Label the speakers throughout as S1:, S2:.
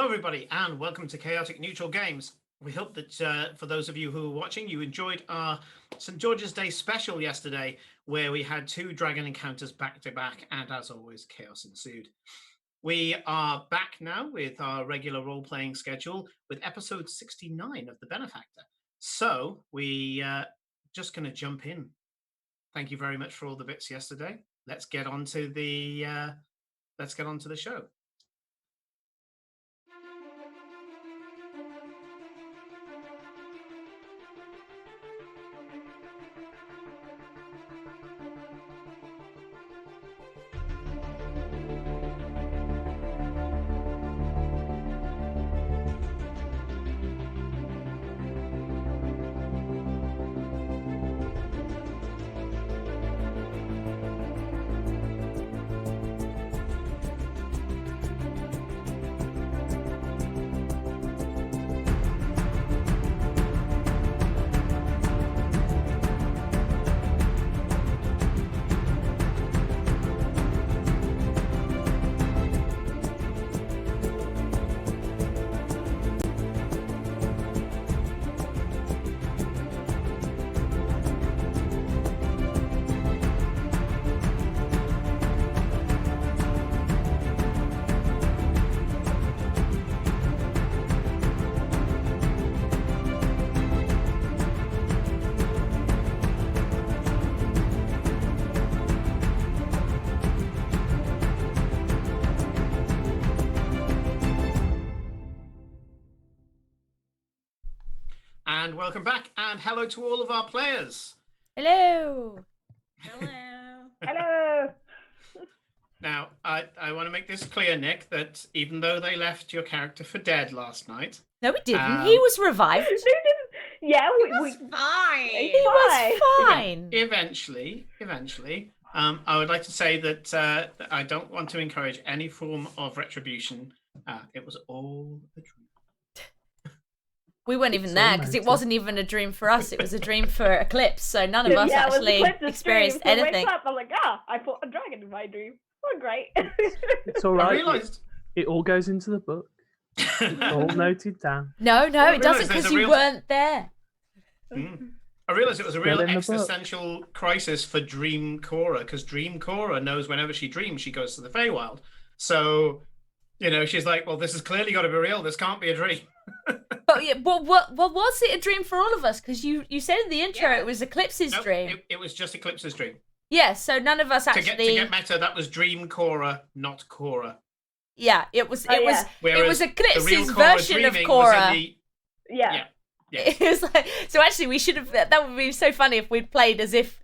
S1: Hello, everybody, and welcome to Chaotic Neutral Games. We hope that for those of you who are watching, you enjoyed our St. George's Day special yesterday, where we had 2 dragon encounters back to back, and as always, chaos ensued. We are back now with our regular role-playing schedule with episode 69 of the Benefactor. So we just going to jump in. Thank you very much for all the bits yesterday. Let's get on to the show. And welcome back, and hello to all of our players.
S2: Hello.
S3: Hello.
S4: Hello.
S1: Now, I want to make this clear, Nick, that even though they left your character for dead last night...
S2: No, we didn't. He was revived.
S4: Yeah,
S3: He was fine.
S2: He was fine.
S1: Eventually, I would like to say that I don't want to encourage any form of retribution. It was all a dream.
S2: We weren't even there because it wasn't even a dream for us. It was a dream for Eclipse, so none of us actually experienced anything.
S4: I wake up, I'm like, I fought a dragon in my dream. Oh, great.
S5: It's all right.
S1: I realised...
S5: It all goes into the book. All noted down.
S2: No, it doesn't because you weren't there.
S1: I realised it was a real existential crisis for Dream Cora, because Dream Cora knows whenever she dreams, she goes to the Feywild. So, she's like, well, this has clearly got to be real. This can't be a dream.
S2: But yeah, what was it a dream for all of us? Because you said in the intro it was Eclipse's dream.
S1: It was just Eclipse's dream.
S2: Yeah, so none of us actually...
S1: To get meta, that was Dream Cora, not Cora.
S2: Yeah, it was
S1: Whereas
S2: Eclipse's version of Cora.
S4: Yeah.
S2: It was like, so actually we should have, that would be so funny if we'd played as if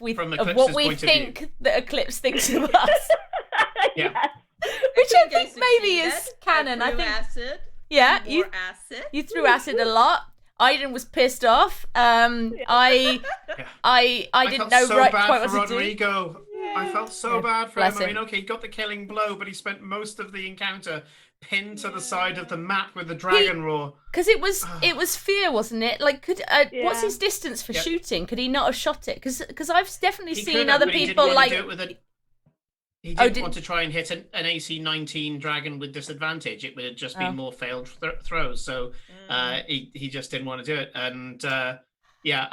S2: we of what we think that Eclipse thinks of us.
S1: Yeah.
S2: Which I think maybe is canon. I think
S3: acid.
S2: Yeah,
S3: acid.
S2: You threw acid a lot. Aiden was pissed off. I didn't know quite what to do.
S1: Rodrigo. I felt so bad for
S2: bless
S1: him. I mean,
S2: him.
S1: okay, he got the killing blow, but he spent most of the encounter pinned to the side of the map with the dragon roar.
S2: Because it was fear, wasn't it? Like, what's his distance for shooting? Could he not have shot it? Because I've definitely seen other people like.
S1: He didn't want to try and hit an AC 19 dragon with disadvantage. It would have just been more failed throws. So he just didn't want to do it. And I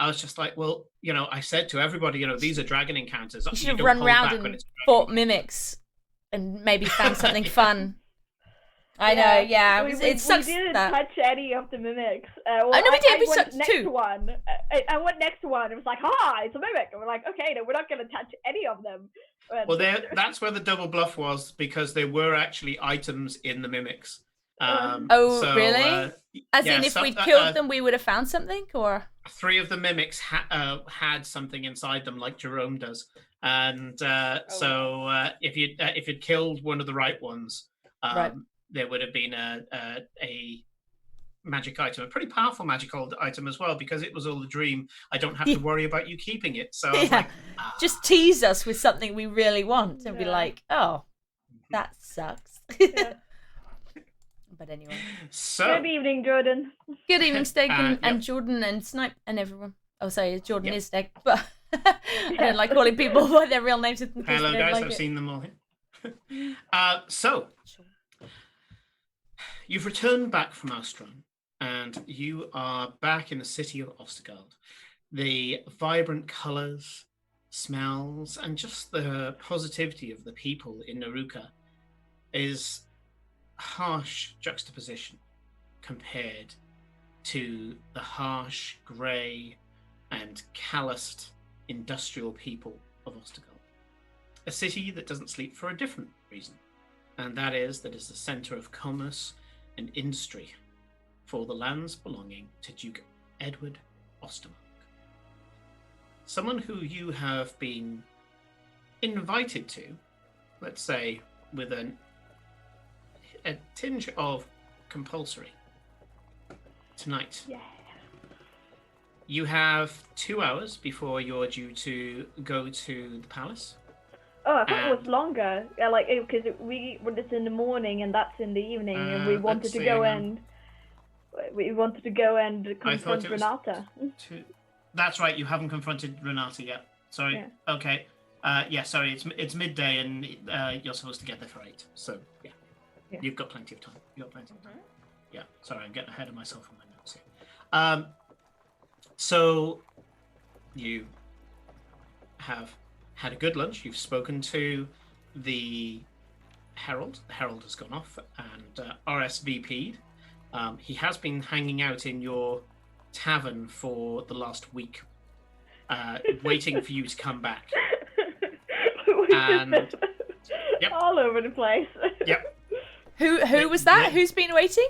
S1: was just like, well, I said to everybody, these are dragon encounters.
S2: You should have run around and fought mimics and maybe found something fun. I know, yeah. It sucks.
S4: We didn't touch any of the mimics.
S2: No, we did. We
S4: went
S2: touched
S4: next
S2: 2.
S4: One. I went next to one. It was like, it's a mimic. And we're like, okay, no, we're not going to touch any of them.
S1: Well, that's where the double bluff was, because there were actually items in the mimics.
S2: Really? As in, if we'd killed them, we would have found something, or
S1: 3 of the mimics had something inside them, like Jerome does, and if you'd killed one of the right ones, there would have been a magic item, a pretty powerful magical item as well, because it was all a dream. I don't have to worry about you keeping it. So
S2: just tease us with something we really want and be like, oh, that sucks. But anyway.
S1: So
S4: good evening, Jordan.
S2: Good evening, Steg, and Jordan and Snipe and everyone. Oh, sorry, Jordan is Steg, but I don't like calling people by their real names.
S1: Hello, guys. I've seen them all. So You've returned back from Astron, and you are back in the city of Ostergard. The vibrant colours, smells, and just the positivity of the people in Naruka is harsh juxtaposition compared to the harsh, grey, and calloused industrial people of Ostergard. A city that doesn't sleep for a different reason, and that is that it's the centre of commerce and industry for the lands belonging to Duke Edward Ostermark. Someone who you have been invited to, let's say with a tinge of compulsory, tonight.
S4: Yeah.
S1: You have 2 hours before you're due to go to the palace.
S4: Oh, I thought it was longer. Yeah, like, because it's in the morning and that's in the evening, and we wanted to go and confront Renata.
S1: That's right. You haven't confronted Renata yet. Sorry.
S4: Yeah.
S1: Okay. Sorry. It's midday, and you're supposed to get there for 8. So yeah. You've got plenty of time. Yeah. Sorry, I'm getting ahead of myself on my notes here. So you have had a good lunch. You've spoken to the Herald. The Herald has gone off and RSVP'd. He has been hanging out in your tavern for the last week, waiting for you to come back. And
S4: all over the place.
S1: Yep.
S2: Who was that? Who's been waiting?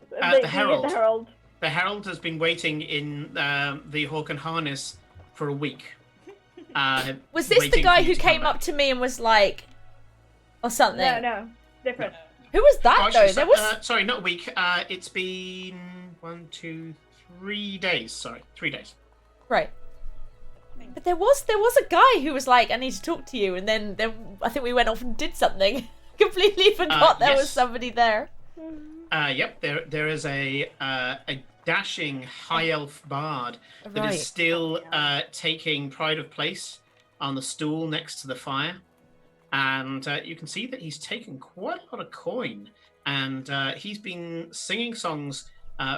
S1: The Herald.
S4: The Herald.
S1: The Herald has been waiting in the Hawk and Harness for a week.
S2: Was this the guy who came up to me and was like, or something?
S4: No, different.
S2: Who was that though? There was.
S1: Sorry, not a week. It's been 1, 2, 3 days. Sorry, 3 days.
S2: Right. But there was a guy who was like, I need to talk to you, and then I think we went off and did something. Completely forgot there was somebody there.
S1: Yep, there is a dashing high elf bard that is still taking pride of place on the stool next to the fire, and you can see that he's taken quite a lot of coin, and he's been singing songs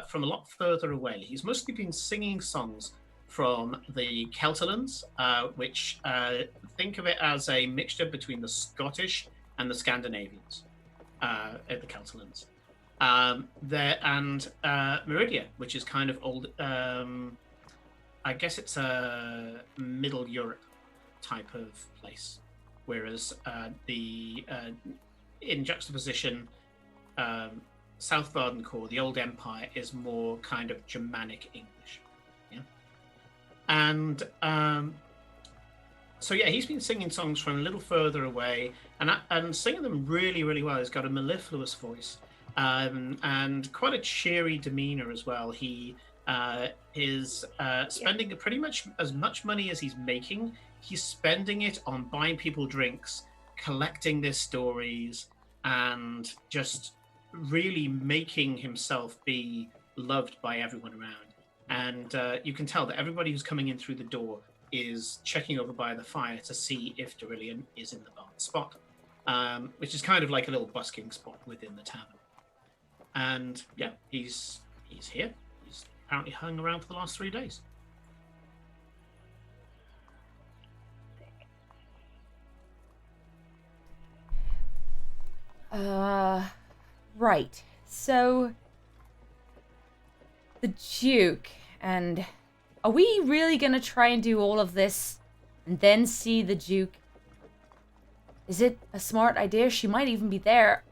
S1: from a lot further away. He's mostly been singing songs from the Celtalands, which think of it as a mixture between the Scottish and the Scandinavians, at the Celtalands. There and Meridia, which is kind of old. I guess it's a Middle Europe type of place, whereas in juxtaposition, South Vardencore, the old empire, is more kind of Germanic English. Yeah, and so yeah, he's been singing songs from a little further away, and singing them really, really well. He's got a mellifluous voice. And quite a cheery demeanor as well. He is spending pretty much as much money as he's making. He's spending it on buying people drinks, collecting their stories, and just really making himself be loved by everyone around. And you can tell that everybody who's coming in through the door is checking over by the fire to see if Derillian is in the spot, which is kind of like a little busking spot within the tavern. And yeah, he's here. He's apparently hung around for the last 3 days.
S2: Right. So the Duke, and are we really gonna try and do all of this and then see the Duke? Is it a smart idea? She might even be there.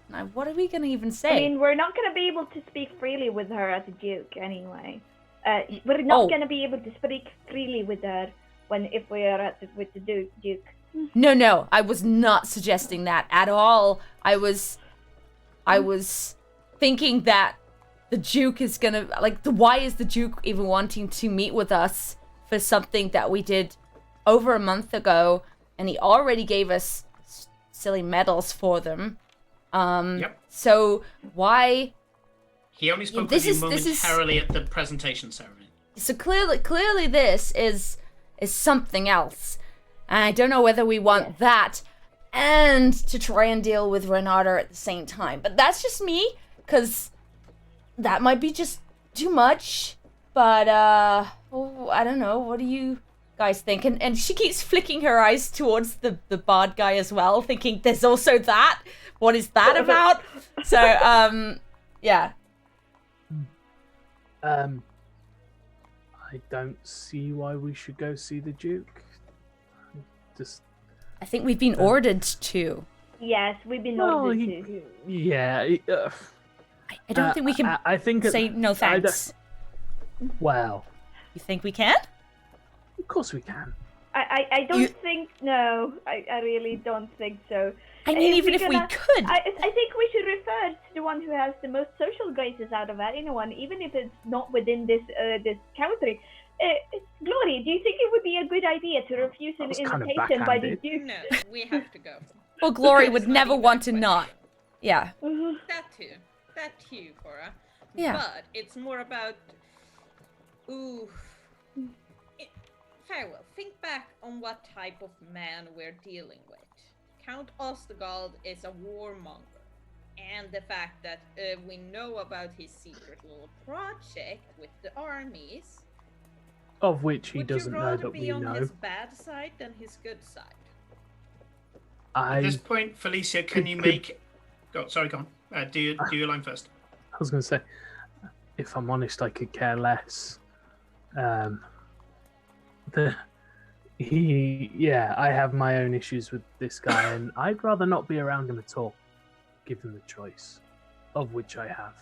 S2: Now, what are we going to even say?
S4: I mean, we're not going to be able to speak freely with her at the Duke anyway. We're not going to be able to speak freely with her if we are with the Duke.
S2: No, I was not suggesting that at all. I was thinking that the Duke is going to, why is the Duke even wanting to meet with us for something that we did over a month ago, and he already gave us silly medals for them.
S1: Yep.
S2: So why?
S1: He only spoke with you momentarily at the presentation ceremony.
S2: So clearly, this is something else, and I don't know whether we want that. and to try and deal with Renata at the same time. But that's just me, because that might be just too much. But, oh, I don't know. What do you guys think? And she keeps flicking her eyes towards the bard guy as well, thinking there's also that. What is that about? So, yeah.
S5: I don't see why we should go see the Duke. Just
S2: I think we've been ordered to.
S4: Yes, we've been
S5: well,
S4: ordered to.
S5: yeah.
S2: I don't think we can
S5: I think
S2: say no thanks.
S5: Well,
S2: You think we can?
S5: of course we can.
S4: I don't think, no, I really don't think so.
S2: I mean, even if we
S4: gonna-
S2: could.
S4: I think we should refer to the one who has the most social graces out of anyone, even if it's not within this country. Glory, do you think it would be a good idea to refuse an
S5: That was kind of
S4: invitation by the
S5: backhanded.
S4: Duke?
S3: No, we have to go.
S2: Well, Glory would
S3: It's not
S2: never
S3: even
S2: want
S3: a
S2: to
S3: question.
S2: not. Yeah.
S3: That too, Cora.
S2: Yeah.
S3: But it's more about, farewell. Think back on what type of man we're dealing with. Count Ostegald is a warmonger, and the fact that we know about his secret little project with the armies.
S5: Of which he
S3: Would
S5: doesn't
S3: you
S5: know
S3: rather
S5: that
S3: be
S5: we
S3: on
S5: know.
S3: his bad side than his good side?
S1: At this
S5: I
S1: point, Felicia, can you make? Go on. Do your line first.
S5: was going to say, if I'm honest, I could care less. I have my own issues with this guy, and I'd rather not be around him at all, given the choice, of which I have.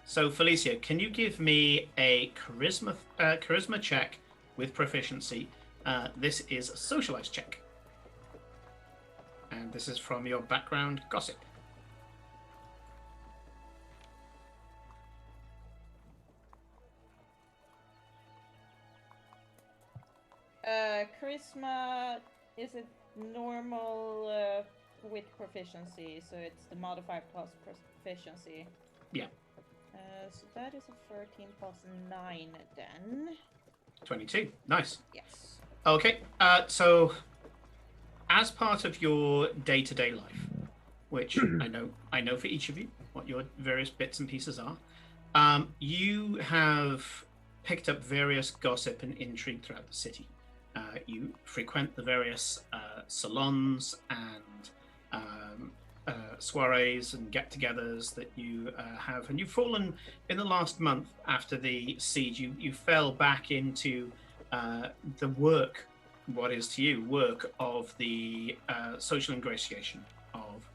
S1: So, Felicia, can you give me a charisma check with proficiency? This is a socialize check, and this is from your background gossip.
S3: Charisma, is it normal with proficiency? So it's the modifier plus proficiency.
S1: Yeah.
S3: So that is a 13 plus 9 then.
S1: 22. Nice.
S3: Yes.
S1: Okay. So, as part of your day-to-day life, which I know for each of you what your various bits and pieces are, you have picked up various gossip and intrigue throughout the city. You frequent the various salons and soirees and get-togethers that you have, and you've fallen in the last month after the siege. You fell back into the work, what is to you work of the social ingratiation of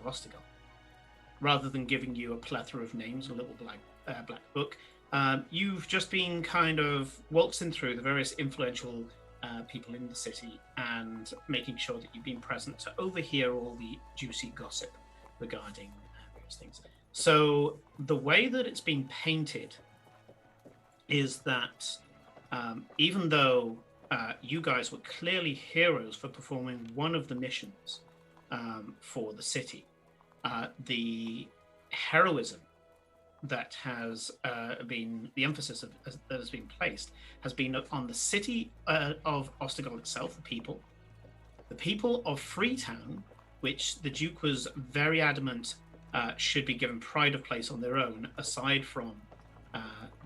S1: Ostagal. Rather than giving you a plethora of names, a little black book. You've just been kind of waltzing through the various influential people in the city and making sure that you've been present to overhear all the juicy gossip regarding various things. So the way that it's been painted is that even though you guys were clearly heroes for performing one of the missions for the city, the heroism that has been the emphasis that has been placed has been on the city of Ostagal itself, the people of Freetown, which the Duke was very adamant should be given pride of place on their own, aside from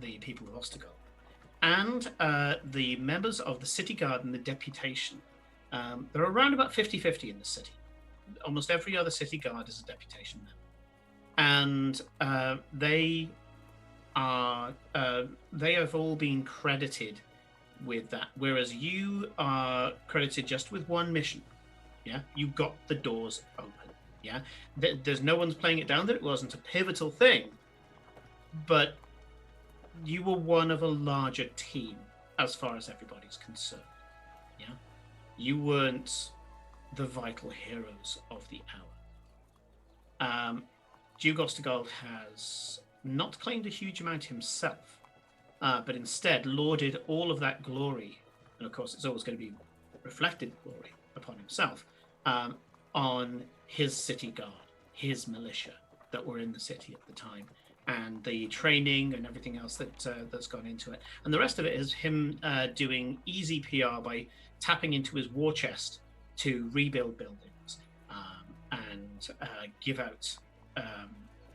S1: the people of Ostagal, and the members of the city guard and the deputation. There are around about 50-50 in the city. Almost every other city guard is a deputation now. And they have all been credited with that, whereas you are credited just with one mission. Yeah, you got the doors open. Yeah, there's no one's playing it down that it wasn't a pivotal thing, but you were one of a larger team as far as everybody's concerned. Yeah, you weren't the vital heroes of the hour. Duke Ostergold has not claimed a huge amount himself, but instead lauded all of that glory, and of course it's always going to be reflected glory upon himself, on his city guard, his militia that were in the city at the time, and the training and everything else that's gone into it. And the rest of it is him doing easy PR by tapping into his war chest to rebuild buildings and give out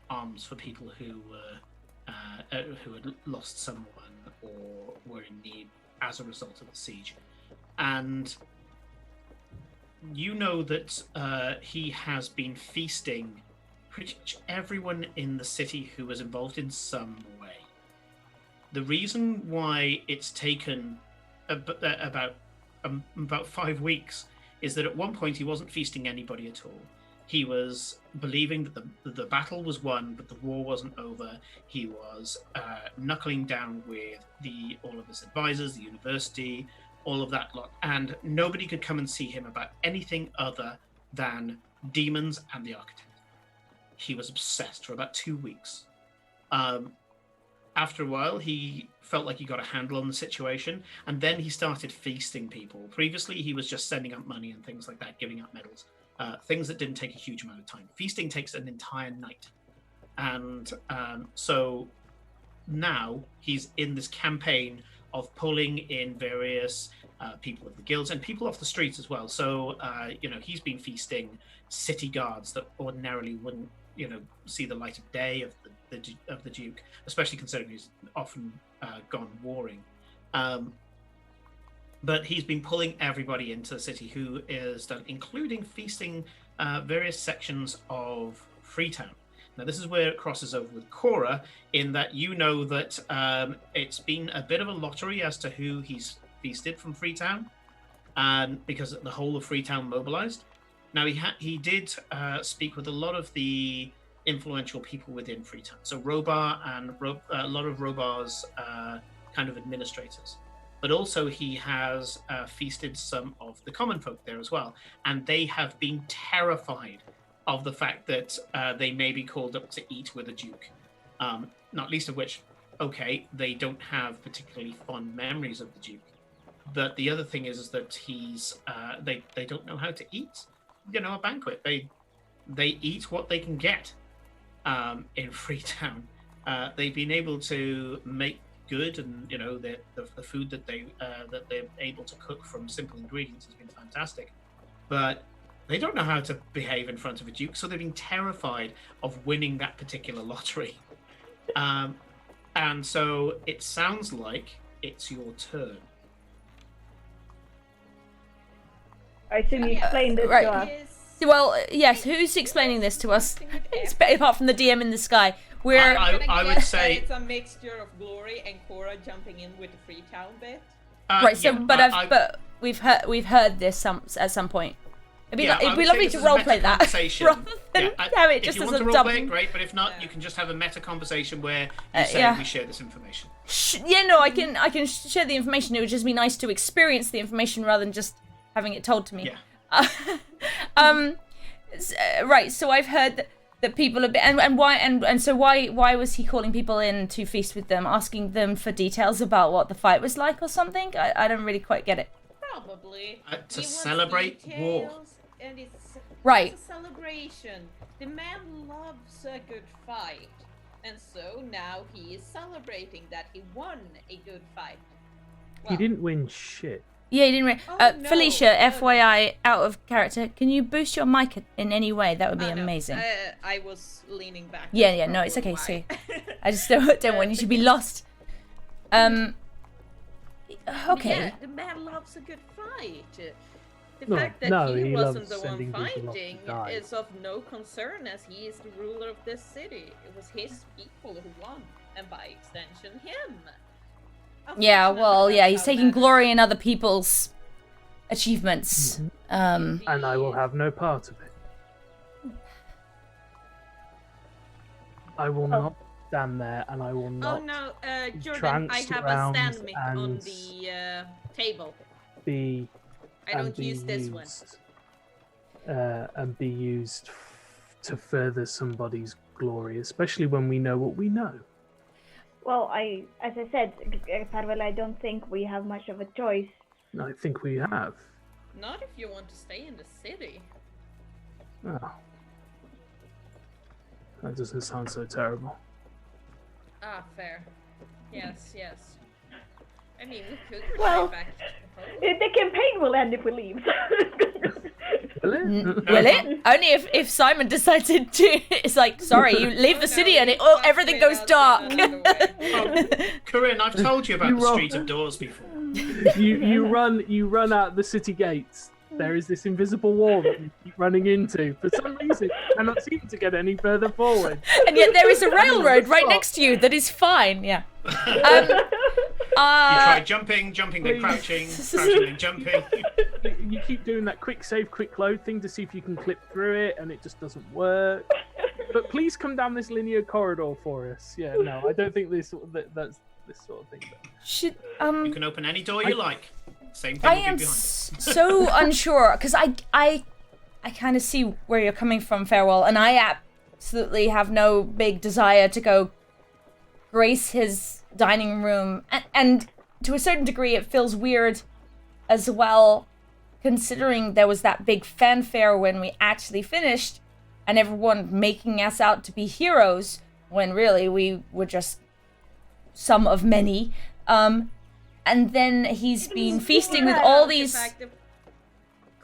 S1: arms for people who had lost someone or were in need as a result of the siege. And you know that he has been feasting pretty much everyone in the city who was involved in some way. The reason why it's taken about 5 weeks is that at one point he wasn't feasting anybody at all. He was believing that the battle was won, but the war wasn't over. He was knuckling down with all of his advisors, the university, all of that lot, and nobody could come and see him about anything other than demons and the architect. He was obsessed for about 2 weeks. After a while, he felt like he got a handle on the situation, and then he started feasting people. Previously, he was just sending up money and things like that, giving out medals, things that didn't take a huge amount of time. Feasting takes an entire night. And so now he's in this campaign of pulling in various people of the guilds and people off the streets as well. So, he's been feasting city guards that ordinarily wouldn't, see the light of day of the Duke, especially considering he's often gone warring. But he's been pulling everybody into the city who is done, including feasting various sections of Freetown. Now, this is where it crosses over with Cora, in that that it's been a bit of a lottery as to who he's feasted from Freetown, and because the whole of Freetown mobilized. Now, he did speak with a lot of the influential people within Freetown. So Robar and a lot of Robar's kind of administrators. But also he has feasted some of the common folk there as well. And they have been terrified of the fact that they may be called up to eat with a duke. Not least of which, they don't have particularly fond memories of the duke. But the other thing is that he's they don't know how to eat, a banquet. They eat what they can get in Freetown. They've been able to make good, and the food that they're able to cook from simple ingredients has been fantastic. But they don't know how to behave in front of a duke, so they've been terrified of winning that particular lottery. And so it sounds like it's your turn.
S4: I assume you explained this
S2: right.
S4: to us.
S2: Well, yes, who's explaining this to us? Apart from the DM in the sky.
S1: I would say
S3: it's a mixture of Glory and Cora jumping in with the Freetown bit.
S2: Right, so
S1: yeah,
S2: but we've heard this at some point. It'd be lovely to roleplay that rather than have it just
S1: if you
S2: as
S1: want
S2: a
S1: to
S2: dump.
S1: roleplay it, great, but if not, you can just have a meta conversation where you say we share this information.
S2: I can share the information. It would just be nice to experience the information rather than just having it told to me.
S1: Yeah.
S2: Right. So I've heard that people have been, and so why was he calling people in to feast with them, asking them for details about what the fight was like or something? I don't really quite get it.
S3: Probably
S1: to celebrate war.
S3: And it's
S2: right.
S3: It's a celebration. The man loves a good fight, and so now he is celebrating that he won a good fight.
S5: He didn't win shit.
S2: Yeah, he didn't.
S3: No.
S2: Felicia, FYI, out of character. Can you boost your mic in any way? That would be amazing.
S3: No. I was leaning back.
S2: Yeah, no, it's okay. See, I just don't want you to be lost. Okay.
S3: Yeah, the man loves a good fight. The fact that he wasn't the one fighting is of no concern, as he is the ruler of this city. It was his people who won, and by extension, him.
S2: Yeah, well, yeah, he's taking glory in other people's achievements.
S5: And I will have no part of it. I will not stand there, and I will not.
S3: Oh no, Jordan, I have a stand mic on the table. I don't use this one.
S5: And be used to further somebody's glory, especially when we know what we know.
S4: Well, as I said, Parvel, I don't think we have much of a choice.
S5: I think we have.
S3: Not if you want to stay in the city.
S5: Oh. That doesn't sound so terrible.
S3: Ah, fair. Yes. I mean, we could return
S4: Well,
S3: back to home.
S4: the campaign will end if we leave.
S5: Will it?
S2: Will it? Only if Simon decided to. It's like, sorry, you leave the city and everything goes dark.
S1: Corinne, I've told you about
S5: You
S1: the
S5: roll.
S1: Street of Doors before.
S5: You run out the city gates. There is this invisible wall that you keep running into. For some reason, you cannot seem to get any further forward.
S2: And yet there is a railroad right next to you that is fine. Yeah.
S1: You try jumping, then
S5: Please.
S1: crouching, then jumping.
S5: You keep doing that quick save, quick load thing to see if you can clip through it, and it just doesn't work. But please come down this linear corridor for us. Yeah, no, I don't think that's this sort of thing.
S2: Should
S1: You can open any door you like. Same thing
S2: I
S1: will be
S2: am
S1: behind
S2: so unsure because I kind of see where you're coming from, Farewell, and I absolutely have no big desire to go grace his dining room, and to a certain degree, it feels weird as well, considering there was that big fanfare when we actually finished, and everyone making us out to be heroes when really we were just some of many. And then he's been feasting with all these.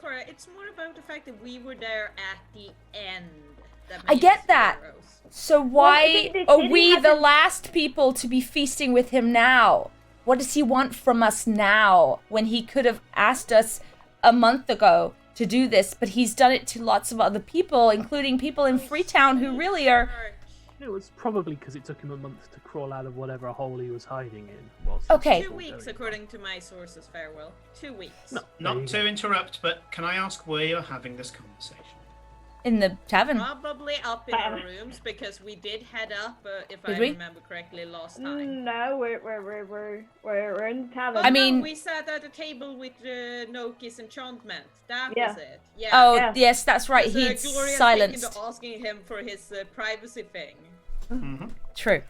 S3: Cora, it's more about the fact that we were there at the end.
S2: I get that.
S3: Heroes.
S2: So why
S4: this
S2: are
S4: city
S2: we the
S4: hasn't-
S2: last people to be feasting with him now? What does he want from us now when he could have asked us a month ago to do this, but he's done it to lots of other people, including people in Freetown who really are.
S5: It was probably because it took him a month to crawl out of whatever hole he was hiding in. whilst
S2: Okay.
S5: he was
S3: 2
S5: still
S3: weeks,
S5: going.
S3: according to my sources, Farewell. 2 weeks.
S5: No,
S1: Not
S5: there you
S1: to interrupt, but can I ask where you're having this conversation?
S2: In the tavern.
S3: Probably up in our rooms because we did head up, if I
S2: Did we?
S3: remember correctly, last time.
S4: No, we're in the tavern.
S3: Oh,
S2: I
S3: no,
S2: mean-
S3: we sat at a table with Noki's enchantment. That
S4: Yeah.
S3: was it. Yeah.
S2: Oh,
S4: Yeah.
S2: yes, that's right.
S3: Because,
S2: He's
S3: Gloria's
S2: silenced.
S3: taken to asking him for his privacy thing.
S2: True.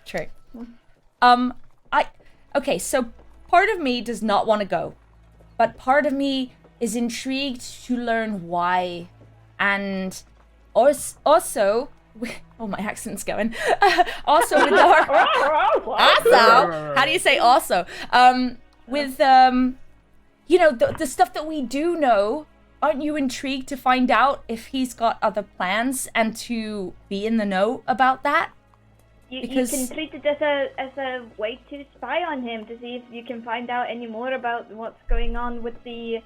S2: Okay, so part of me does not want to go, but part of me is intrigued to learn why, and also, oh, my accent's going. Also with our also, how do you say also? With you know, the stuff that we do know. Aren't you intrigued to find out if he's got other plans and to be in the know about that?
S4: You
S2: Because-
S4: can treat it as a way to spy on him to see if you can find out any more about what's going on with the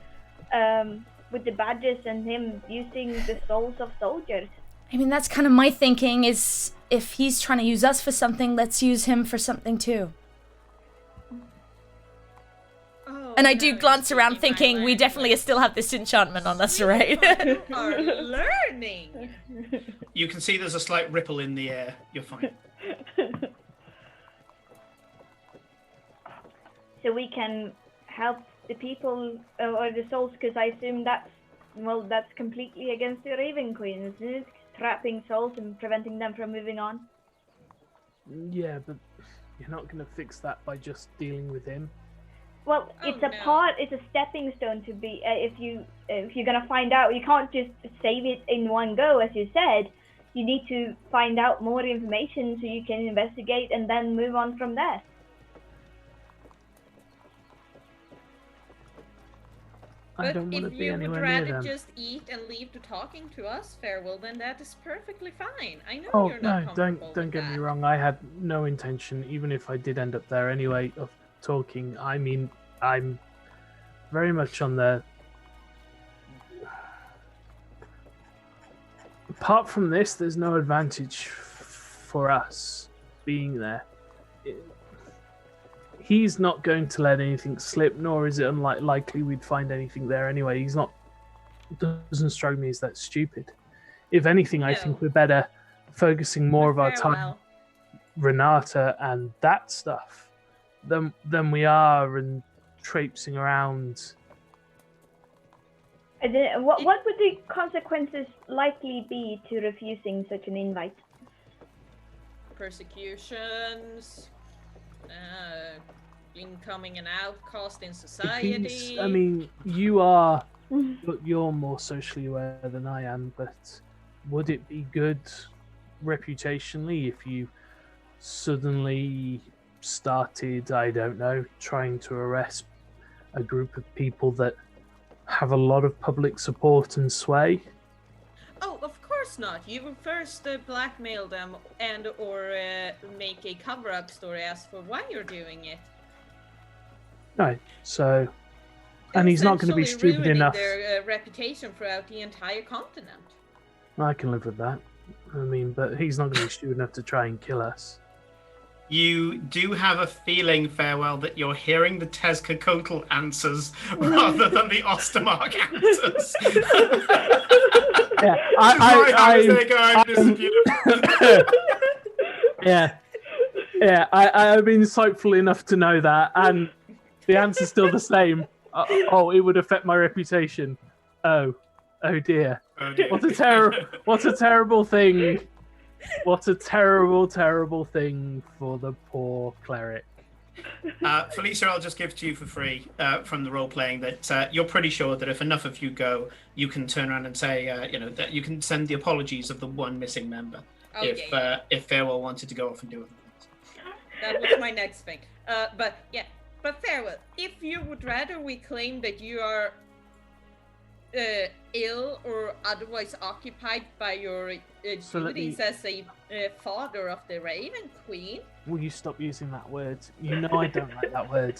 S4: badges and him using the souls of soldiers.
S2: I mean, that's kind of my thinking is if he's trying to use us for something, let's use him for something too.
S3: Oh,
S2: And I do
S3: no,
S2: glance around
S3: speaking my
S2: thinking we definitely
S3: language.
S2: still have this enchantment on us, right?
S3: You are learning.
S1: You can see there's a slight ripple in the air. You're fine.
S4: So we can help the people or the souls, because I assume that's completely against the Raven Queen, isn't it? Trapping souls and preventing them from moving on.
S5: Yeah, but you're not going to fix that by just dealing with him.
S4: Well,
S3: Oh,
S4: it's a
S3: no.
S4: it's a stepping stone to be. If you're gonna find out, you can't just save it in one go, as you said. You need to find out more information so you can investigate and then move on from there.
S5: I
S3: But
S5: don't want to
S3: if
S5: be
S3: you would
S5: anywhere near
S3: rather
S5: them.
S3: just eat and leave to talking to us, Farewell, then that is perfectly fine. I know
S5: Oh
S3: you're
S5: no!
S3: not
S5: Don't
S3: comfortable
S5: don't
S3: with
S5: get me
S3: that.
S5: wrong. I had no intention, even if I did end up there anyway, of talking. I mean, I'm very much on the. Apart from this, there's no advantage for us being there. He's not going to let anything slip, nor is it unlikely we'd find anything there anyway. He's not. Doesn't strike me as that stupid. If anything, I think
S3: No.
S5: we're better focusing more of our time
S3: Farewell.
S5: Renata and that stuff than we are and traipsing around.
S4: And then what would the consequences likely be to refusing such an invite?
S3: Persecutions, becoming an outcast in society.
S5: I mean, you're more socially aware than I am, but would it be good reputationally if you suddenly started, I don't know, trying to arrest a group of people that have a lot of public support and sway.
S3: Oh, of course not. You will first blackmail them or make a cover-up story as for why you're doing it.
S5: Right, so... And he's not going to be
S3: Essentially
S5: stupid
S3: ruining
S5: enough.
S3: their reputation throughout the entire continent.
S5: I can live with that. I mean, but he's not going to be stupid enough to try and kill us.
S1: You do have a feeling, Farewell, that you're hearing the Tezcatlipoca answers rather than the Ostermark answers.
S5: Yeah, I've been insightful enough to know that, and the answer's still the same. It would affect my reputation. Oh dear.
S1: Oh dear.
S5: What a terrible thing. What a terrible thing for the poor cleric.
S1: Felicia, I'll just give to you for free from the role playing that you're pretty sure that if enough of you go, you can turn around and say, that you can send the apologies of the one missing member if Farewell wanted to go off and do it.
S3: That was my next thing. But Farewell, if you would rather we claim that you are ill or otherwise occupied by your duties as a father of the Raven Queen.
S5: Will you stop using that word? You know I don't like that word.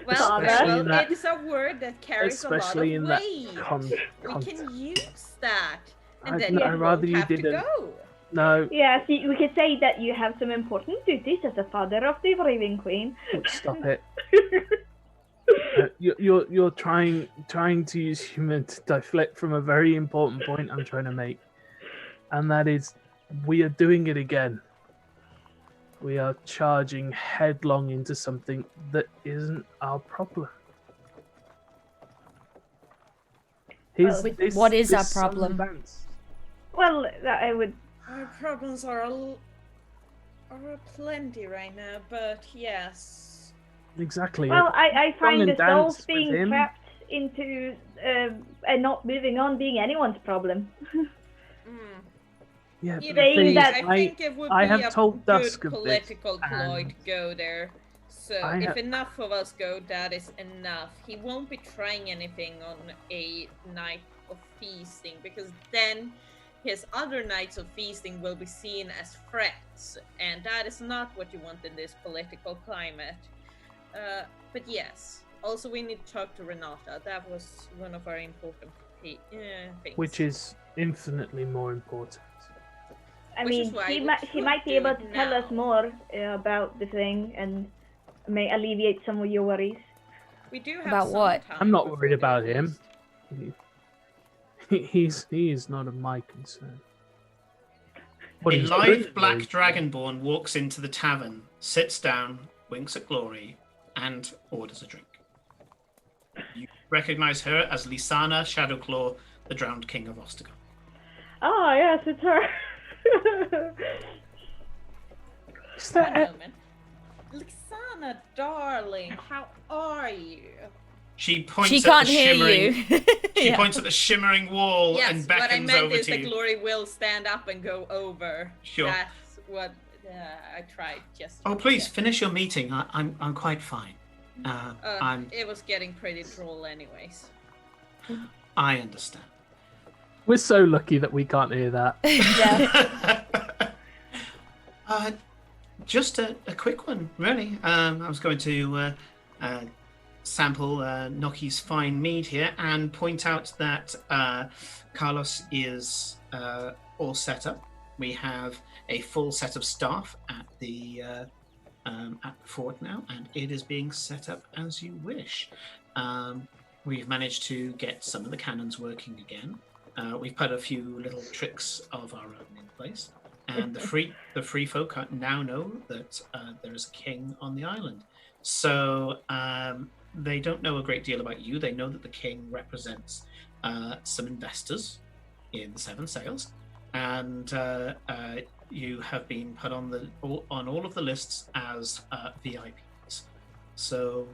S3: Well,
S5: that,
S3: it's a word that carries a lot of
S5: especially in that
S3: weight. We can use that, and then
S5: I'd rather you
S3: have to
S5: didn't.
S3: go.
S5: No.
S4: Yeah, see, we could say that you have some important duties as a father of the Raven Queen.
S5: Stop it. You're trying to use humor to deflect from a very important point I'm trying to make, and that is, we are doing it again. We are charging headlong into something that isn't our problem.
S2: What is our problem?
S4: Well, I would.
S3: Our problems are plenty right now, but yes.
S5: Exactly.
S4: Well, I find the souls
S5: with
S4: being
S5: him.
S4: trapped into and not moving on being anyone's problem.
S5: Yeah,
S3: You
S5: but
S3: know,
S5: the thing is,
S4: that-
S3: I think it would
S5: I
S3: be
S5: have
S3: a
S5: told
S3: good
S5: Dusk of this,
S3: political ploy
S5: and
S3: to go there. So if enough of us go, that is enough. He won't be trying anything on a night of feasting, because then his other nights of feasting will be seen as threats, and that is not what you want in this political climate. But yes, also we need to talk to Renata. That was one of our important things.
S5: which is infinitely more important.
S4: I
S3: Which is
S4: mean,
S3: why
S4: she
S3: we
S4: might
S3: could
S4: be
S3: do
S4: able
S3: it
S4: to tell us
S3: now.
S4: more about the thing and may alleviate some of your worries.
S3: We do have
S2: About
S3: some
S2: what?
S3: time
S5: I'm not
S3: before
S5: worried
S3: the
S5: about him.
S3: feast.
S5: He is not of my concern.
S1: A
S5: What he's
S1: live
S5: really
S1: black
S5: worried
S1: dragonborn walks into the tavern, sits down, winks at Glory, and orders a drink. You recognize her as Lysana Shadowclaw, the drowned king of Ostagon.
S4: Oh, yes, it's her.
S5: Is
S3: One
S5: that
S3: moment. Lixana, darling, how are you?
S1: She points
S2: She
S1: at
S2: can't
S1: the
S2: hear
S1: shimmering.
S2: you.
S1: She
S2: Yeah.
S1: points at the shimmering wall
S3: Yes,
S1: and
S3: what I
S1: beckons
S3: meant
S1: over
S3: is
S1: to
S3: that
S1: you.
S3: Glory will stand up and go over.
S1: Sure.
S3: That's what I tried just.
S1: Oh, please finish your meeting. I'm quite fine. I'm.
S3: It was getting pretty droll, anyways.
S1: I understand.
S5: We're so lucky that we can't hear that.
S2: Yeah.
S1: Just a quick one, really. I was going to sample Noki's fine mead here and point out that Carlos is all set up. We have a full set of staff at the fort now, and it is being set up as you wish. We've managed to get some of the cannons working again. We've put a few little tricks of our own in place, and the free folk now know that there is a king on the island. So they don't know a great deal about you. They know that the king represents some investors in the Seven Sails, and you have been put on all of the lists as VIPs. So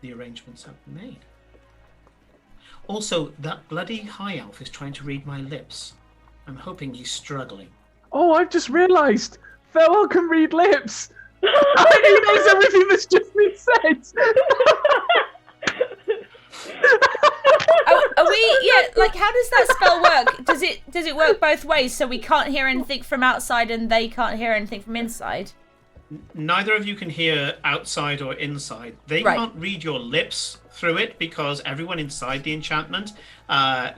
S1: the arrangements have been made. Also, that bloody high elf is trying to read my lips. I'm hoping he's struggling.
S5: Oh, I've just realised! Farewell can read lips! He knows everything that's just been said.
S2: Are we? Yeah. Like, how does that spell work? Does it work both ways? So we can't hear anything from outside, and they can't hear anything from inside.
S1: Neither of you can hear outside or inside. They
S2: Right.
S1: can't read your lips through it because everyone inside the enchantment,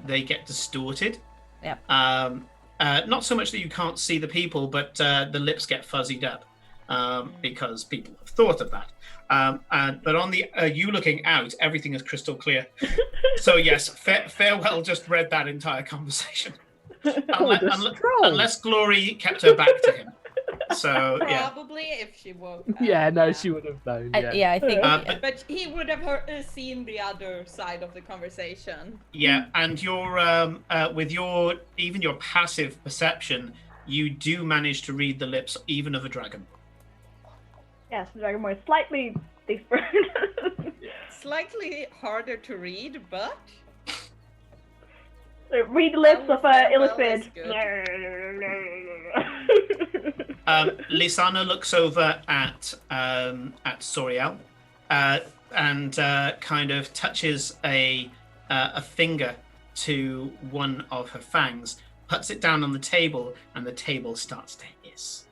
S1: they get distorted.
S2: Yep.
S1: Not so much that you can't see the people, but the lips get fuzzied up because people have thought of that. But on the you looking out, everything is crystal clear. So yes, Farewell just read that entire conversation, unless Glory kept her back to him. So yeah.
S3: Probably if she woke up.
S5: Yeah, no, she would have known.
S2: Yeah, I think.
S3: But he would have seen the other side of the conversation.
S1: Yeah, and your with your even your passive perception, you do manage to read the lips even of a dragon.
S4: Yes, the dragon is slightly different.
S3: Slightly harder to read, but
S4: Read the lips of Illithid.
S1: Lysana looks over at Soriel and kind of touches a finger to one of her fangs, puts it down on the table, and the table starts to hiss.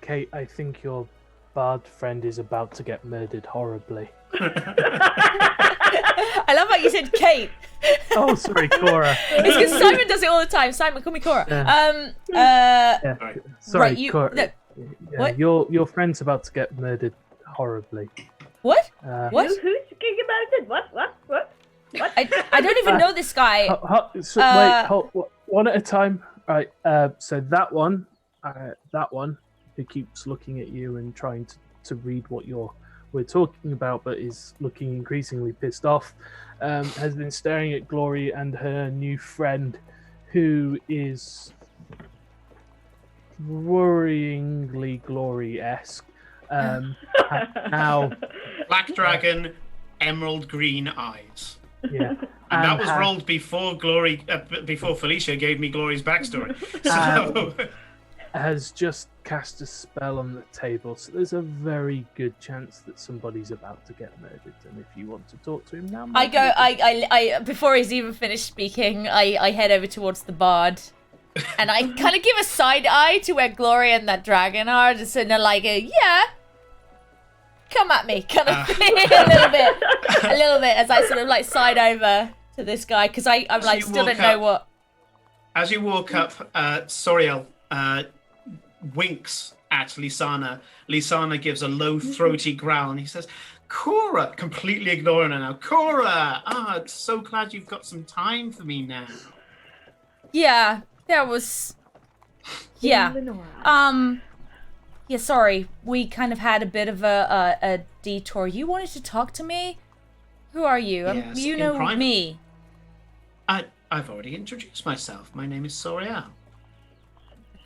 S5: Kate, I think your bard friend is about to get murdered horribly.
S2: I love how you said Kate.
S5: Oh, sorry, Cora.
S2: It's because Simon does it all the time. Simon, call me Cora.
S5: Yeah.
S1: Right.
S5: Sorry,
S2: Right, you-
S5: Cora.
S2: no,
S5: Yeah,
S2: what?
S5: your friend's about to get murdered horribly.
S2: What? What?
S4: Who's talking about it? What?
S2: I don't even know this guy.
S5: Wait, hold, one at a time. Right. So that one who keeps looking at you and trying to read what we're talking about, but is looking increasingly pissed off, has been staring at Glory and her new friend, who is worryingly Glory-esque. Now,
S1: Black dragon, emerald green eyes.
S5: yeah,
S1: And that was
S5: has-
S1: rolled before before Felicia gave me Glory's backstory. So
S5: has just cast a spell on the table, so there's a very good chance that somebody's about to get murdered. And if you want to talk to him now,
S2: I before he's even finished speaking, I head over towards the bard, and I kind of give a side eye to where Gloria and that dragon are, just in a like a yeah, come at me kind of thing, a little bit, as I sort of like side over to this guy because I'm like
S1: you
S2: still
S1: walk
S2: don't know
S1: up-
S2: what.
S1: as you walk up, Soriel winks at Lysana. Lysana gives a low, throaty growl, and he says, "Cora," completely ignoring her now. "Cora, so glad you've got some time for me now."
S2: Yeah, that was. Yeah. Yeah, sorry. We kind of had a bit of a detour. You wanted to talk to me? Who are you?
S1: Yes,
S2: You
S1: in
S2: know
S1: private.
S2: me.
S1: I've already introduced myself. My name is Soriel.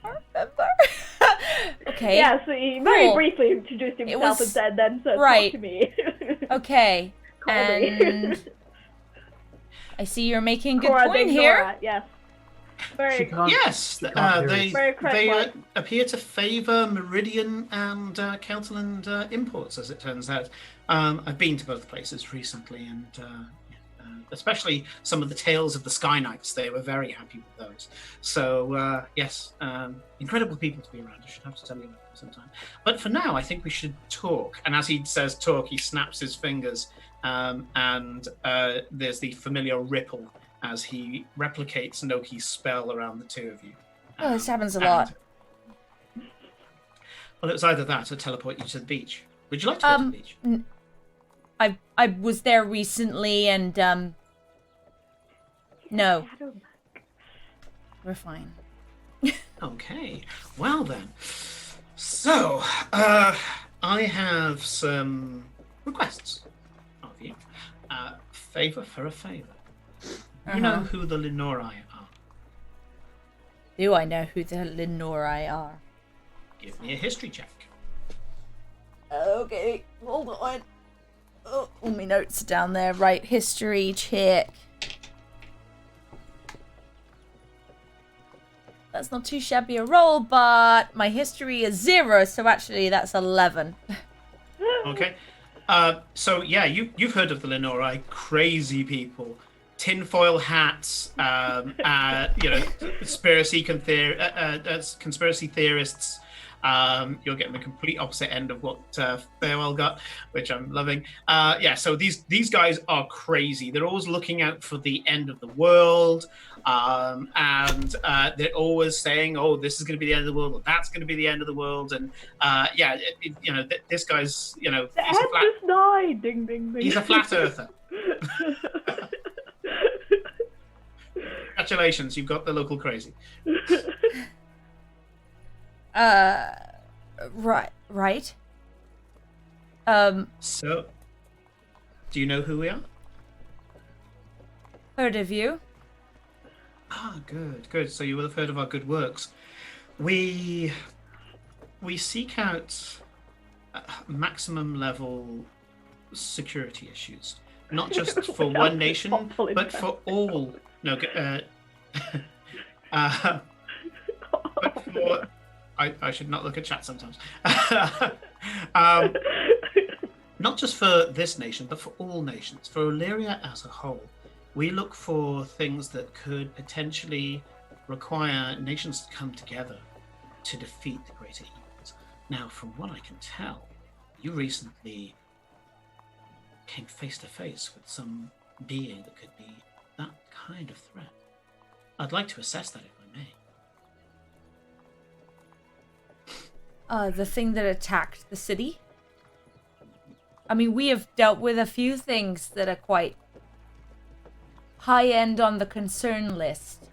S2: Remember? Okay.
S4: Yeah, so he very
S2: Cool.
S4: briefly introduced himself
S2: was-
S4: and said, then said,
S2: right.
S4: talk to me.
S2: Okay.
S4: Call me.
S2: And I see you're making a good
S4: Cora
S2: point
S4: de
S2: here.
S4: Nora, yes.
S5: She
S4: Very,
S5: can't-
S1: Yes,
S5: she can't hear
S1: they
S5: us.
S4: Very correct
S1: they
S4: one.
S1: appear to favour Meridian and Kelterland imports, as it turns out. I've been to both places recently, and especially some of the tales of the Sky Knights. They were very happy with those. So yes, incredible people to be around. I should have to tell you about them sometime. But for now, I think we should talk. And as he says talk, he snaps his fingers, and there's the familiar ripple as he replicates Noki's spell around the two of you.
S2: Oh, this happens a
S1: and-
S2: lot.
S1: Well, it was either that or teleport you to the beach. Would you like to go to the beach?
S2: I was there recently, and no, we're fine.
S1: Okay. Well then. So, I have some requests of you. Favor for a favor. You know who the Linorai are.
S2: Do I know who the Linorai are?
S1: Give me a history check.
S2: Okay, hold on. Oh, all my notes are down there. Right, history check. That's not too shabby a roll, but my history is 0, so actually that's 11.
S1: Okay. So yeah, you've heard of the Lenori, crazy people, tinfoil hats, conspiracy theorists. You're getting the complete opposite end of what Farewell got, which I'm loving. So these guys are crazy. They're always looking out for the end of the world, and they're always saying, "Oh, this is going to be the end of the world, or that's going to be the end of the world." And this guy's,
S4: The end just died. Ding, ding, ding.
S1: he's a flat earther. Congratulations, you've got the local crazy.
S2: Right.
S1: So, do you know who we are?
S2: Heard of you?
S1: Ah, good. So you will have heard of our good works. We seek out maximum level security issues, not just for one nation, but for all. No, but for. I should not look at chat sometimes. Not just for this nation, but for all nations, for Illyria as a whole. We look for things that could potentially require nations to come together to defeat the greater evils. Now, from what I can tell, you recently came face to face with some being that could be that kind of threat. I'd like to assess that if I may.
S2: The thing that attacked the city? I mean, we have dealt with a few things that are quite high end on the concern list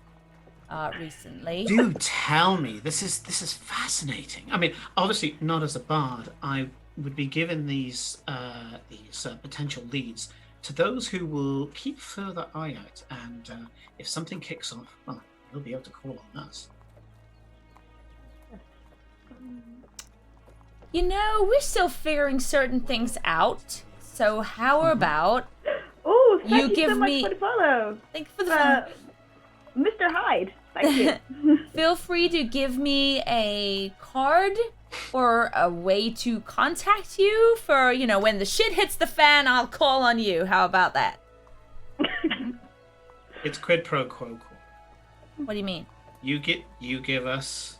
S2: recently.
S1: Do tell me. This is fascinating. I mean, obviously not as a bard, I would be given these potential leads to those who will keep further eye out, and if something kicks off, well, you'll be able to call on us.
S2: You know, we're still figuring certain things out. So how about
S4: Oh, thank
S2: you
S4: you
S2: give
S4: so much
S2: me-
S4: for the follow.
S2: thank you for the
S4: Mr. Hyde. Thank you.
S2: feel free to give me a card or a way to contact you for, when the shit hits the fan, I'll call on you. How about that?
S1: It's quid pro quo.
S2: What do you mean?
S1: You give us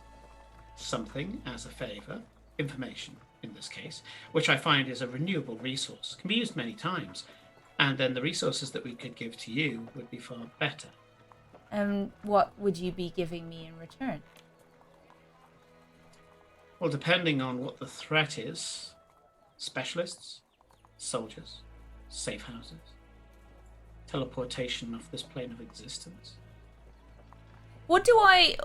S1: something as a favor, information in this case, which I find is a renewable resource, can be used many times, and then the resources that we could give to you would be far better.
S2: And what would you be giving me in return?
S1: Well, depending on what the threat is, specialists, soldiers, safe houses, teleportation off this plane of existence.
S2: What do I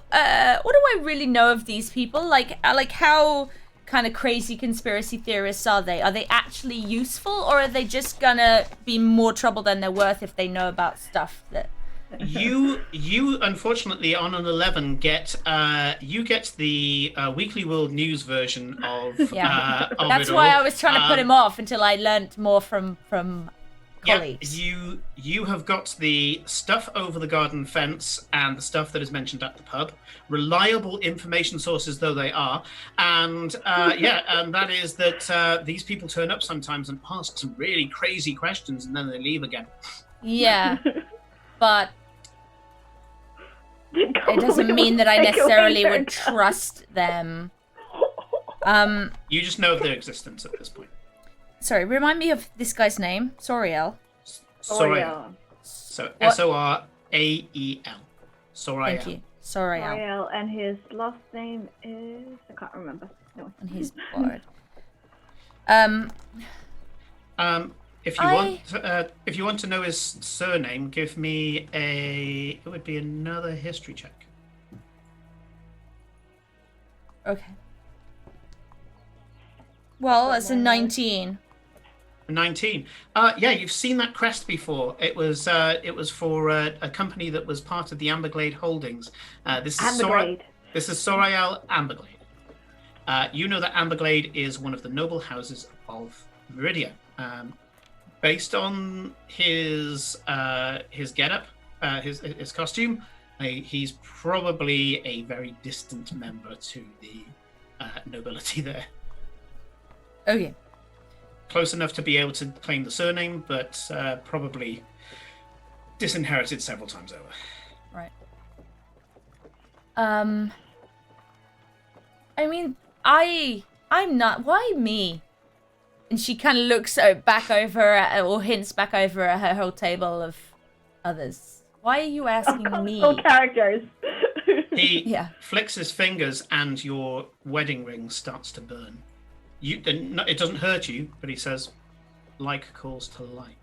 S2: really know of these people? Like how kind of crazy conspiracy theorists are they? Are they actually useful, or are they just gonna be more trouble than they're worth if they know about stuff that?
S1: You unfortunately on an 11 get the Weekly World News version of
S2: Yeah.
S1: of
S2: That's
S1: it
S2: why
S1: all.
S2: I was trying to put him off until I learnt more from colleagues.
S1: Yeah, you have got the stuff over the garden fence and the stuff that is mentioned at the pub, reliable information sources though they are, and and that is that these people turn up sometimes and ask some really crazy questions and then they leave again.
S2: Yeah, but it doesn't mean that I necessarily would trust them.
S1: You just know of their existence at this point.
S2: Sorry, remind me of this guy's name. Soriel.
S1: Soriel. So
S2: What?
S1: Sorael. Soriel.
S2: Thank you. Soriel.
S4: Ariel, and his last name is I can't remember. No.
S2: And he's bored.
S1: If you want to know his surname, give me it would be another history check.
S2: Okay. Well, that's a 19.
S1: 19. Yeah, you've seen that crest before. It was for a company that was part of the Amberglade Holdings. This is
S4: Amberglade.
S1: This is Soriel Amberglade. You know that Amberglade is one of the noble houses of Meridia. Based on his getup, his costume, He's probably a very distant member to the nobility there.
S2: Okay.
S1: Close enough to be able to claim the surname, but probably disinherited several times over.
S2: Right. I mean, I'm not. Why me? And she kind of looks back over or hints back over at her whole table of others. Why are you asking me?
S4: All characters.
S1: He flicks his fingers, and your wedding ring starts to burn. It doesn't hurt you, but he says, "Like calls to like."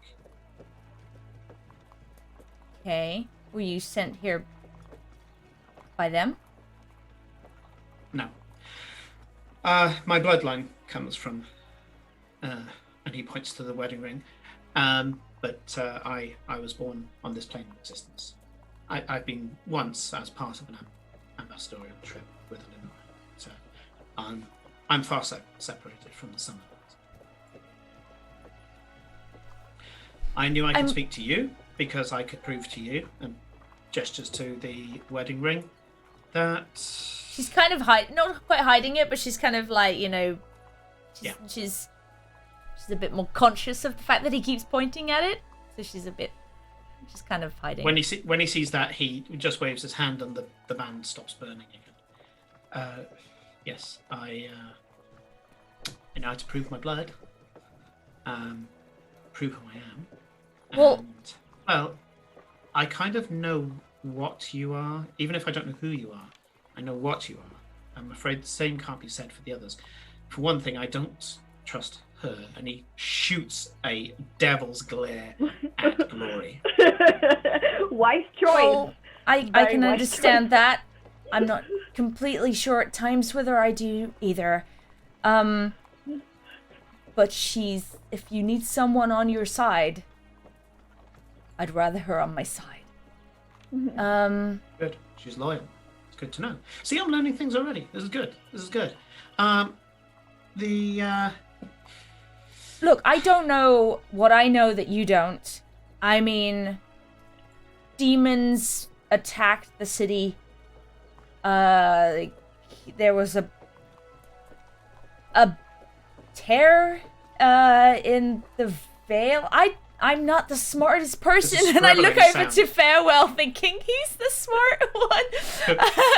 S2: Okay. Were you sent here by them?
S1: No. My bloodline comes from, and he points to the wedding ring. But I was born on this plane of existence. I've been once as part of an ambassadorial trip with Illinois. So I'm far separated from the sun. I knew I could speak to you because I could prove to you, and gestures to the wedding ring, that
S2: she's kind of not quite hiding it, but she's kind of like, she's a bit more conscious of the fact that he keeps pointing at it, so she's kind of hiding.
S1: When he sees that, he just waves his hand, and the band stops burning again. Yes, I know how to prove my blood, prove who I am. Well, I kind of know what you are, even if I don't know who you are. I know what you are. I'm afraid the same can't be said for the others. For one thing, I don't trust her, and he shoots a devil's glare at Glory.
S4: Wise choice.
S2: Oh, I can understand that. I'm not completely sure at times whether I do either. But if you need someone on your side, I'd rather her on my side.
S1: Good. She's loyal. It's good to know. See, I'm learning things already. This is good.
S2: Look, I don't know what I know that you don't. I mean, demons attacked the city. There was a tear in the veil. I'm not the smartest person, and I look over to Farewell thinking he's the smart one.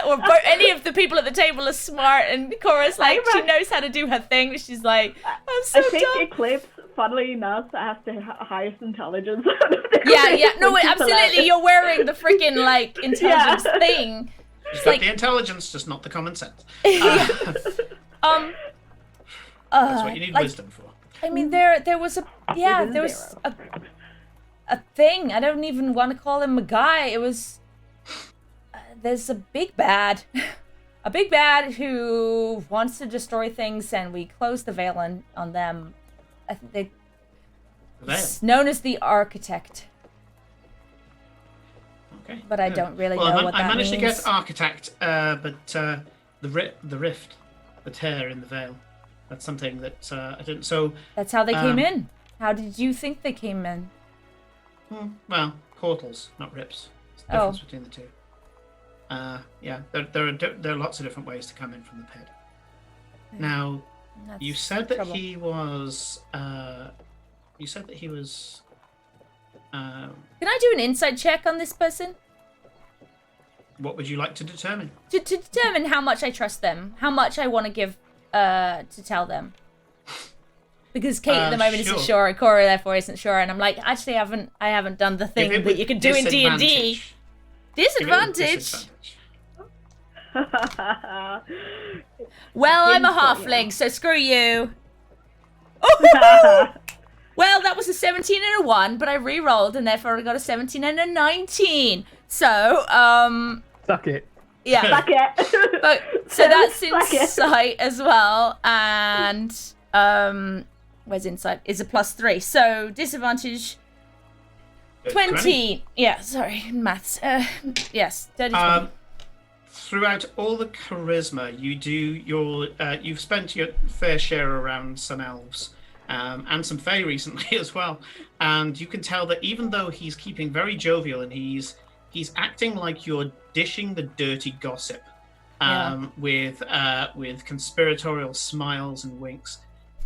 S2: Or any of the people at the table are smart, and Cora's like, she knows how to do her thing, but she's like, I'm so dumb.
S4: I think Eclipse, funnily enough, has the highest intelligence.
S2: Yeah, no, absolutely, you're wearing the freaking, intelligence thing.
S1: She's got the intelligence, just not the common sense.
S2: That's
S1: what you need wisdom for.
S2: I mean, there was a thing. I don't even want to call him a guy. It was there's a big bad who wants to destroy things, and we closed the veil on them. I think it's known as the Architect.
S1: Okay.
S2: But I don't really know what that means.
S1: I managed to get Architect, but the rift, the tear in the veil. That's something that I didn't. So
S2: that's how they came in. How did you think they came in?
S1: Well, portals, not rips. It's the difference between the two. Yeah, there are lots of different ways to come in from the pit. Now, you said that he was. You said that he was.
S2: Can I do an insight check on this person?
S1: What would you like to determine?
S2: To determine how much I trust them, how much I want to give to tell them. Because Kate at the moment isn't sure, and Cora therefore isn't sure, and I'm like, actually, I haven't done the thing that you can do in D&D. Disadvantage. Well, I'm a halfling, so screw you. Well, that was a 17 and a 1, but I re-rolled, and therefore I got a 17 and a 19. So,
S5: Suck it.
S2: Yeah.
S4: Suck it.
S2: But, so that's insight as well, and, where's insight? Is a +3. So, disadvantage, 20. Yeah, sorry, maths. Yes, dirty 20.
S1: Throughout all the charisma, you've spent your fair share around some elves. And some Fae recently as well. And you can tell that even though he's keeping very jovial and he's he's acting like you're dishing the dirty gossip, with conspiratorial smiles and winks.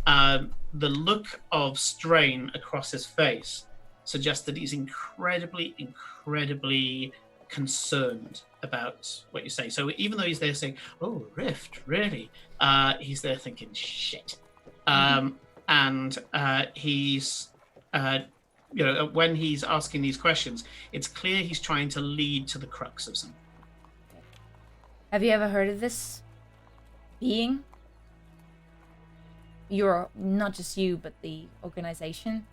S1: The look of strain across his face suggests that he's incredibly concerned about what you say. So even though he's there saying, "Oh, Rift, really?" He's there thinking, "Shit," and he's. When he's asking these questions, it's clear he's trying to lead to the crux of something.
S2: Have you ever heard of this being? You're not just you, but the organization.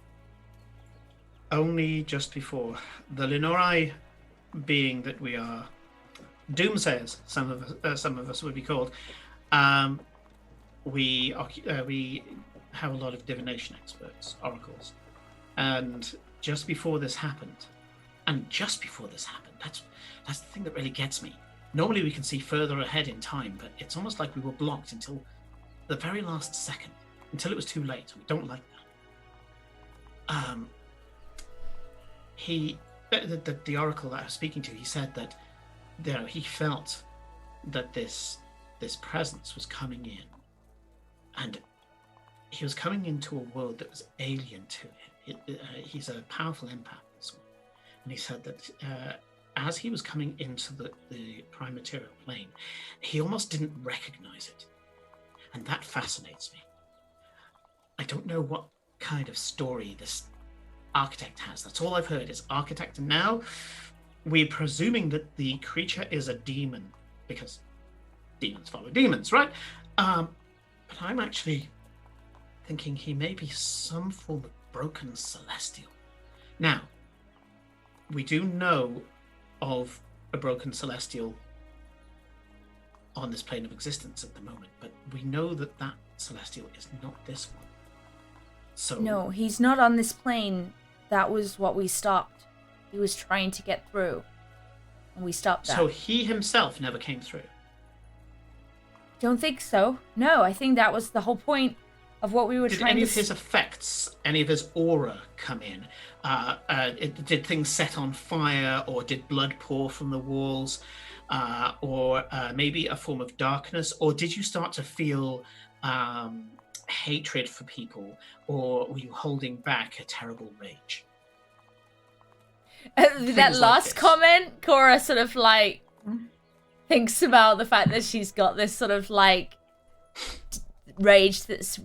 S1: Only just before. The Lenori being that we are, doomsayers, some of us would be called. We have a lot of divination experts, oracles. And just before this happened, that's the thing that really gets me. Normally we can see further ahead in time, but it's almost like we were blocked until the very last second, until it was too late. We don't like that. The oracle that I was speaking to, he said that he felt that this presence was coming in, and he was coming into a world that was alien to him. He's a powerful empath, this one. And he said that as he was coming into the prime material plane, he almost didn't recognize it. And that fascinates me. I don't know what kind of story this architect has. That's all I've heard is architect. And now we're presuming that the creature is a demon, because demons follow demons, right? But I'm actually thinking he may be some form of broken celestial. Now, we do know of a broken celestial on this plane of existence at the moment, but we know that celestial is not this one. So
S2: No, he's not on this plane. That was what we stopped. He was trying to get through, and we stopped that.
S1: So he himself never came through?
S2: Don't think so. No, I think that was the whole point of what we were
S1: Did
S2: trying
S1: any
S2: to...
S1: of his effects, any of his aura come in? Did things set on fire, or did blood pour from the walls, or maybe a form of darkness? Or did you start to feel hatred for people, or were you holding back a terrible rage?
S2: That last comment, Cora sort of like thinks about the fact that she's got this sort of like rage that's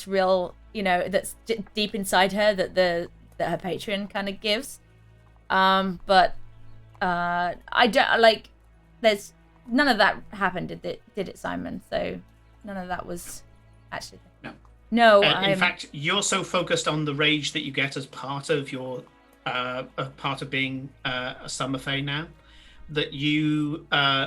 S2: real, that's deep inside her that her patron kind of gives. But I don't like. There's none of that happened, did it, Simon? So none of that was actually. No.
S1: In fact, you're so focused on the rage that you get as part of your part of being a Summer Fae now, that you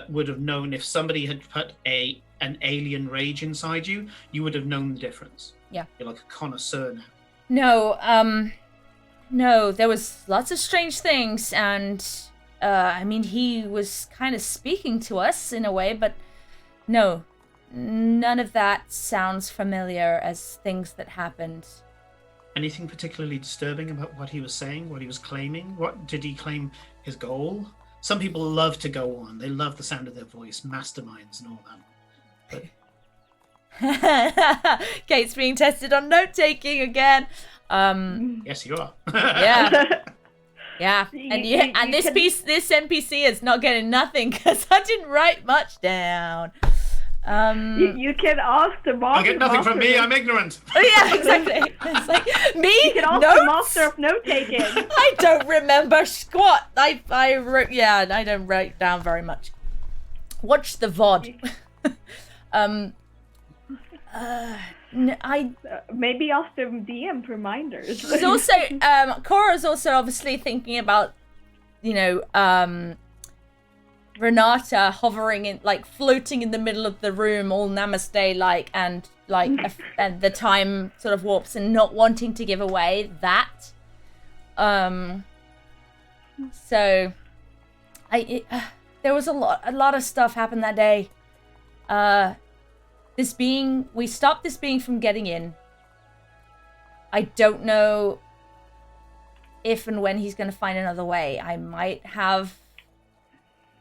S1: would have known if somebody had put an alien rage inside you, you would have known the difference.
S2: Yeah.
S1: You're like a connoisseur now.
S2: No, there was lots of strange things, and I mean, he was kind of speaking to us in a way, but no, none of that sounds familiar as things that happened.
S1: Anything particularly disturbing about what he was saying, what he was claiming? What did he claim his goal? Some people love to go on. They love the sound of their voice, masterminds and all that.
S2: But... Kate's being tested on note-taking again.
S1: Yes, you are.
S2: Yeah. Yeah. And this NPC is not getting nothing because I didn't write much down.
S4: You can ask the master.
S1: I'll get nothing from me. I'm ignorant.
S2: Oh yeah, exactly. It's like me.
S4: You can ask the master of note taking.
S2: I don't remember squat. I wrote. Yeah, I don't write down very much. Watch the VOD.
S4: Maybe ask the DM reminders.
S2: She's also Cora's also obviously thinking about, Renata hovering in, like, floating in the middle of the room, all namaste like, and like, and the time sort of warps, and not wanting to give away that. So, there was a lot of stuff happened that day. We stopped this being from getting in. I don't know if and when he's going to find another way. I might have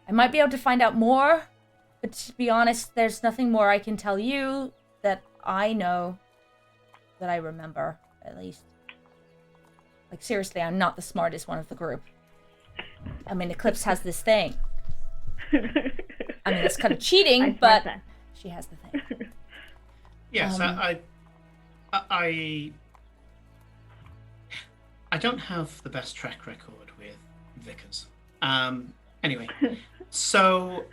S2: I might be able to find out more, but to be honest, there's nothing more I can tell you that I know, that I remember, at least. Like, seriously, I'm not the smartest one of the group. I mean, Eclipse has this thing. I mean, it's kind of cheating, but she has the thing.
S1: Yes, I don't have the best track record with Vickers. Anyway, so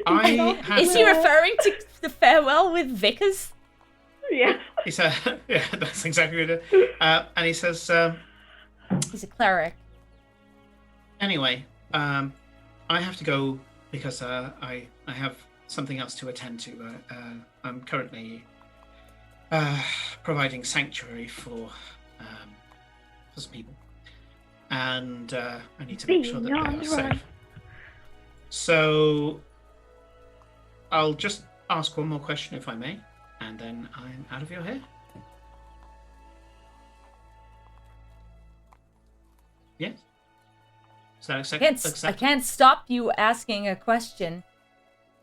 S2: Is he referring to the farewell with Vickers?
S4: Yeah.
S1: He said, yeah, that's exactly what it is. And he says,
S2: He's a cleric.
S1: anyway, I have to go because I have something else to attend to. I'm currently providing sanctuary for some people, and I need to make sure that they are safe. So I'll just ask one more question, if I may, and then I'm out of your hair. Yes. Is that acceptable?
S2: I can't stop you asking a question.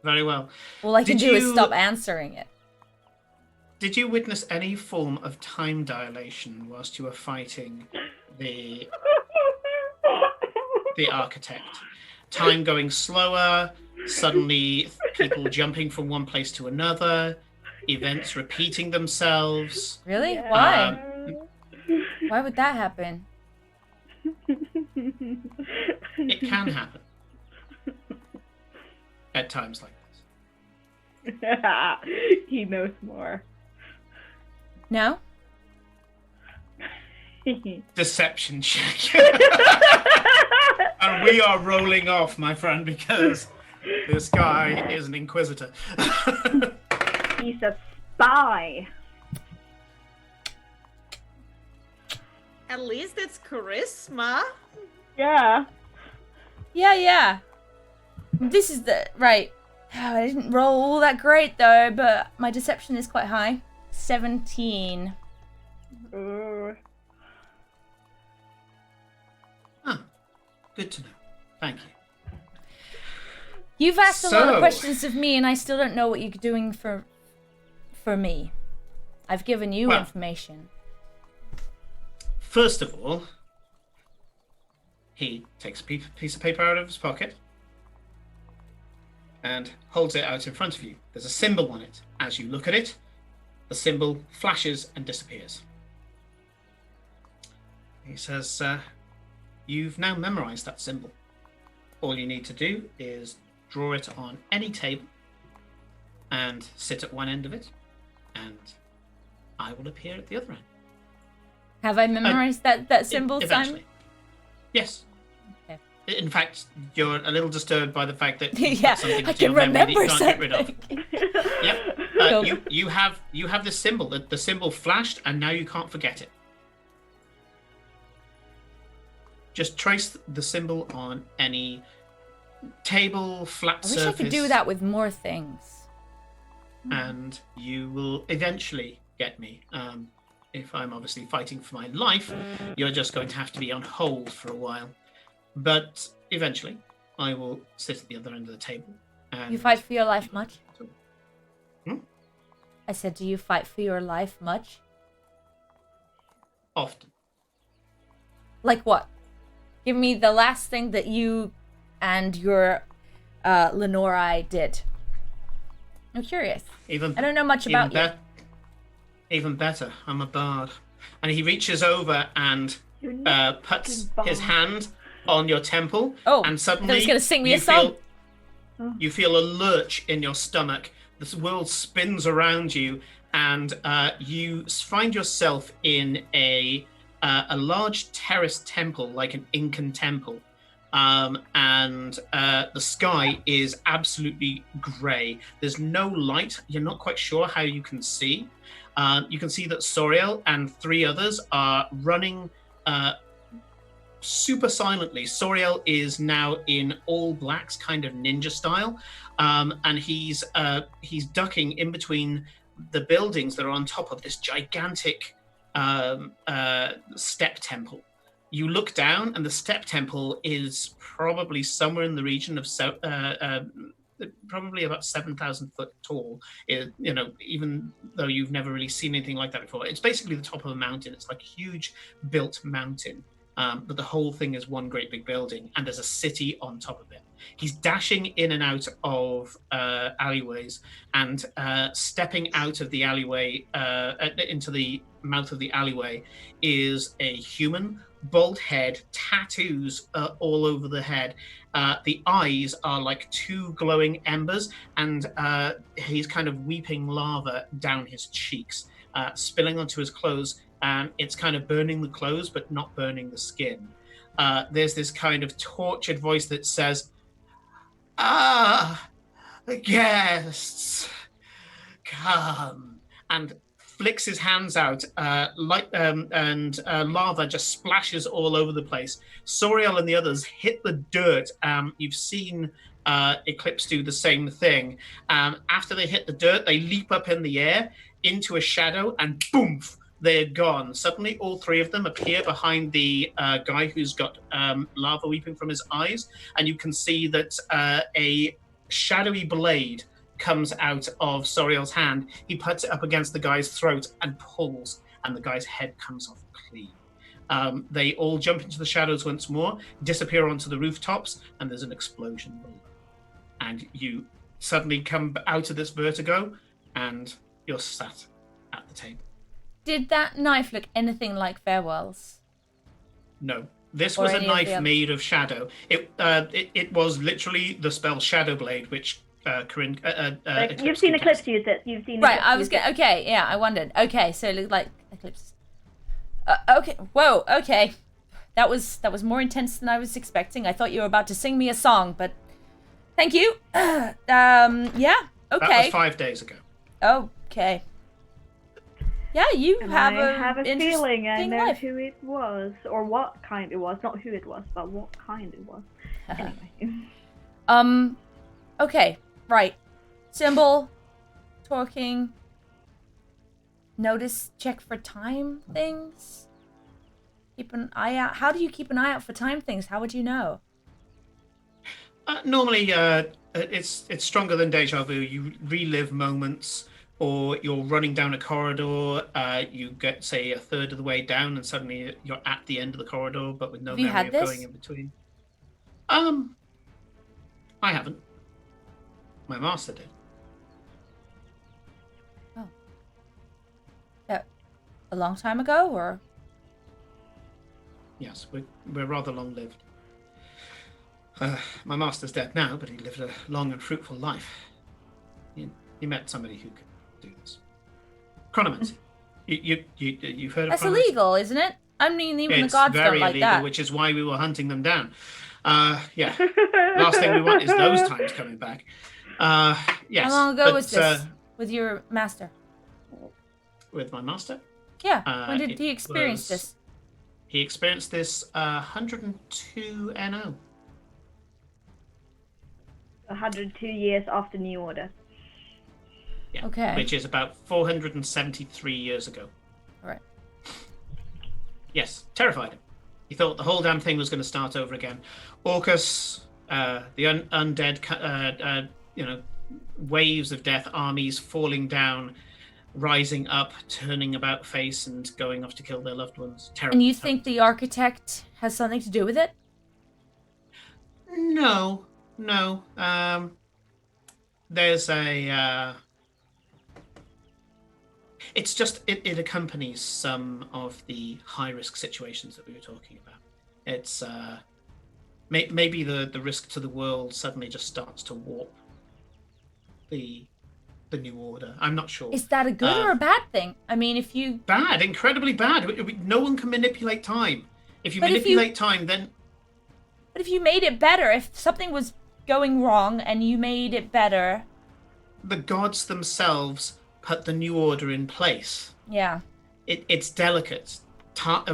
S1: Very well.
S2: All I can
S1: Did
S2: do is
S1: you-
S2: stop answering it.
S1: Did you witness any form of time dilation whilst you were fighting the architect? Time going slower, suddenly people jumping from one place to another, events repeating themselves.
S2: Really?
S4: Yeah.
S2: Why? Why would that happen?
S1: It can happen at times like this.
S4: He knows more.
S2: No?
S1: Deception check. And we are rolling off, my friend, because this guy is an inquisitor.
S4: He's a spy.
S3: At least it's charisma.
S4: Yeah.
S2: Yeah. This is the... Right. I didn't roll all that great, though, but my deception is quite high. 17.
S4: Ooh.
S1: Good to know. Thank you.
S2: You've asked a lot of
S1: So-
S2: questions of me, and I still don't know what you're doing for me. I've given you
S1: Well-
S2: information.
S1: First of all, he takes a piece of paper out of his pocket and holds it out in front of you. There's a symbol on it. As you look at it, the symbol flashes and disappears. He says, you've now memorized that symbol. All you need to do is draw it on any table and sit at one end of it, and I will appear at the other end.
S2: Have I memorized that symbol,
S1: Eventually.
S2: Simon?
S1: Yes.
S2: Okay.
S1: In fact, you're a little disturbed by the fact that
S2: Yeah,
S1: something
S2: I
S1: to your
S2: can
S1: memory that
S2: remember
S1: you can't get rid of.
S2: something.
S1: Yep.
S2: Cool.
S1: You have this symbol. The symbol flashed, and now you can't forget it. Just trace the symbol on any table, flat
S2: I wish
S1: surface,
S2: I could do that with more things.
S1: and you will eventually get me. If I'm obviously fighting for my life, you're just going to have to be on hold for a while. But eventually, I will sit at the other end of the table. And
S2: You fight for your life much?
S1: Hmm?
S2: I said, do you fight for your life much?
S1: Often.
S2: Like what? Give me the last thing that you and your Lenore did. I'm curious. I don't know much about you.
S1: Even better, I'm a bard. And he reaches over and
S4: You're not
S1: puts
S4: a
S1: his
S4: bard.
S1: hand on your temple.
S2: Oh,
S1: and
S2: I
S1: suddenly
S2: thought he was gonna sing me
S1: you
S2: a song.
S1: You feel a lurch in your stomach. This world spins around you, and you find yourself in a large terrace temple, like an Incan temple. And the sky is absolutely grey. There's no light. You're not quite sure how you can see. You can see that Soriel and 3 others are running super silently. Soriel is now in all blacks, kind of ninja style, and he's ducking in between the buildings that are on top of this gigantic step temple. you look down, and the step temple is probably somewhere in the region of probably about 7,000 foot tall. Even though you've never really seen anything like that before, it's basically the top of a mountain. It's like a huge built mountain, but the whole thing is one great big building, and there's a city on top of it. He's dashing in and out of alleyways, and stepping out of the alleyway into the mouth of the alleyway is a human, bald head, tattoos all over the head. The eyes are like two glowing embers, and he's kind of weeping lava down his cheeks, spilling onto his clothes. It's kind of burning the clothes, but not burning the skin. There's this kind of tortured voice that says, guests, come, and flicks his hands out, and lava just splashes all over the place. Soriel and the others hit the dirt. You've seen Eclipse do the same thing. After they hit the dirt, they leap up in the air into a shadow, and boom, they're gone. Suddenly, all three of them appear behind the guy who's got lava weeping from his eyes, and you can see that a shadowy blade comes out of Soriel's hand. He puts it up against the guy's throat and pulls, and the guy's head comes off clean. They all jump into the shadows once more, disappear onto the rooftops, and there's an explosion below. And you suddenly come out of this vertigo, and you're sat at the table.
S2: Did that knife look anything like Farewell's?
S1: No. This
S2: Or
S1: was a
S2: any of the
S1: knife
S2: other-
S1: made of shadow. It was literally the spell Shadow Blade, which Corinne.
S4: You've seen
S1: can
S4: Eclipse
S1: cast.
S4: use it. You've seen.
S2: Right,
S4: Eclipse
S2: I was
S4: use
S2: gonna.
S4: it.
S2: Okay, yeah, I wondered. Okay, so it looked like Eclipse. Okay, whoa, okay, that was more intense than I was expecting. I thought you were about to sing me a song, but thank you. Yeah, okay.
S1: That was 5 days ago.
S2: Okay. Yeah, you
S4: And
S2: have
S4: I have a
S2: interesting
S4: feeling I know
S2: life.
S4: who it was, or what kind it was. Not who it was, but what kind it was. Anyway.
S2: Okay, right. Symbol, talking, notice, check for time things. Keep an eye out. How do you keep an eye out for time things? How would you know?
S1: Normally, it's stronger than deja vu. You relive moments, or you're running down a corridor. You get, say, a third of the way down, and suddenly you're at the end of the corridor, but with no
S2: Have you
S1: memory
S2: had
S1: of
S2: this?
S1: going in between. I haven't. My master did.
S2: A long time ago, or?
S1: Yes, we're rather long-lived. My master's dead now, but he lived a long and fruitful life. He met somebody who could do this. Chronomancy. You've heard of
S2: That's
S1: chronomancy?
S2: illegal, isn't it? I mean, even
S1: It's
S2: the gods
S1: very
S2: don't like
S1: illegal,
S2: that.
S1: which is why we were hunting them down. Yeah. Last thing we want is those times coming back. Yes.
S2: How long ago
S1: but,
S2: was this with your master?
S1: with my master?
S2: Yeah. When did
S1: it
S2: he experience
S1: was-
S2: this?
S1: He experienced this 102 NO.
S4: 102 years after New Order.
S1: Yeah,
S2: Okay.
S1: Which is about 473 years ago.
S2: All right.
S1: Yes, terrified him. He thought the whole damn thing was going to start over again. Orcus, the undead, waves of death, armies falling down, rising up, turning about face, and going off to kill their loved ones. Terrible.
S2: And you think the architect has something to do with it?
S1: No. There's a. It's just it accompanies some of the high risk situations that we were talking about. It's maybe the risk to the world suddenly just starts to warp the new order. I'm not sure.
S2: Is that a good or a bad thing? I mean, if you
S1: Bad, incredibly bad. No one can manipulate time. If you
S2: But if you-
S1: manipulate time, then
S2: but if you made it better, if something was going wrong and you made it better,
S1: the gods themselves put the new order in place.
S2: yeah.
S1: It's delicate.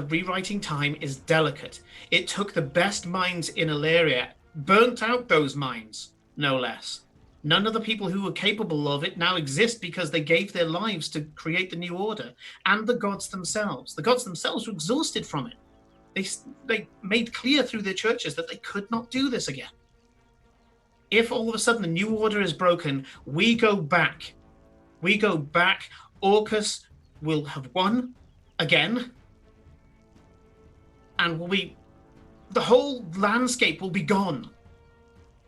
S1: Rewriting time is delicate. It took the best minds in Illyria, burnt out those minds, no less. None of the people who were capable of it now exist because they gave their lives to create the new order. And the gods themselves. The gods themselves were exhausted from it. they made clear through their churches that they could not do this again. If all of a sudden the new order is broken, we go back. Orcus will have won again, and the whole landscape will be gone.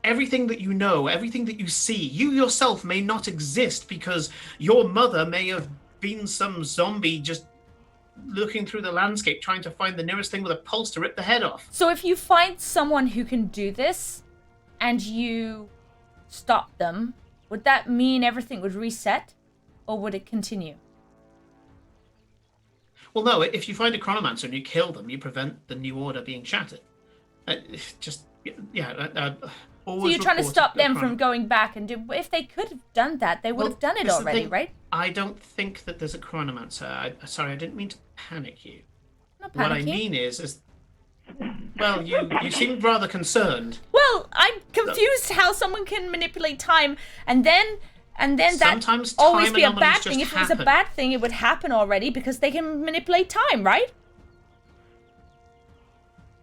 S1: Everything that you know, everything that you see, you yourself may not exist because your mother may have been some zombie just looking through the landscape trying to find the nearest thing with a pulse to rip the head off.
S2: So if you find someone who can do this and you stop them, would that mean everything would reset, or would it continue?
S1: Well, no, if you find a chronomancer and you kill them, you prevent the new order being shattered.
S2: So you're trying to stop them from going back and do... If they could have done that, they would have done it already, right?
S1: I don't think that there's a chronomancer. Sorry, I didn't mean to panic you.
S2: Not panicking.
S1: What I mean is well, you seemed rather concerned.
S2: Well, I'm confused how someone can manipulate time and then
S1: Sometimes
S2: that always be a
S1: anomalies
S2: bad thing.
S1: just
S2: If it was a
S1: happen.
S2: bad thing, it would happen already because they can manipulate time, right?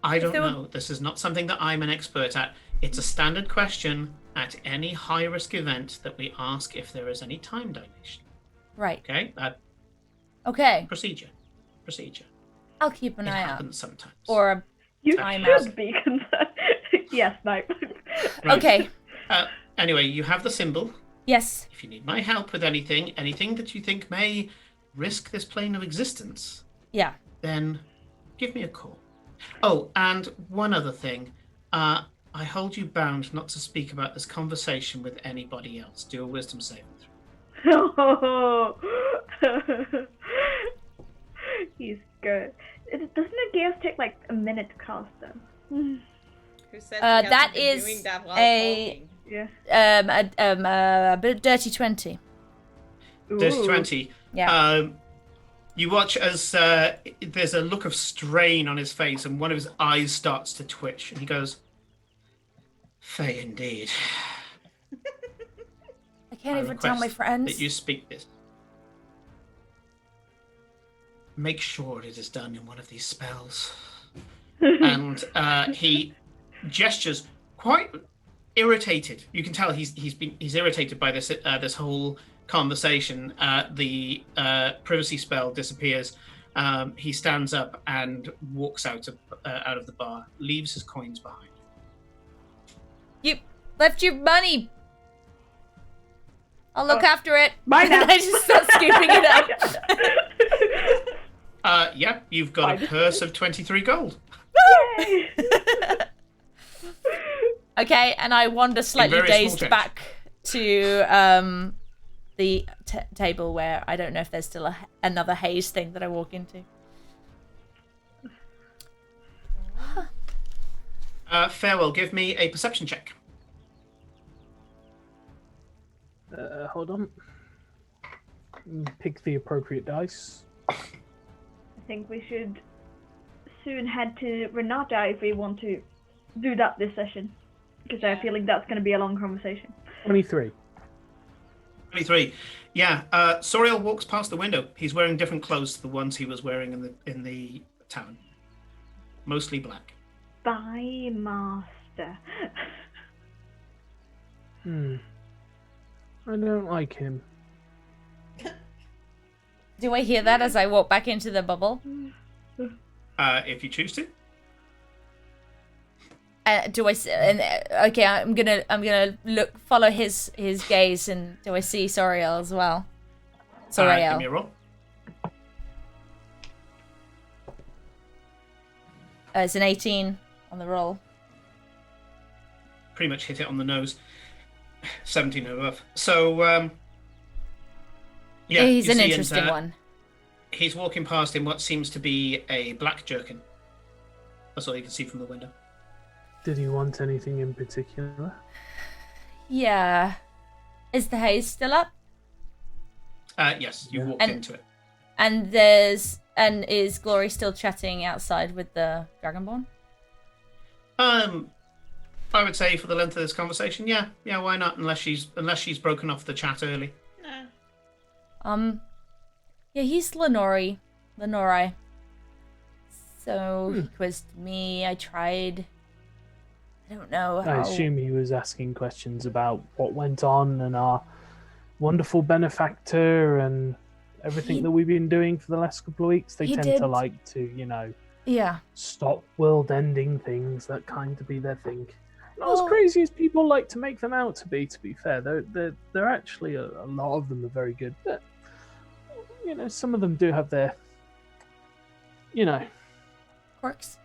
S1: I don't know. This is not something that I'm an expert at. It's a standard question at any high-risk event that we ask if there is any time dilation.
S2: Right.
S1: Okay?
S2: Okay.
S1: Procedure.
S2: I'll keep an
S1: It
S2: eye out.
S1: happens sometimes.
S2: Or a
S4: You
S2: time
S4: should
S2: out.
S4: be concerned. Yes, no.
S1: Right.
S2: Okay.
S1: Anyway, you have the symbol.
S2: Yes.
S1: If you need my help with anything that you think may risk this plane of existence,
S2: Yeah.
S1: then give me a call. Oh, and one other thing. I hold you bound not to speak about this conversation with anybody else. Do a wisdom saving throw.
S4: He's good. Doesn't a gas take like a minute to cast though?
S3: Who said
S2: that
S3: he hasn't
S2: is
S3: been doing that while
S2: a-
S3: talking?
S4: Yeah.
S2: A bit dirty 20.
S1: Dirty
S4: Ooh.
S1: 20.
S2: Yeah.
S1: You watch as there's a look of strain on his face and one of his eyes starts to twitch and he goes, Faye indeed.
S2: I can't
S1: I
S2: even tell my
S1: request
S2: friends.
S1: that you speak this. Make sure it is done in one of these spells. And he gestures quite irritated. You can tell he's irritated by this whole conversation. The privacy spell disappears. He stands up and walks out of the bar, leaves his coins behind.
S2: You left your money. I'll look after it.
S4: Bye now.
S2: And I just start scooping it up.
S1: Yep, you've got a purse of 23 gold.
S4: Yay!
S2: Okay, and I wander slightly
S1: very small
S2: dazed
S1: change.
S2: back to the table where I don't know if there's still another haze thing that I walk into.
S1: Farewell, give me a perception check.
S5: Hold on. Pick the appropriate dice.
S4: I think we should soon head to Renata if we want to do that this session. Because I have a feeling that's going to be a long conversation.
S5: 23.
S1: 23. Yeah, Soriel walks past the window. He's wearing different clothes to the ones he was wearing in the tavern. Mostly black.
S4: Bye, master.
S5: I don't like him.
S2: Do I hear that as I walk back into the bubble?
S1: If you choose to.
S2: Do I see? Okay, I'm gonna follow his gaze, and do I see Soriel as well?
S1: Give me
S2: Soriel.
S1: a roll.
S2: It's an 18 on the roll.
S1: Pretty much hit it on the nose. 17 and above. So, yeah.
S2: He's
S1: you
S2: an
S1: see,
S2: interesting
S1: and,
S2: one.
S1: He's walking past in what seems to be a black jerkin. That's all you can see from the window.
S5: Did he want anything in particular?
S2: Yeah. Is the haze still up?
S1: Yes, you
S5: Yeah.
S1: walked into it.
S2: And is Glory still chatting outside with the Dragonborn?
S1: I would say for the length of this conversation, yeah, why not? Unless she's broken off the chat early.
S3: Nah.
S2: Yeah, he's Lenori. So he quizzed me. I tried. I don't know
S5: I
S2: how.
S5: assume he was asking questions about what went on and our wonderful benefactor and everything
S2: He-
S5: that we've been doing for the last couple of weeks. They
S2: he
S5: tend
S2: did.
S5: to like to,
S2: Yeah.
S5: stop world-ending things. That kind of be their thing. Not as
S2: Well-
S5: crazy as people like to make them out to be. To be fair, they're actually a lot of them are very good, but some of them do have their,
S2: Quirks.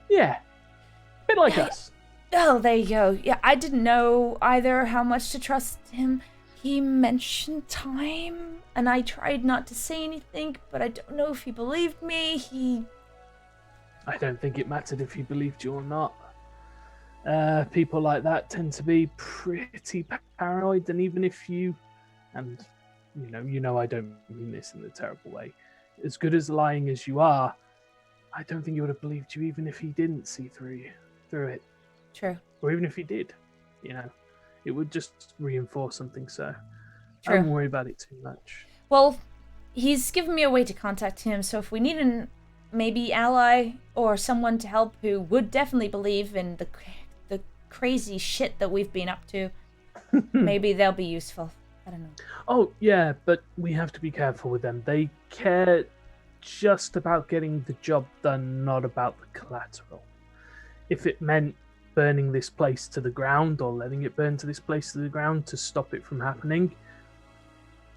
S5: yeah, a bit like
S2: Yeah,
S5: us.
S2: Oh, there you go. Yeah, I didn't know either how much to trust him. He mentioned time, and I tried not to say anything, but I don't know if he believed me.
S5: I don't think it mattered if he believed you or not. People like that tend to be pretty paranoid, and even if you I don't mean this in a terrible way. As good as lying as you are, I don't think he would have believed you even if he didn't see through it,
S2: True.
S5: or even if he did. It would just reinforce something. So I
S2: True.
S5: don't worry about it too much.
S2: Well, he's given me a way to contact him, so if we need an maybe ally or someone to help who would definitely believe in the crazy shit that we've been up to, maybe they'll be useful. I don't know.
S5: Oh, yeah, but we have to be careful with them. They care just about getting the job done, not about the collateral. If it meant burning this place to the ground or letting it burn to this place to the ground to stop it from happening,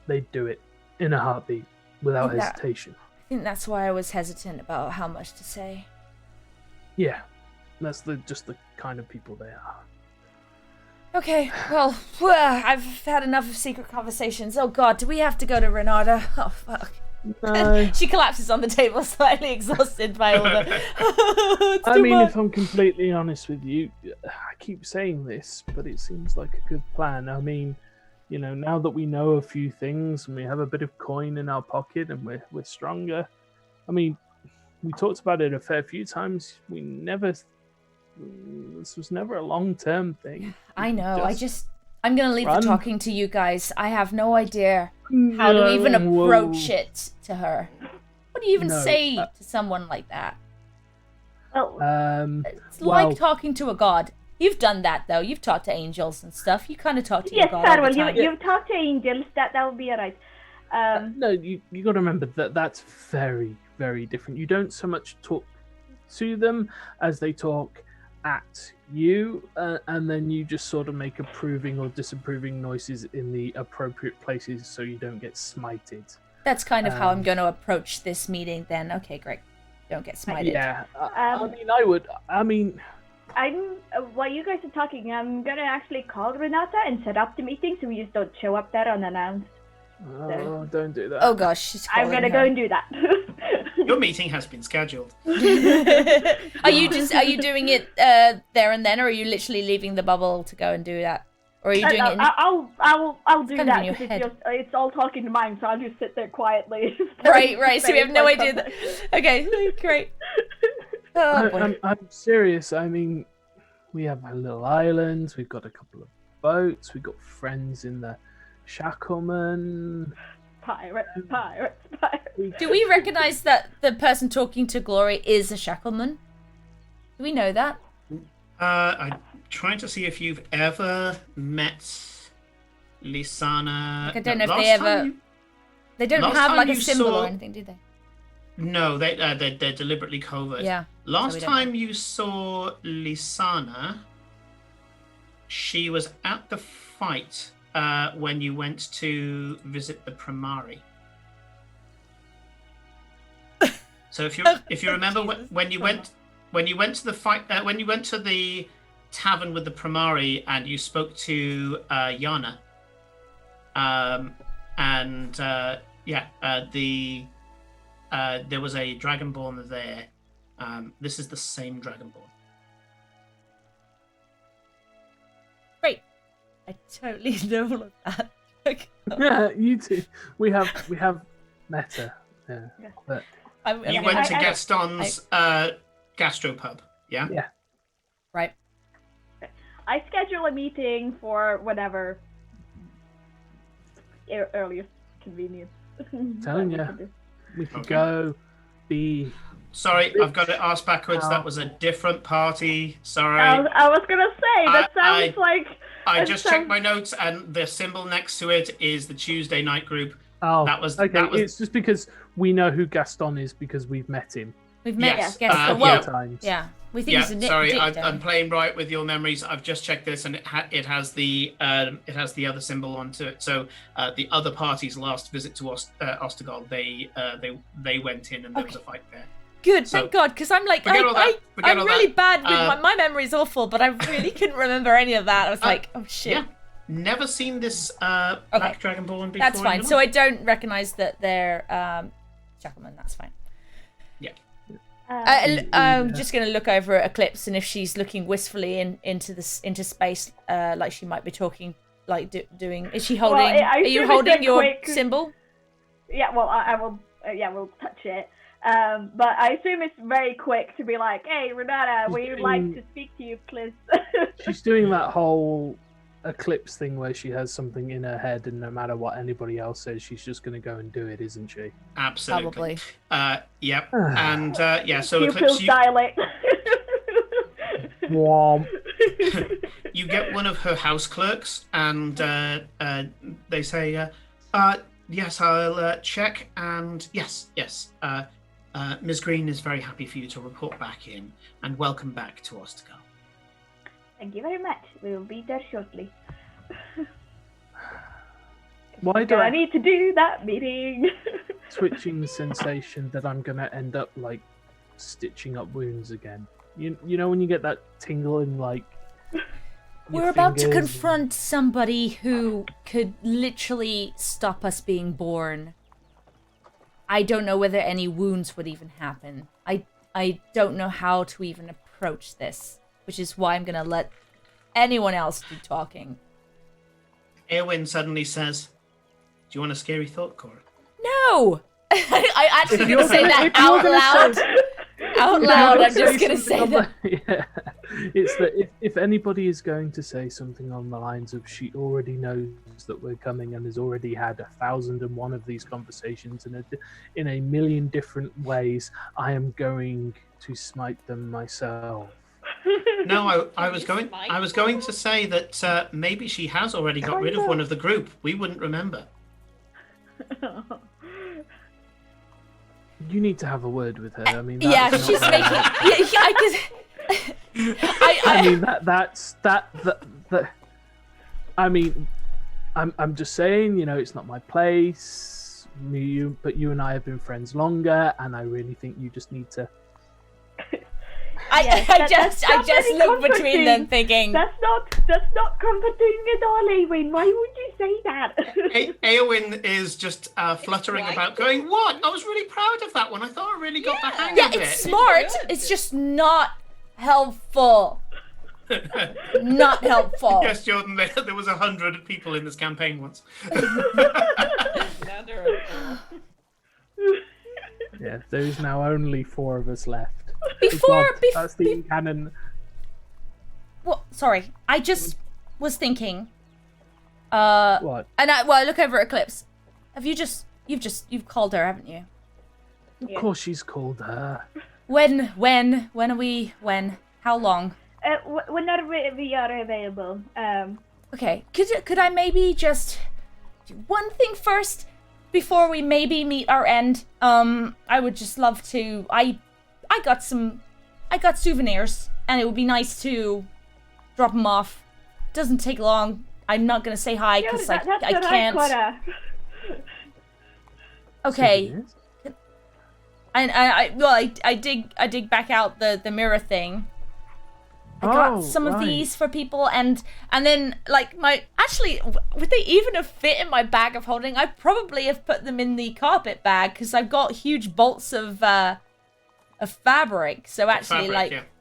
S5: they'd do it in a heartbeat without hesitation.
S2: I think that's why I was hesitant about how much to say.
S5: Yeah, that's just the kind of people they are.
S2: Okay, well, I've had enough of secret conversations. Oh god, do we have to go to Renata? Oh fuck.
S5: No.
S2: She collapses on the table, slightly exhausted by all the... It's
S5: I
S2: too
S5: mean,
S2: much.
S5: if I'm completely honest with you, I keep saying this, but it seems like a good plan. I mean, now that we know a few things and we have a bit of coin in our pocket and we're stronger. I mean, we talked about it a fair few times. This was never a long-term thing.
S2: I know, I'm gonna leave
S5: run.
S2: the talking to you guys. I have no idea how to even approach it to her. What do you even
S5: No,
S2: say to someone like that?
S4: Well,
S2: It's like talking to a god. You've done that, though. You've talked to angels and stuff. You kind of talk to your
S4: yes,
S2: god all the
S4: Farwell,
S2: time.
S4: you've talked to angels. That will be alright.
S5: No, you got to remember that's very, very different. You don't so much talk to them as they talk at you, and then you just sort of make approving or disapproving noises in the appropriate places so you don't get smited.
S2: That's kind of how I'm going to approach this meeting then. Okay, great. Don't get smited.
S5: Yeah, I would.
S4: While you guys are talking, I'm gonna actually call Renata and set up the meeting so we just don't show up there unannounced.
S5: Oh, don't do that.
S2: Oh gosh, she's calling
S4: I'm gonna
S2: her.
S4: go and do that.
S1: Your meeting has been scheduled.
S2: Are you doing it there and then, or are you literally leaving the bubble to go and do that? Or are you doing it in...
S4: I'll do
S2: kind of
S4: that
S2: in your
S4: because
S2: head.
S4: it's all talking to mine, so I'll just sit there quietly.
S2: Right, so we have no idea that... Okay, great. Oh, boy.
S5: I'm serious. I mean, we have a little island. We've got a couple of boats. We've got friends in the Shackleman.
S4: Pirates.
S2: Do we recognize that the person talking to Glory is a Shackleman? Do we know that?
S1: I'm trying to see if you've ever met Lisana.
S2: Like, I don't know if
S1: Last
S2: they ever...
S1: time you-
S2: They don't
S1: last
S2: have
S1: time
S2: like a
S1: you
S2: symbol
S1: saw-
S2: or anything, do they?
S1: No, they're deliberately covert.
S2: Yeah.
S1: Last
S2: we don't
S1: time you saw Lisana, she was at the fight when you went to visit the Primari. So if you remember when you went to the fight when you went to the tavern with the Primari and you spoke to Yana, there was a Dragonborn there. This is the same Dragonborn.
S2: Great. I totally know all of that. Okay.
S5: Yeah, you too. We have met her. Yeah, but
S1: You went to Gaston's gastropub, yeah?
S5: yeah.
S2: Right.
S4: I schedule a meeting for whatever earliest convenience.
S5: Telling
S4: that we
S5: ya.
S4: can do.
S5: We could
S1: Okay.
S5: go be
S1: sorry, I've got it asked backwards. That was a different party. Sorry.
S4: I was gonna say that
S1: I-
S4: sounds like.
S1: I
S4: it
S1: just
S4: sounds-
S1: checked my notes, and the symbol next to it is the Tuesday night group.
S5: Oh,
S1: That was-
S5: okay.
S1: that was-
S5: It's just because we know who Gaston is because we've met him.
S2: We've met
S1: Yes,
S2: Gaston.
S1: yeah.
S2: Well,
S5: times.
S2: yeah. We think
S1: Yeah,
S2: he's a
S1: sorry,
S2: dick,
S1: I'm
S2: though.
S1: playing right with your memories. I've just checked this, and it has the other symbol onto it. So the other party's last visit to Ostergold, they went in, and there was a fight there.
S2: Good,
S1: So,
S2: thank God, because I'm like,
S1: forget all that, forget
S2: I'm
S1: all
S2: really
S1: that.
S2: bad with my memory's awful, but I really couldn't remember any of that. I was like, oh shit.
S1: Yeah, never seen this Black Dragonborn before.
S2: That's fine.
S1: in
S2: So
S1: my-
S2: I don't recognize that they're gentlemen. That's fine.
S1: Yeah.
S2: I'm just gonna look over at Eclipse, and if she's looking wistfully into space, like she might be talking, like doing. Is she holding?
S4: I
S2: Are you
S4: assume it's
S2: holding
S4: a
S2: your
S4: quick-
S2: symbol?
S4: Yeah, well, I will. Yeah, we'll touch it. But I assume it's very quick to be like, "Hey, Renata, we would like to speak to you, please."
S5: She's doing that whole Eclipse thing where she has something in her head, and no matter what anybody else says, she's just going to go and do it, isn't she?
S1: Absolutely.
S2: Probably.
S1: Yep. And yeah, so
S4: Pupils
S1: Eclipse,
S4: dilate.
S5: Womp.
S1: you get one of her house clerks, and they say, yes, I'll check, and yes. Ms. Green is very happy for you to report back in, and welcome back to Ostergal.
S4: Thank you very much. We will be there shortly.
S5: Why do
S4: So I
S5: I
S4: need to do that meeting.
S5: twitching sensation that I'm going to end up like stitching up wounds again? You know when you get that tingle in like. your
S2: We're about to
S5: fingers?
S2: confront somebody who could literally stop us being born. I don't know whether any wounds would even happen. I don't know how to even approach this, which is why I'm gonna let anyone else do talking.
S1: Eowyn suddenly says, "Do you want a scary thought, Cora?"
S2: No! I actually
S5: If
S2: gonna
S5: you're
S2: say
S5: gonna-
S2: that
S5: if you're
S2: out
S5: gonna
S2: loud.
S5: say-
S2: Out
S5: If
S2: loud,
S5: you're
S2: I'm just gonna say
S5: something
S2: that.
S5: on the- yeah, it's that if anybody is going to say something on the lines of she already knows that we're coming and has already had 1,001 of these conversations in a million different ways, I am going to smite them myself.
S1: No, I was going to say that maybe she has already got rid of one of the group. We wouldn't remember.
S5: You need to have a word with her. I mean,
S2: Yeah,
S5: that's
S2: she's
S5: not
S2: making.
S5: gonna- I mean that. I mean, I'm just saying, you know, it's not my place. But you and I have been friends longer, and I really think you just need to.
S4: Yes,
S2: I
S4: that's not
S2: just
S4: very
S2: looked between them
S4: comforting.
S2: thinking.
S4: That's not comforting at all, Eowyn. Why would you say that?
S1: Eowyn is just fluttering
S3: quite
S1: about, going, "What? I was really proud of that one. I thought I really got the hang
S2: Yeah,
S1: of it."
S2: it's smart.
S3: Good.
S2: It's just not helpful. Not helpful.
S1: Yes, Jordan. There was 100 people in this campaign once.
S5: Yeah, there is now only 4 of us left. That's the canon.
S2: Well, sorry, I just was thinking.
S5: What?
S2: And I look over at Eclipse. You've called her, haven't you?
S5: Of course, she's called her.
S2: When are we? When? How long?
S4: Whenever we are available.
S2: Okay, could I maybe just do one thing first before we maybe meet our end? I would just love to. I got souvenirs, and it would be nice to drop them off. Doesn't take long. I'm not gonna say hi because I can't. Okay.
S5: Souvenirs?
S2: And I dig back out the mirror thing. I got some of
S5: right.
S2: these for people, and then like would they even have fit in my bag of holding? I probably have put them in the carpet bag because I've got huge bolts of fabric. So actually,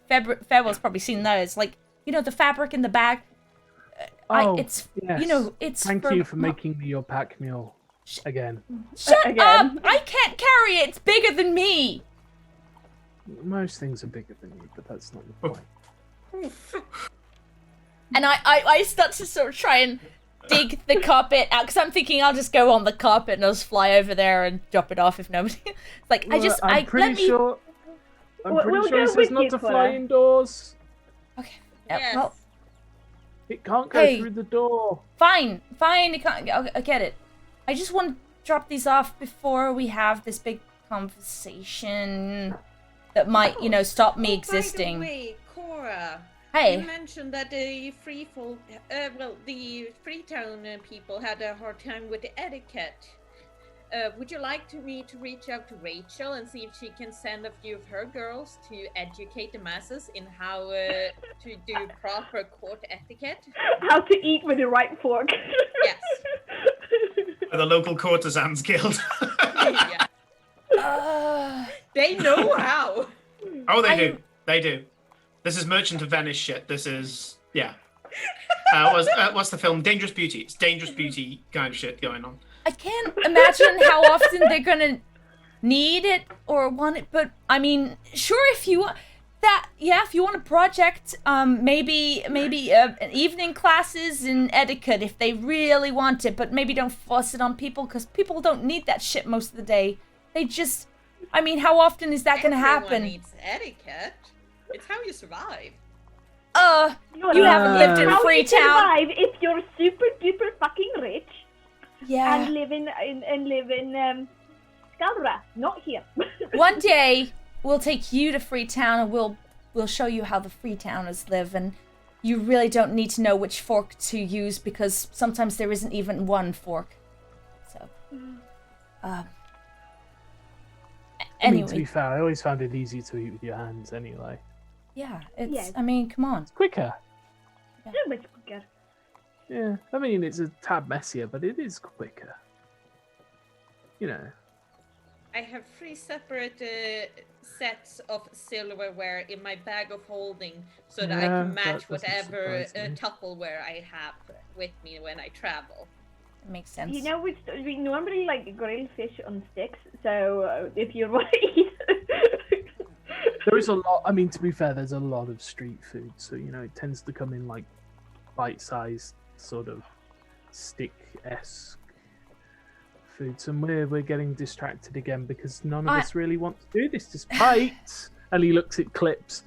S1: Fabric,
S2: like Farewell's probably seen those. Like, you know, the fabric in the bag.
S5: Yes.
S2: It's
S5: Thank you for making me your pack mule again.
S2: Shut
S4: Again.
S2: up! I can't carry it. It's bigger than me.
S5: Most things are bigger than you, but that's not the point.
S2: And I start to sort of try and dig the carpet out because I'm thinking I'll just go on the carpet and I'll just fly over there and drop it off if nobody. It's like
S5: I'm pretty sure. I'm
S4: We'll
S5: pretty sure
S4: go
S5: he says
S4: with
S5: not
S4: you,
S5: to
S4: Cora.
S5: fly indoors.
S2: Okay.
S3: Yes.
S2: Well,
S5: It can't go
S2: Hey.
S5: through the door.
S2: fine. I can't. I get it. I just want to drop these off before we have this big conversation that might, stop me existing.
S3: By the way, Cora,
S2: Hey.
S3: you mentioned that the the Freetown people had a hard time with the etiquette. Would you like me to reach out to Rachel and see if she can send a few of her girls to educate the masses in how to do proper court etiquette?
S4: How to eat with the right fork.
S3: Yes.
S1: The local courtesans guild.
S3: Yeah. They know how.
S1: Oh, they do. This is Merchant of Venice shit. This is what's the film? Dangerous Beauty. It's Dangerous Beauty kind of shit going on.
S2: I can't imagine how often they're gonna need it or want it, but I mean, sure, if you want that, if you want a project, maybe an evening classes in etiquette if they really want it, but maybe don't force it on people because people don't need that shit most of the day. They just, I mean, how often is that gonna happen?
S3: Everyone needs etiquette. It's how you survive.
S2: You haven't lived in
S4: How
S2: Freetown.
S4: you survive if you're super duper fucking rich
S2: Yeah.
S4: and live in Scalra, not here.
S2: One day we'll take you to Freetown and we'll show you how the Freetowners live, and you really don't need to know which fork to use because sometimes there isn't even one fork. So,
S5: I mean,
S2: anyway,
S5: to be fair, I always found it easy to eat with your hands anyway.
S2: yeah, it's.
S4: Yes.
S2: I mean, come on.
S5: It's quicker.
S4: So much quicker.
S5: Yeah, I mean, it's a tad messier, but it is quicker.
S3: I have 3 separate sets of silverware in my bag of holding so that I
S5: Yeah,
S3: can
S5: that
S3: match
S5: doesn't
S3: whatever
S5: surprise me.
S3: Tupperware I have with me when I travel.
S2: It makes sense.
S4: You know, we normally like grill fish on sticks, so if you want to eat.
S5: There is a lot. I mean, to be fair, there's a lot of street food, so it tends to come in like bite-sized sort of stick-esque foods, and we're getting distracted again because none of us really want to do this, despite. And he looks at clips.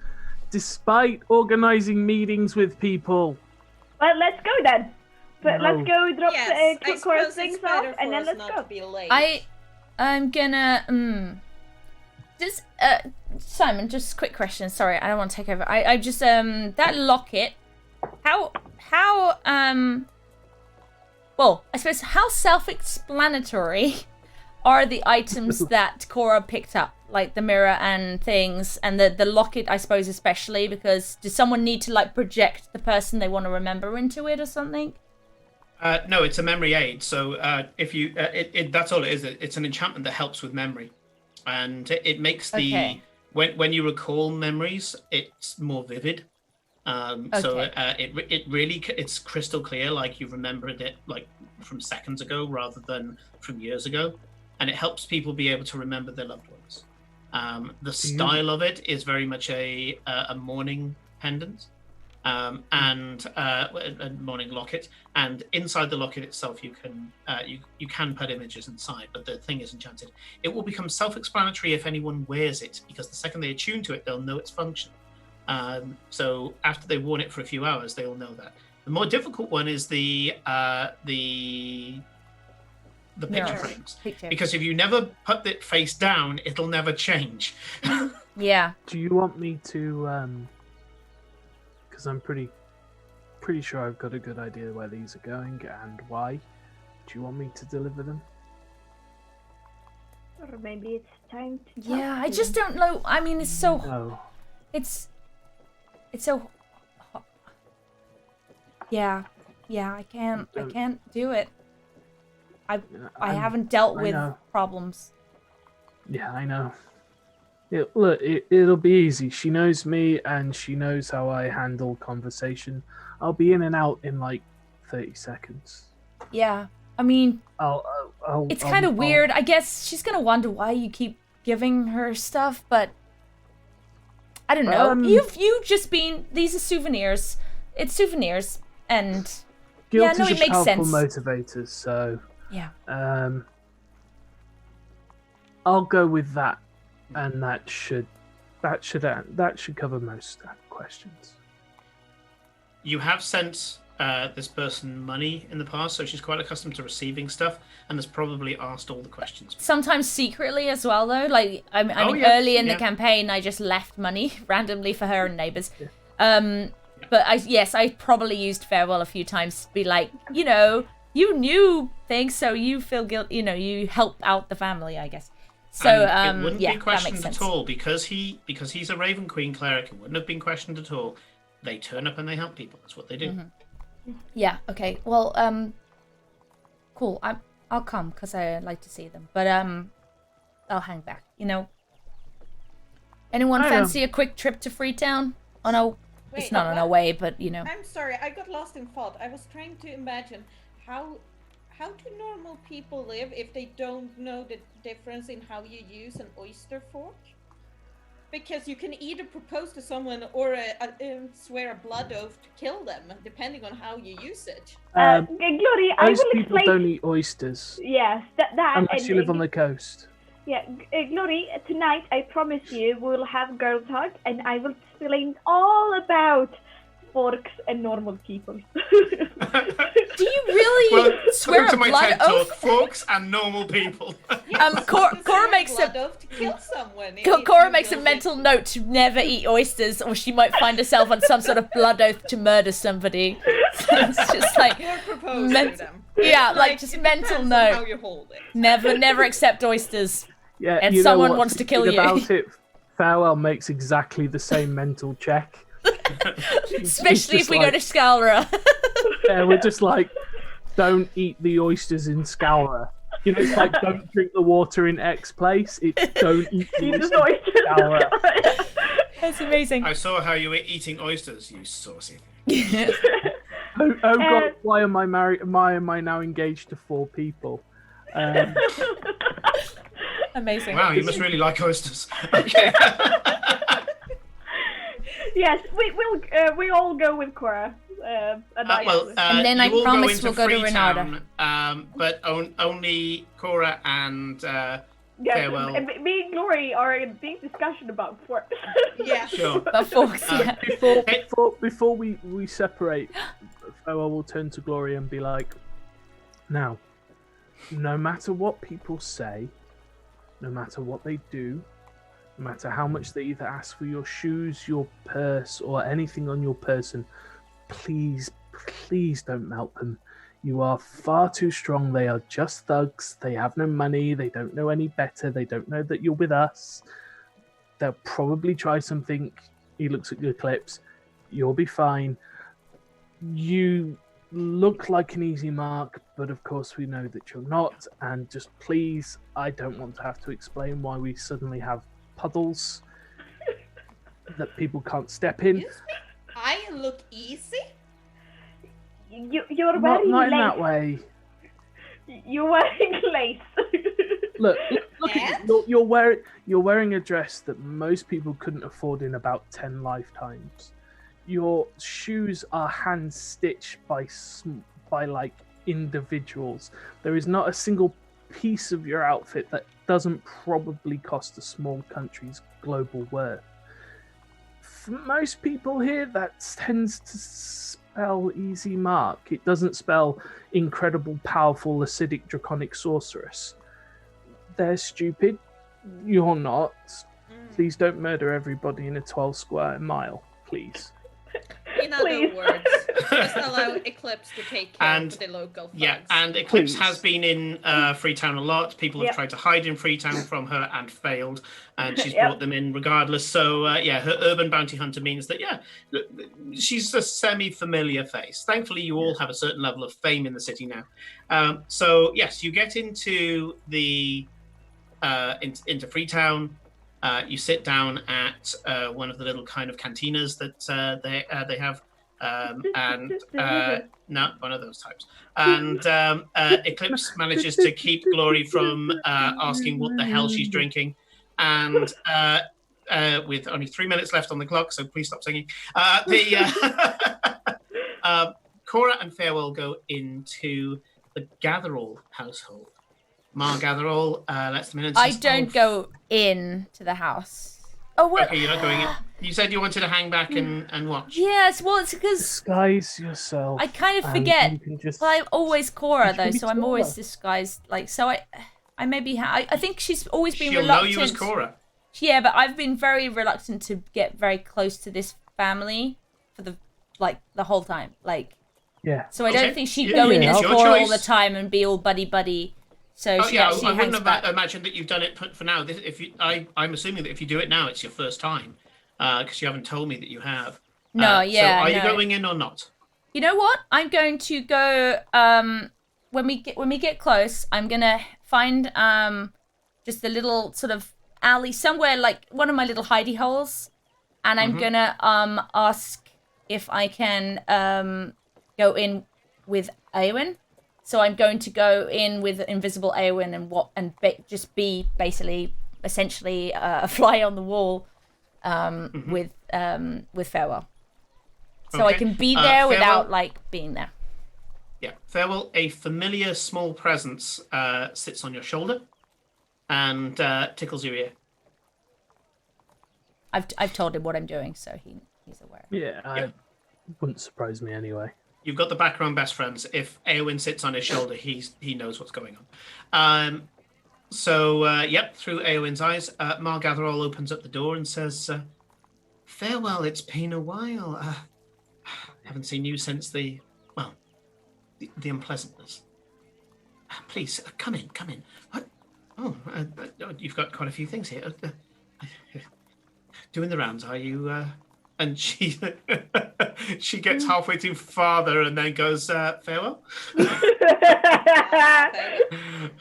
S5: Despite organising meetings with people.
S4: Well, let's go then. But
S5: No.
S4: let's go drop
S3: Yes, I
S4: Cora's
S3: suppose
S4: things
S3: it's
S4: off,
S3: better
S4: and
S3: for
S4: then
S3: us
S4: let's
S3: not
S4: go.
S3: to be late.
S2: I'm gonna just Simon, just quick question. Sorry, I don't want to take over. I just that locket. How well, I suppose how self-explanatory are the items that Cora picked up, like the mirror and things, and the locket, I suppose, especially because does someone need to like project the person they want to remember into it or something?
S1: No, it's a memory aid. So if you, that's all it is. It's an enchantment that helps with memory, and it makes the
S2: Okay.
S1: when you recall memories, it's more vivid. So it really it's crystal clear, like you remembered it like from seconds ago rather than from years ago, and it helps people be able to remember their loved ones. The style of it is very much a mourning pendant. And a morning locket, and inside the locket itself, you can put images inside, but the thing is enchanted. It will become self-explanatory if anyone wears it, because the second they attune to it, they'll know its function. So after they've worn it for a few hours, they will know that. The more difficult one is the picture
S2: Mirror.
S1: frames,
S2: Picture.
S1: because if you never put it face down, it'll never change.
S2: Yeah.
S5: Do you want me to? Because I'm pretty sure I've got a good idea where these are going and why. Do you want me to deliver them?
S4: Or maybe it's time to.
S2: Yeah,
S4: talk
S2: I
S4: to
S2: just
S4: them.
S2: don't know. I mean, it's so
S5: No.
S2: it's so yeah, I can't do it. I haven't dealt
S5: I
S2: with
S5: know.
S2: problems.
S5: Yeah, I know. It'll be easy. She knows me and she knows how I handle conversation. I'll be in and out in like 30 seconds.
S2: Yeah, I mean, it's kind of weird. I guess she's gonna wonder why you keep giving her stuff, but I don't know. You've just been. These are souvenirs. It's souvenirs, and
S5: Guilt
S2: yeah, no,
S5: is
S2: it
S5: a
S2: makes
S5: powerful
S2: sense.
S5: motivator, so
S2: Yeah.
S5: I'll go with that, and that should that should cover most questions.
S1: You have sent this person money in the past, so she's quite accustomed to receiving stuff, and has probably asked all the questions.
S2: Sometimes secretly as well, though. Like, I mean,
S1: yeah,
S2: early in the
S1: yeah.
S2: campaign, I just left money randomly for her and neighbors. But I probably used farewell a few times to be like, you know, you knew things, so you feel guilty. You know, you help out the family, I guess. So
S1: And it wouldn't
S2: yeah,
S1: be
S2: that makes
S1: questioned
S2: sense.
S1: at all because he's a Raven Queen cleric. It wouldn't have been questioned at all. They turn up and they help people. That's what they do.
S2: Mm-hmm. Yeah. Okay. Well. Cool. I'll come because I like to see them, but I'll hang back. You know. Anyone fancy a quick trip to Freetown? Oh no, it's not on our way, but you know.
S3: I'm sorry, I got lost in thought. I was trying to imagine how do normal people live if they don't know the difference in how you use an oyster fork? Because you can either propose to someone or swear a blood oath to kill them, depending on how you use it.
S4: Glory, I
S5: Most
S4: will
S5: people
S4: explain.
S5: don't eat oysters
S4: Yes, that.
S5: unless you live on the coast.
S4: Yeah, Glory, tonight I promise you we'll have girl talk and I will explain all about forks and normal people.
S2: Do you really swear
S1: welcome
S2: a
S1: to my
S2: blood
S1: TED
S2: oath?
S1: Talk, forks and normal people.
S2: Cora makes
S3: blood
S2: a
S3: oath to kill someone.
S2: Cora makes a mental note to never eat oysters, or she might find herself on some sort of blood oath to murder somebody. So it's just like
S3: Or propose to them.
S2: yeah, like just
S3: it
S2: mental
S3: depends on
S2: note.
S3: how you hold it.
S2: Never accept oysters.
S5: Yeah,
S2: And
S5: you know
S2: someone
S5: what's
S2: wants to kill
S5: good
S2: you.
S5: About it, Farewell makes exactly the same mental check.
S2: Especially if
S5: just
S2: we go
S5: like-
S2: to Scalra.
S5: Yeah, we're just like, don't eat the oysters in Scalra. You know, it's like don't drink the water in X place. It's don't eat the oysters in Scalra.
S2: That's amazing.
S1: I saw how you were eating oysters, you saucy.
S5: Oh God, why am I married? Why am I now engaged to 4 people?
S2: Amazing.
S1: Wow, you must really like oysters. Okay.
S4: Yes, we all go with Cora. And
S2: then I
S1: you all
S2: promise
S1: go
S2: we'll go to
S1: Freetown, but only Cora and Farewell.
S4: Me and Glory are in deep discussion about forks.
S3: Yeah.
S1: Sure.
S2: But folks, yeah.
S5: Before we separate, Farewell will turn to Glory and be like, now, no matter what people say, no matter what they do, no matter how much they either ask for your shoes, your purse, or anything on your person, please don't melt them. You are far too strong. They are just thugs. They have no money. They don't know any better. They don't know that you're with us. They'll probably try something. He looks at your clips. You'll be fine. You look like an easy mark, but of course we know that you're not. And just please, I don't want to have to explain why we suddenly have puddles that people can't step in.
S3: Excuse me? I look easy?
S4: You're wearing
S5: Not in
S4: lace.
S5: that way.
S4: You're wearing lace.
S5: Look at you. You're wearing a dress that most people couldn't afford in about 10 lifetimes. Your shoes are hand stitched by like individuals. There is not a single piece of your outfit that doesn't probably cost a small country's global worth. For most people here, that tends to spell easy mark. It doesn't spell incredible, powerful, acidic, draconic sorceress. They're stupid. You're not. Please don't murder everybody in a 12 square mile, please.
S3: In other words, just allow Eclipse to take care of the local thugs.
S1: Yeah, and Eclipse
S5: Please.
S1: has been in Freetown a lot. People have tried to hide in Freetown from her and failed, and she's brought them in regardless. So, her urban bounty hunter means that, she's a semi-familiar face. Thankfully, you all have a certain level of fame in the city now. So, yes, you get into the into Freetown. You sit down at one of the little kind of cantinas that they have, and not one of those types. And Eclipse manages to keep Glory from asking what the hell she's drinking, and with only 3 minutes left on the clock, so please stop singing. Cora and Farewell go into the Gatherall household. Mar Gatherall lets them in. And
S2: I
S1: says,
S2: don't go in to the house. Oh well.
S1: Okay, you're not going in. You said you wanted to hang back and watch.
S2: Yes, well, it's because
S5: Disguise yourself.
S2: I kind of
S5: and
S2: forget.
S5: You can just...
S2: But I'm always Cora
S5: You
S2: though,
S5: should be
S2: so I'm always
S5: taller.
S2: disguised. Like, so I maybe I think she's always been
S1: She'll know
S2: reluctant.
S1: you as Cora.
S2: Yeah, but I've been very reluctant to get very close to this family for the whole time. Like,
S5: Yeah.
S2: so I
S1: Okay.
S2: don't think she'd
S1: Yeah,
S2: go in
S5: yeah,
S2: as
S1: it's your
S2: Cora all the
S1: choice.
S2: time and be all buddy. So
S1: Oh
S2: she
S1: yeah,
S2: actually
S1: I wouldn't
S2: hangs
S1: have
S2: back.
S1: imagined that you've done it for now. I'm assuming that if you do it now, it's your first time, because you haven't told me that you have.
S2: No, yeah,
S1: So are you
S2: no.
S1: going in or not?
S2: You know what? I'm going to go. When we get close, I'm gonna find just a little sort of alley somewhere, like one of my little hidey holes, and I'm gonna ask if I can go in with Eowyn. So I'm going to go in with invisible Eowyn and just be basically essentially a fly on the wall with Farewell. So I
S1: Okay.
S2: can be there
S1: Farewell-
S2: without like being there.
S1: Yeah, Farewell. A familiar small presence sits on your shoulder and tickles your ear.
S2: I've told him what I'm doing, so he's aware.
S5: Yeah, wouldn't surprise me anyway.
S1: You've got the background best friends. If Eowyn sits on his shoulder, he knows what's going on. Yep, through Eowyn's eyes, Mar Gatherall opens up the door and says, "Farewell. It's been a while. Haven't seen you since the unpleasantness. Please come in. What? Oh, you've got quite a few things here. Doing the rounds, are you?" And she she gets halfway through father and then goes, "Farewell."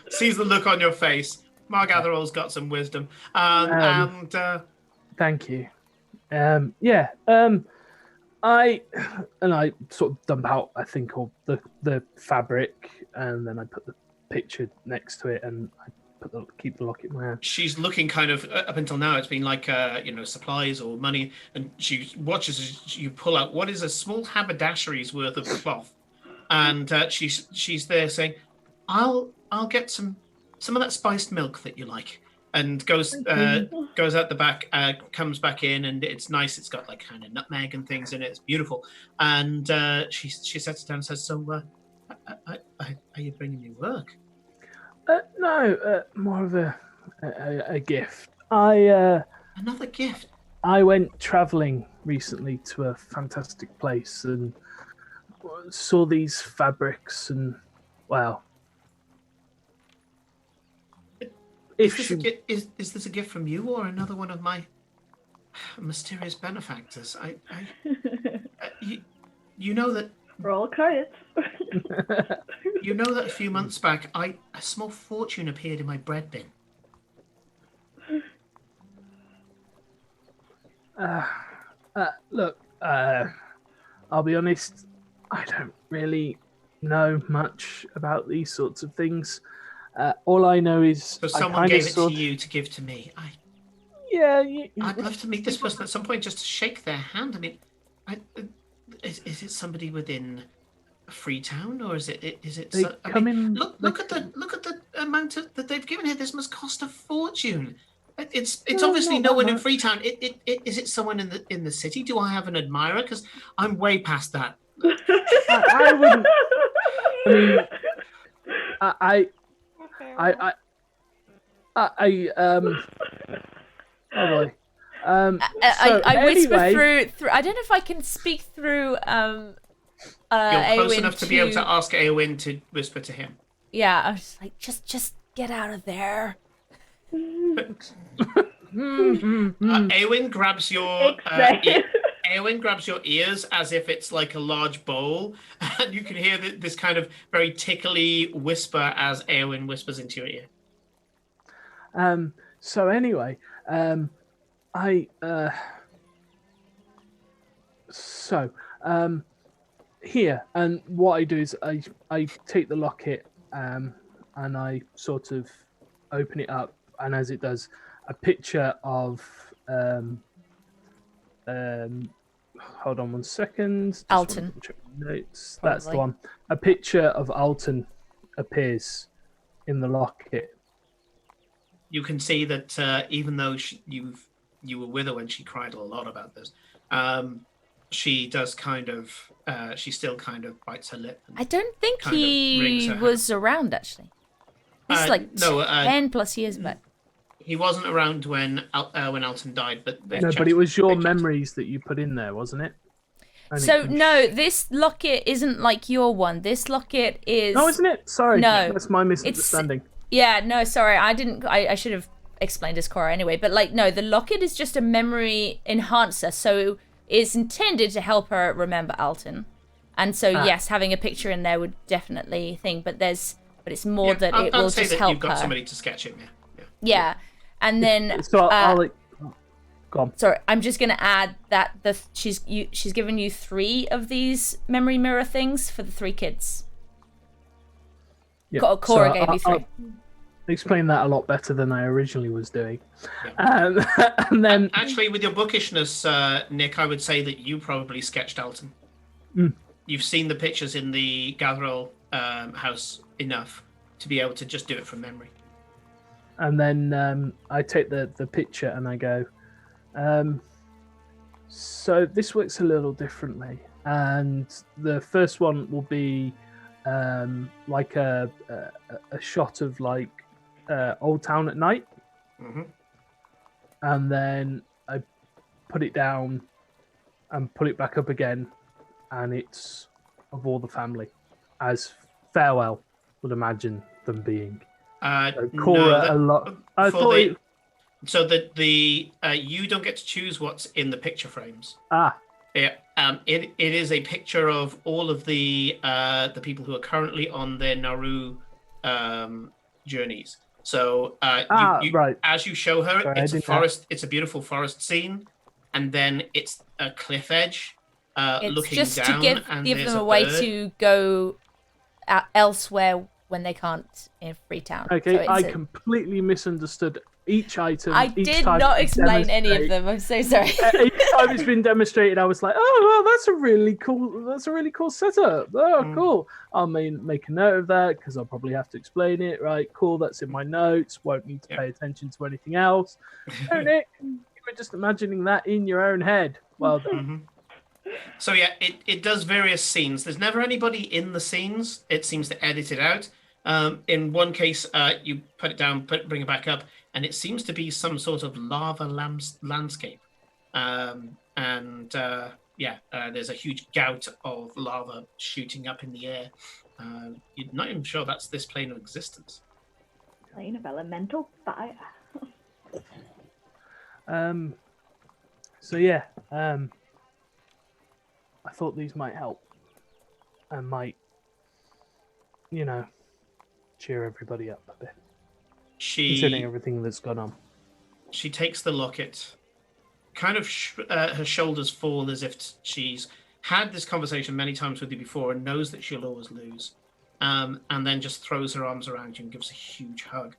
S1: Sees the look on your face. Mar Gatherall's got some wisdom.
S5: Thank you. I sort of dump out, I think, all the fabric, and then I put the picture next to it, and I keep the locket in my hand.
S1: She's looking kind of up until now. It's been like supplies or money, and she watches as you pull out what is a small haberdashery's worth of cloth, and she's there saying, "I'll get some of that spiced milk that you like," and goes out the back, comes back in, and it's nice. It's got like kind of nutmeg and things in it. It's beautiful, and she sets it down and says, "So, are you bringing me work?"
S5: No, more of a gift.
S1: Another gift.
S5: I went travelling recently to a fantastic place and saw these fabrics, and well,
S1: Is this a gift from you or another one of my mysterious benefactors? You know that.
S4: Roll credits.
S1: You know that a few months back, a small fortune appeared in my bread bin.
S5: Look, I'll be honest, I don't really know much about these sorts of things. All I know is
S1: So someone gave it to you to give to me. I'd love to meet this person at some point just to shake their hand. I mean, is it somebody within Freetown, or is it? Look at the amount that they've given here. This must cost a fortune. It's obviously no one in Freetown. Is it someone in the city? Do I have an admirer? Because I'm way past that.
S5: I wouldn't. I oh boy.
S2: I whisper
S5: anyway,
S2: through. I don't know if I can speak through.
S1: You're close
S2: Eowyn
S1: enough to be able to ask Eowyn to whisper to him.
S2: Yeah, I was like, just get out of there.
S1: Eowyn grabs your Eowyn grabs your ears as if it's like a large bowl, and you can hear this kind of very tickly whisper as Eowyn whispers into your ear.
S5: So anyway, here, and what I do is I take the locket and I sort of open it up, and as it does, a picture of hold on one second. Just
S2: Alton.
S5: want to check my notes. That's the
S2: Probably.
S5: one. A picture of Alton appears in the locket.
S1: You can see that even though you've you were with her when she cried a lot about this. She does kind of, she still kind of bites her lip. And
S2: I don't think
S1: kind of wrings
S2: he
S1: her
S2: was around, actually. This is like
S1: no,
S2: 10 plus years back.
S1: He wasn't around when Alton died, but
S5: No, but it was your memories that you put in there, wasn't it? And
S2: So, no, this locket isn't like your one. This locket is...
S5: Oh, isn't it? Sorry.
S2: No.
S5: That's my misunderstanding.
S2: Yeah, no, sorry. I should have explained this, Cora, anyway. But, like, no, the locket is just a memory enhancer. So, it's intended to help her remember Alton. And so, yes, having a picture in there would definitely think. But it's more that it will just help
S1: you've got
S2: her.
S1: somebody to sketch him,
S2: Yeah. And then...
S5: So, go on.
S2: Sorry, I'm just gonna add that she's given you 3 of these memory mirror things for the 3 kids.
S5: Yeah.
S2: Cora gave you 3.
S5: I'll explain that a lot better than I originally was doing. Yeah. And then,
S1: actually, with your bookishness, Nick, I would say that you probably sketched Alton. You've seen the pictures in the Gatherall house enough to be able to just do it from memory.
S5: And then I take the picture and I go, so this works a little differently. And the first one will be like a shot of like Old Town at night.
S1: Mm-hmm.
S5: And then I put it down and put it back up again. And it's of all the family, as farewell would imagine them being. Cora a lot.
S1: So that you don't get to choose what's in the picture frames. It is a picture of all of the people who are currently on their Nauru journeys. So
S5: right.
S1: As you show her,
S5: Sorry,
S1: it's a forest. It's a beautiful forest scene, and then it's a cliff edge looking
S2: just
S1: down.
S2: It's just to give them a way to go elsewhere when they can't in Freetown.
S5: Okay,
S2: so
S5: I completely misunderstood each item.
S2: I did not explain any of them. I'm so sorry.
S5: Each time it's been demonstrated, I was like, "Oh, well, that's a really cool setup. Oh, cool. I'll make a note of that because I'll probably have to explain it. Right, cool. That's in my notes. Won't need to pay attention to anything else." Oh, Nick, you were just imagining that in your own head. Well done.
S1: Mm-hmm. So yeah, it does various scenes. There's never anybody in the scenes. It seems to edit it out. In one case, you put it down, bring it back up, and it seems to be some sort of lava landscape. There's a huge gout of lava shooting up in the air. You're not even sure that's this plane of existence.
S4: Plane of elemental fire.
S5: I thought these might help and might, cheer everybody up a bit. Considering everything that's gone on.
S1: She takes the locket, kind of her shoulders fall as if she's had this conversation many times with you before and knows that she'll always lose, and then just throws her arms around you and gives a huge hug.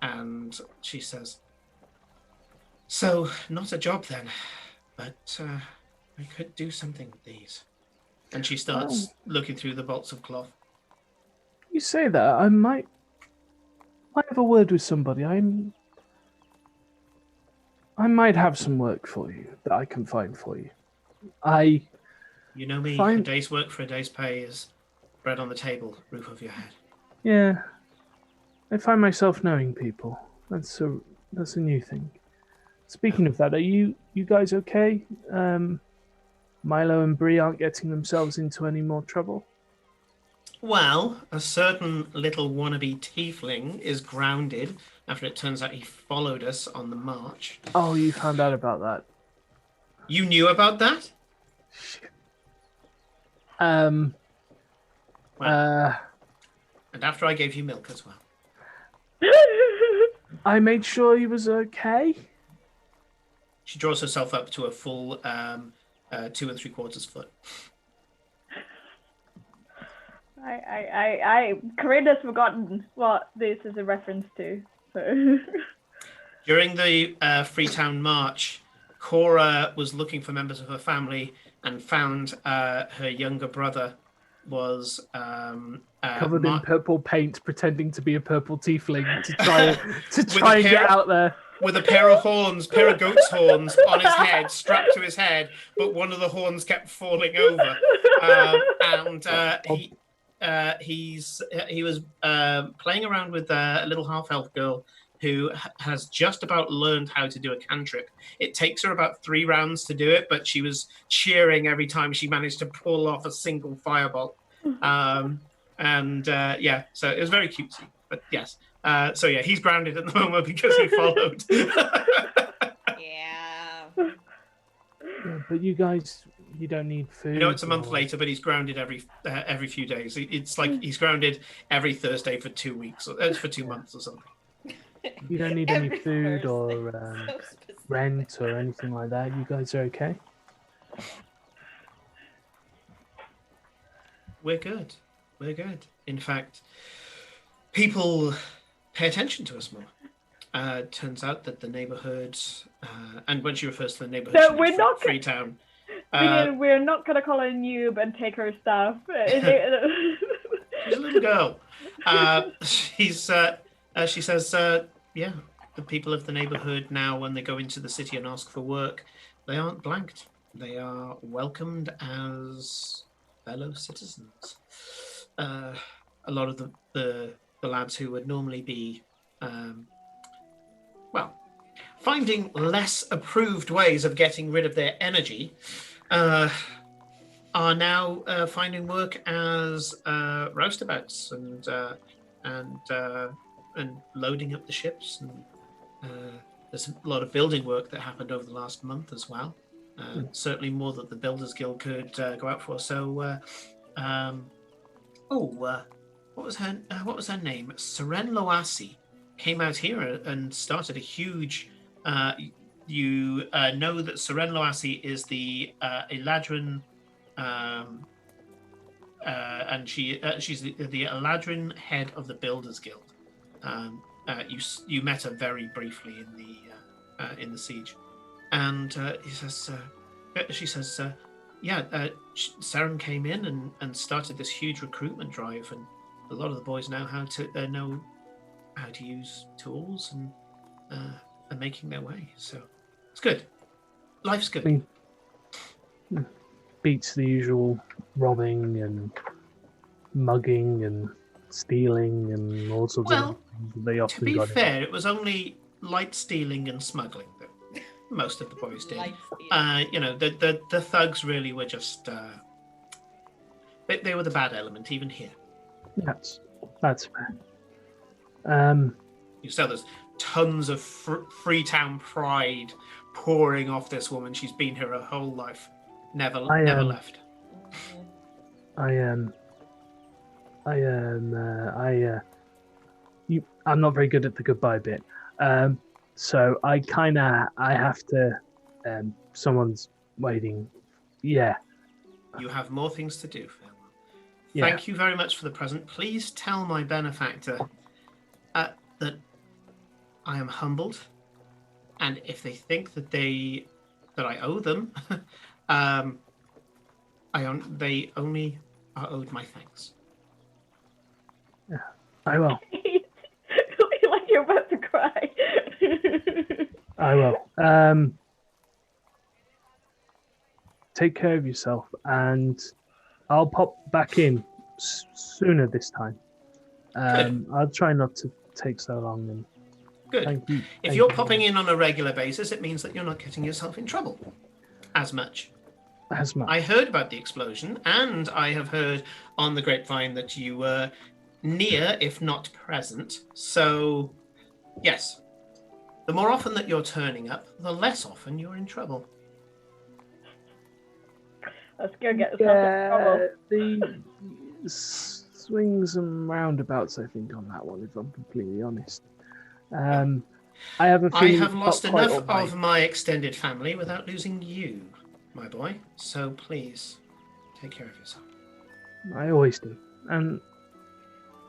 S1: And she says, "So, not a job then, but I could do something with these." And she starts looking through the bolts of cloth.
S5: You say that, I might have a word with somebody. I might have some work for you that I can find for you.
S1: You know me, a day's work for a day's pay is bread on the table, roof over your head.
S5: Yeah. I find myself knowing people. That's a new thing. Speaking of that, are you guys okay? Milo and Bree aren't getting themselves into any more trouble?
S1: Well, a certain little wannabe tiefling is grounded after it turns out he followed us on the march.
S5: Oh, you found out about that?
S1: You knew about that?
S5: Shit.
S1: And after I gave you milk as well.
S5: I made sure he was okay.
S1: She draws herself up to a full 2 3/4 foot.
S4: Corinne's forgotten what this is a reference to. So.
S1: During the Freetown March, Cora was looking for members of her family and found her younger brother was
S5: covered in purple paint, pretending to be a purple tiefling to try and get out there.
S1: with a pair of goat's horns on his head, strapped to his head, but one of the horns kept falling over. He was playing around with a little half-elf girl who has just about learned how to do a cantrip. It takes her about 3 rounds to do it, but she was cheering every time she managed to pull off a single firebolt. Yeah, so it was very cutesy. But yes, so yeah, he's grounded at the moment because he followed.
S3: Yeah.
S5: Yeah, but you guys, you don't need food.
S1: You know, it's a month later, but he's grounded every few days. It's like he's grounded every Thursday for 2 weeks, or for 2 months or something.
S5: You don't need any
S3: Every
S5: food
S3: Thursday.
S5: or
S3: So specific.
S5: rent or anything like that. You guys are okay?
S1: We're good. We're good. In fact, people pay attention to us more. Turns out that the neighborhood, and when she refers to the neighborhood,
S4: No,
S1: she
S4: we're
S1: means
S4: not
S1: Freetown.
S4: We're not gonna call her a noob and take her stuff.
S1: She's a little girl. She says, yeah, the people of the neighborhood now, when they go into the city and ask for work, they aren't blanked. They are welcomed as fellow citizens. A lot of the lads who would normally be, finding less approved ways of getting rid of their energy, are now finding work as roustabouts and loading up the ships. And there's a lot of building work that happened over the last month as well. Certainly more that the Builders Guild could go out for. So, what was her name? Seren Loasi came out here and started a huge. You know that Seren Loasi is the Eladrin, and she's the Eladrin head of the Builders Guild. You met her very briefly in the siege, and she says, Seren came in and started this huge recruitment drive, and a lot of the boys now know how to use tools and are making their way. So it's good. Life's good.
S5: Beats the usual robbing and mugging and stealing and all sorts of things they often
S1: to be
S5: got
S1: fair, it was only light stealing and smuggling that most of the boys did. The thugs really were just they were the bad element even here.
S5: That's fair.
S1: You saw there's tons of Freetown pride pouring off this woman. She's been here her whole life, never left.
S5: I'm not very good at the goodbye bit, so I have to. Someone's waiting. Yeah.
S1: You have more things to do, Farewell.
S5: Yeah.
S1: Thank you very much for the present. Please tell my benefactor that I am humbled, and if they think that I owe them, they only are owed my thanks.
S5: Yeah, I will.
S4: Like you're about to cry.
S5: I will. Take care of yourself, and I'll pop back in sooner this time. I'll try not to take so long. And
S1: good.
S5: Thank you.
S1: If you're popping in on a regular basis, it means that you're not getting yourself in trouble as much. I heard about the explosion, and I have heard on the grapevine that you were near, if not present. So, yes, the more often that you're turning up, the less often you're in trouble.
S4: Let's go get yourself in trouble.
S5: The swings and roundabouts, I think, on that one, if I'm completely honest. I have a feeling
S1: I have lost enough of my extended family without losing you, my boy. So please, take care of yourself.
S5: I always do. And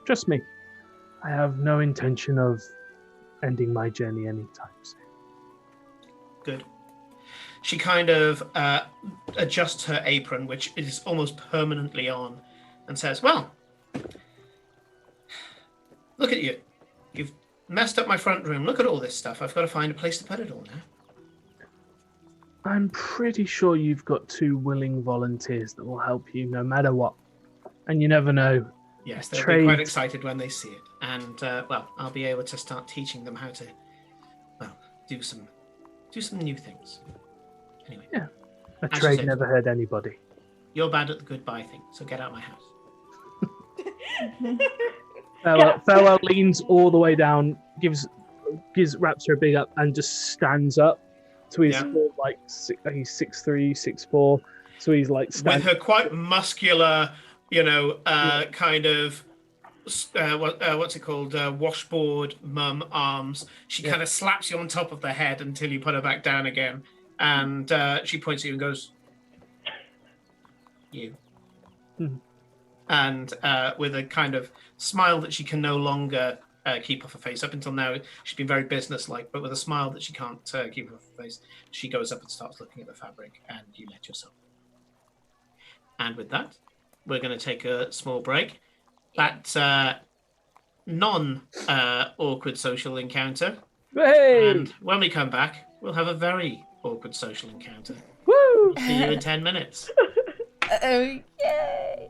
S5: trust me, I have no intention of ending my journey anytime soon.
S1: Good. She kind of adjusts her apron, which is almost permanently on, and says, well, look at you. You've messed up my front room. Look at all this stuff. I've got to find a place to put it all now.
S5: I'm pretty sure you've got 2 willing volunteers that will help you no matter what. And you never know.
S1: Yes, they'll be
S5: Trades.
S1: quite excited when they see it. And, well, I'll be able to start teaching them how to, well, do some new things. Anyway.
S5: Yeah. A
S1: As you
S5: trade
S1: said,
S5: never hurt anybody.
S1: You're bad at the goodbye thing, so get out of my house.
S5: Farewell leans all the way down, gives Raptor a big up, and just stands up. So he's like he's 6'3", 6'4". So he's like
S1: with her quite muscular, kind of what's it called, washboard mum arms. She kind of slaps you on top of the head until you put her back down again, and she points at you and goes, "You."
S5: Mm-hmm.
S1: And with a kind of smile that she can no longer keep off her face. Up until now, she's been very businesslike, but with a smile that she can't keep off her face, she goes up and starts looking at the fabric, and you let yourself. And with that, we're going to take a small break. That non-awkward social encounter.
S5: Hey!
S1: And when we come back, we'll have a very awkward social encounter.
S5: Woo!
S1: See you in 10 minutes.
S2: Oh, yay!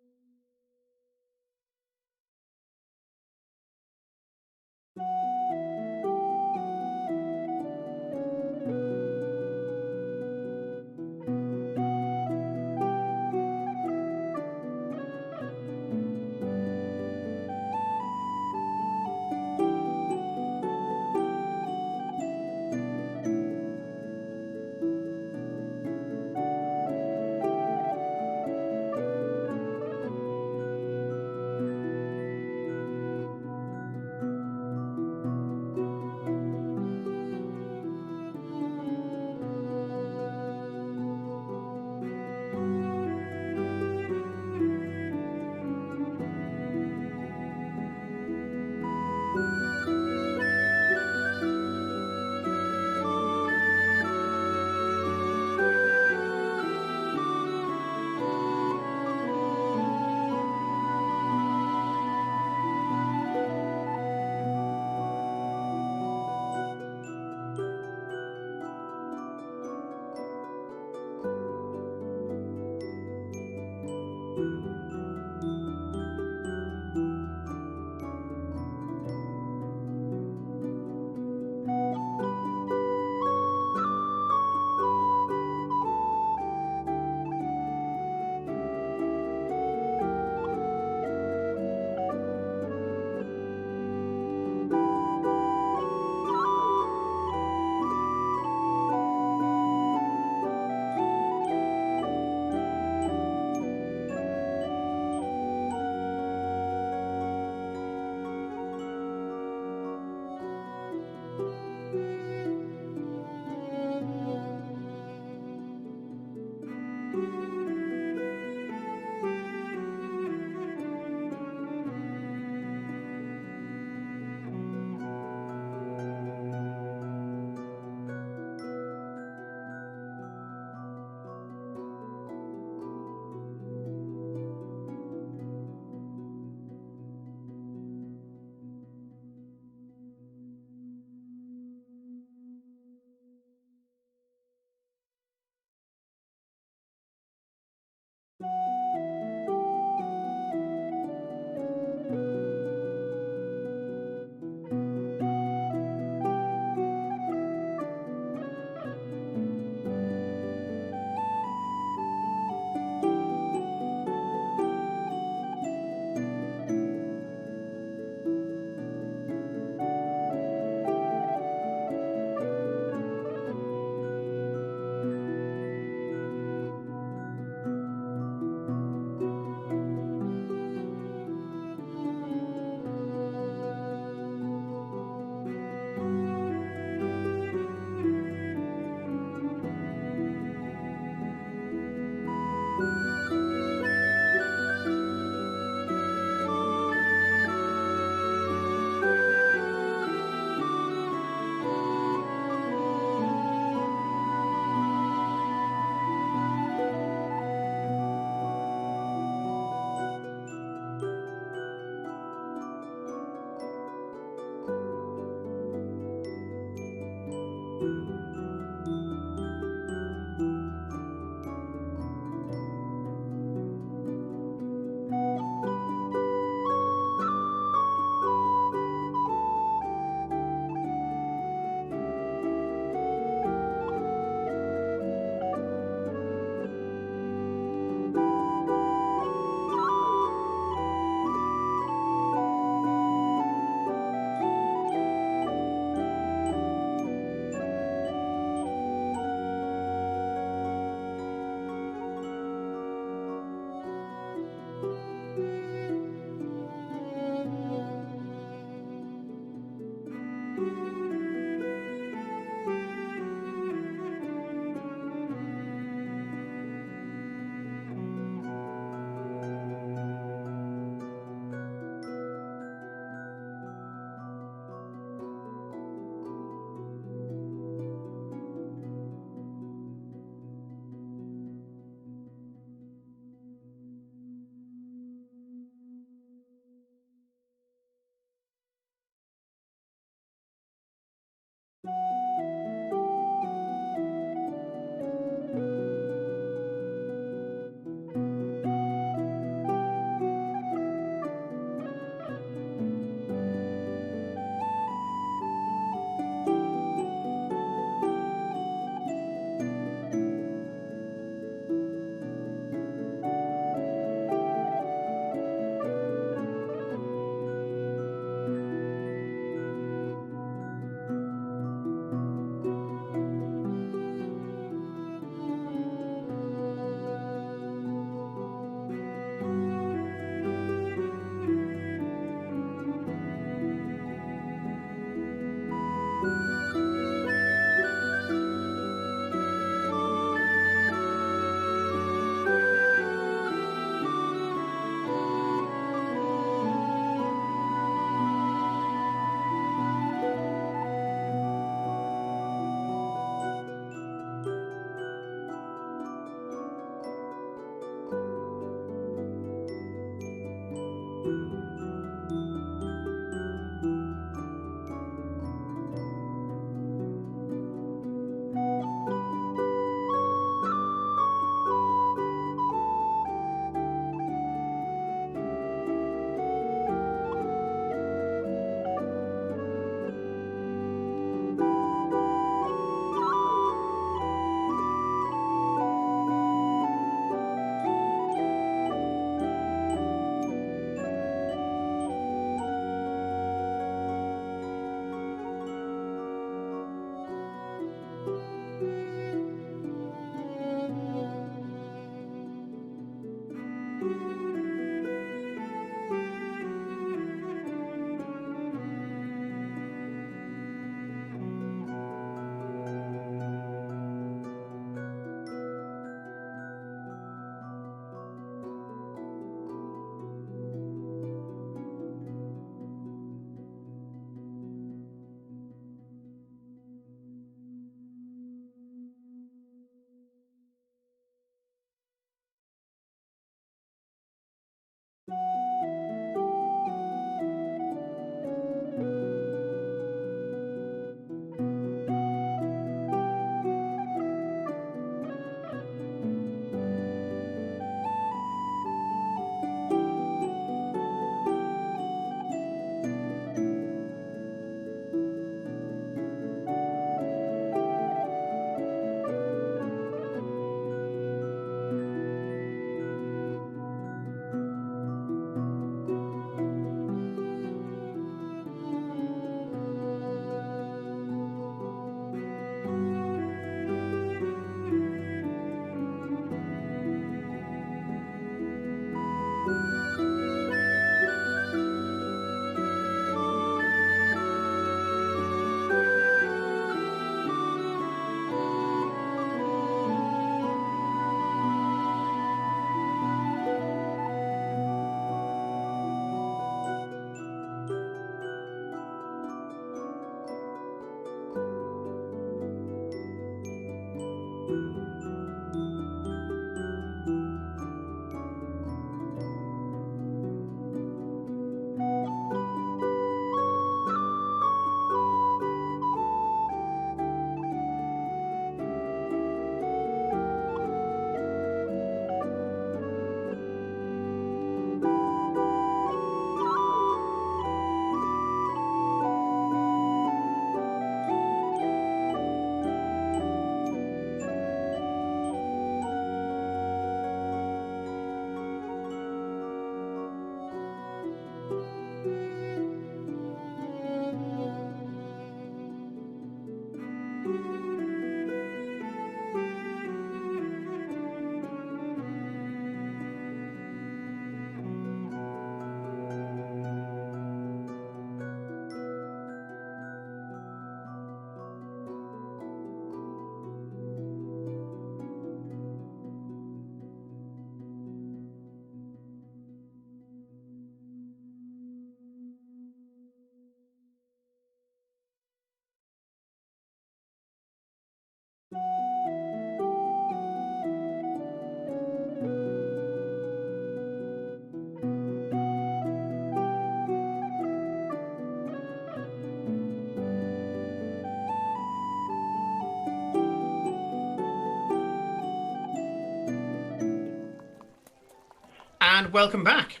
S1: And welcome back.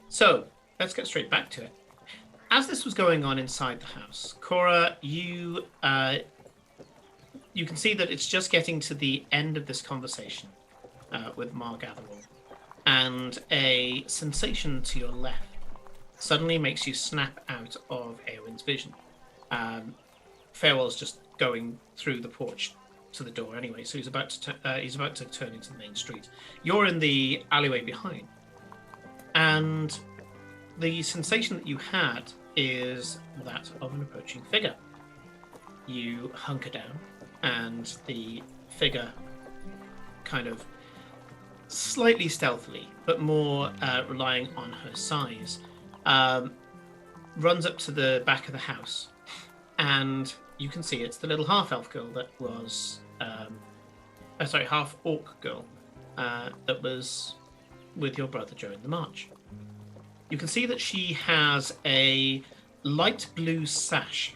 S1: So, let's get straight back to it. As this was going on inside the house, Cora, you can see that it's just getting to the end of this conversation with Mar Gatherall, and a sensation to your left suddenly makes you snap out of Eowyn's vision. Farewell's just going through the porch to the door anyway, so he's about to turn into the main street. You're in the alleyway behind, and the sensation that you had is that of an approaching figure. You hunker down, and the figure kind of slightly stealthily, but more relying on her size, runs up to the back of the house, and you can see it's the little half-elf girl that was, half-orc girl that was with your brother during the march. You can see that she has a light blue sash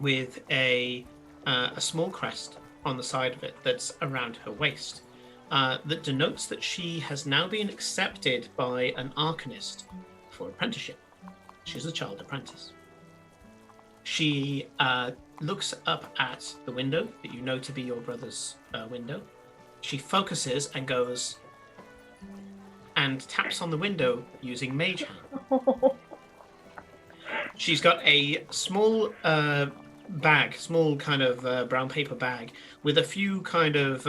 S1: with a small crest on the side of it that's around her waist, that denotes that she has now been accepted by an arcanist for apprenticeship. She's a child apprentice. She looks up at the window that you know to be your brother's window. She focuses and goes and taps on the window using Mage Hand. She's got a small bag, small kind of brown paper bag with a few kind of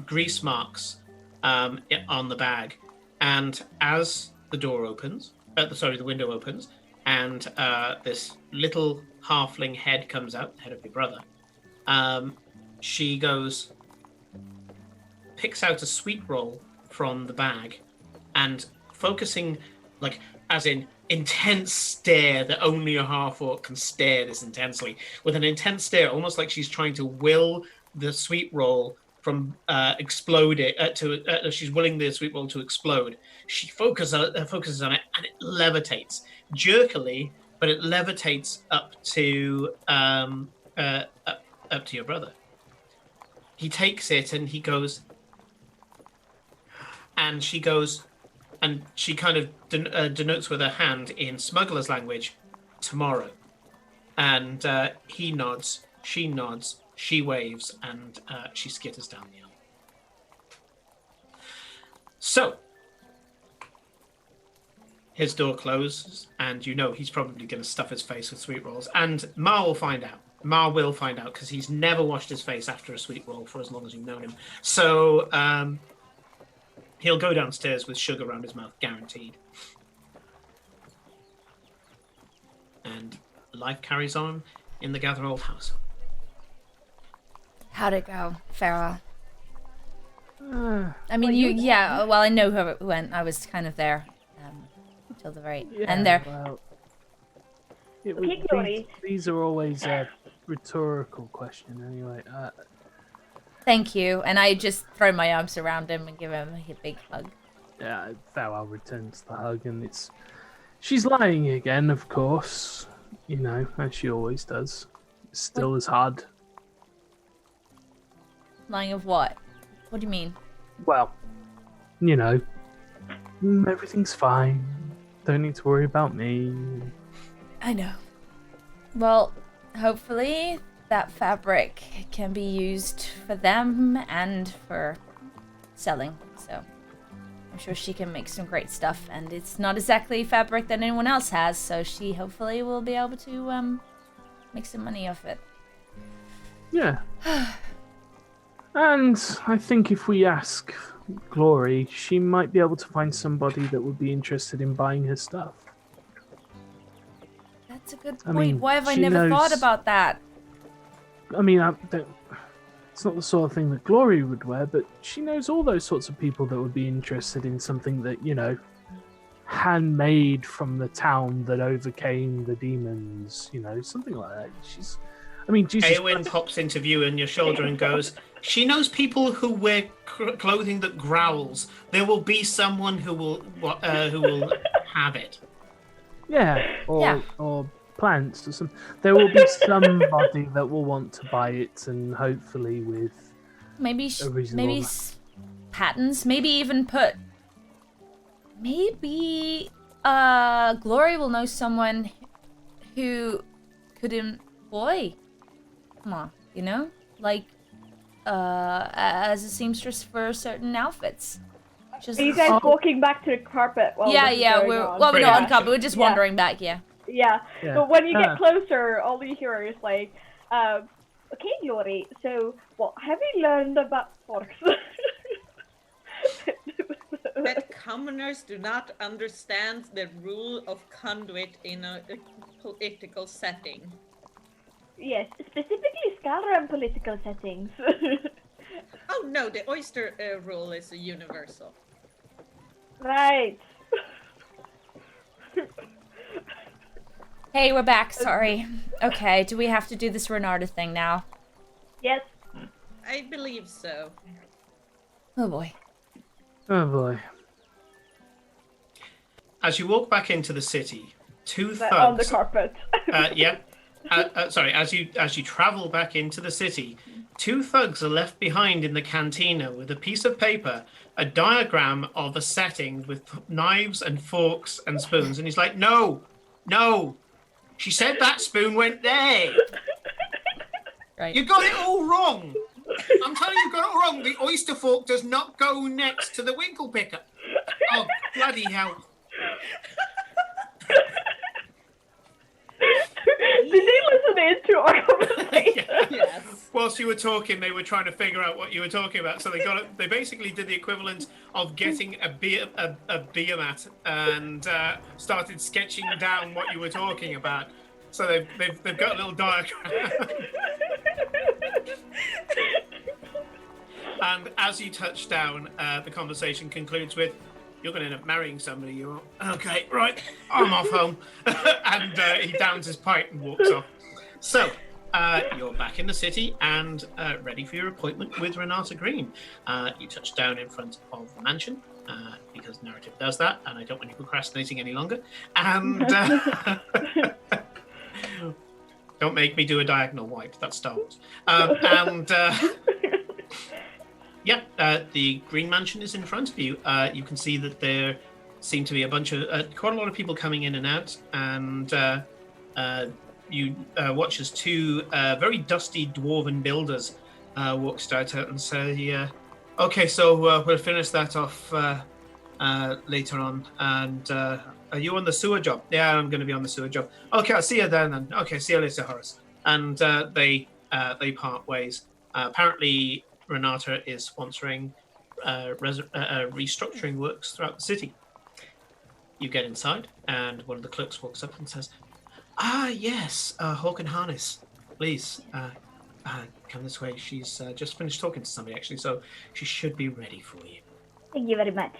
S1: grease marks on the bag. And as the door opens, the window opens, and this little halfling head comes out, the head of your brother, she goes, picks out a sweet roll from the bag, and focusing, like, as in intense stare that only a half-orc can stare this intensely, with an intense stare, almost like she's trying to will the sweet roll from exploding she's willing the sweet roll to explode. She focuses on it, and it levitates jerkily, but it levitates up to your brother. He takes it and he goes, and she goes, and she kind of denotes with her hand in smuggler's language, tomorrow. And he nods, she nods, she waves, and she skitters down the aisle. So, his door closes, and you know he's probably going to stuff his face with sweet rolls. And Mar will find out. Mar will find out, because he's never washed his face after a sweet roll for as long as you've known him. So, he'll go downstairs with sugar around his mouth, guaranteed. And life carries on in the Gatherall house.
S2: How'd it go, Farah? I mean, well, I know how it went. I was kind of there till the very end there.
S5: Well,
S4: Particularly-
S5: these are always a rhetorical question, anyway.
S2: Thank you. And I just throw my arms around him and give him a big hug.
S5: Yeah, Farewell returns the hug, and she's lying again, of course, you know, as she always does. It's still as hard.
S2: Lying of what? What do you mean?
S5: Well, you know, everything's fine. Don't need to worry about me.
S2: I know. Well, hopefully that fabric can be used for them and for selling. So I'm sure she can make some great stuff, and it's not exactly fabric that anyone else has, so she hopefully will be able to make some money off it.
S5: Yeah. And I think if we ask Glory, she might be able to find somebody that would be interested in buying her stuff.
S2: That's a good point.
S5: I mean,
S2: Why have I
S5: she
S2: never thought
S5: knows-
S2: about that?
S5: I mean, it's not the sort of thing that Glory would wear, but she knows all those sorts of people that would be interested in something that, you know, handmade from the town that overcame the demons, you know, something like that. Jesus
S1: Eowyn
S5: Christ.
S1: pops into view in your shoulder and goes, she knows people who wear clothing that growls. There will be someone who will have it.
S5: Yeah,
S2: Yeah.
S5: or plants or some. There will be somebody that will want to buy it, and hopefully with
S2: Maybe
S5: a reasonable
S2: patents. Maybe even put. Maybe Glory will know someone who could employ. Come on, you know, like as a seamstress for certain outfits. Just
S4: Are you guys walking back to the carpet while
S2: yeah,
S4: this is
S2: yeah.
S4: going
S2: We're
S4: on?
S2: well, we're not on
S1: Yeah.
S2: carpet. We're just
S4: Yeah.
S2: wandering back. Yeah.
S4: Yeah.
S5: Yeah.
S4: But when you
S5: Ah.
S4: get closer, all you hear is like, okay, Glory, so what have you learned about forks?
S3: That commoners do not understand the rule of conduit in a political setting.
S4: Yes, specifically scholar and political settings.
S3: Oh no, the oyster rule is a universal.
S4: Right.
S2: Hey, we're back. Sorry. Okay. Do we have to do this Renata thing now?
S4: Yes.
S3: I believe so.
S2: Oh boy.
S5: Oh boy.
S1: As you walk back into the city, two
S4: But on the
S1: thugs.
S4: carpet.
S1: Yeah. Sorry. As you travel back into the city, two thugs are left behind in the cantina with a piece of paper, a diagram of a setting with knives and forks and spoons, and he's like, "No, no." She said that spoon went there.
S2: Right.
S1: You got it all wrong. I'm telling you, got it all wrong. The oyster fork does not go next to the winkle picker. Oh, bloody hell.
S4: Did they listen into our conversation?
S3: Yes.
S1: Whilst you were talking, they were trying to figure out what you were talking about. So they got it. They basically did the equivalent of getting a beer mat and started sketching down what you were talking about. So they've got a little diagram. And as you touch down, the conversation concludes with, "You're going to end up marrying somebody. You're okay, right? I'm off home." And he downs his pipe and walks off. So you're back in the city and ready for your appointment with Renata Green. You touch down in front of the mansion because narrative does that, and I don't want you procrastinating any longer. And don't make me do a diagonal wipe. That's Star Wars. Yeah, the Green Mansion is in front of you. You can see that there seem to be a bunch of quite a lot of people coming in and out, and you watch as two very dusty dwarven builders walk straight out and say, "Okay, so we'll finish that off later on. And are you on the sewer job?" "Yeah, I'm going to be on the sewer job." "Okay, I'll see you then. Okay, see you later, Horace." And they part ways. Apparently, Renata is sponsoring restructuring works throughout the city. You get inside, and one of the clerks walks up and says, "Ah, yes, Hawk and Harness. Please, come this way. She's just finished talking to somebody, actually, so she should be ready for you."
S4: Thank you very much.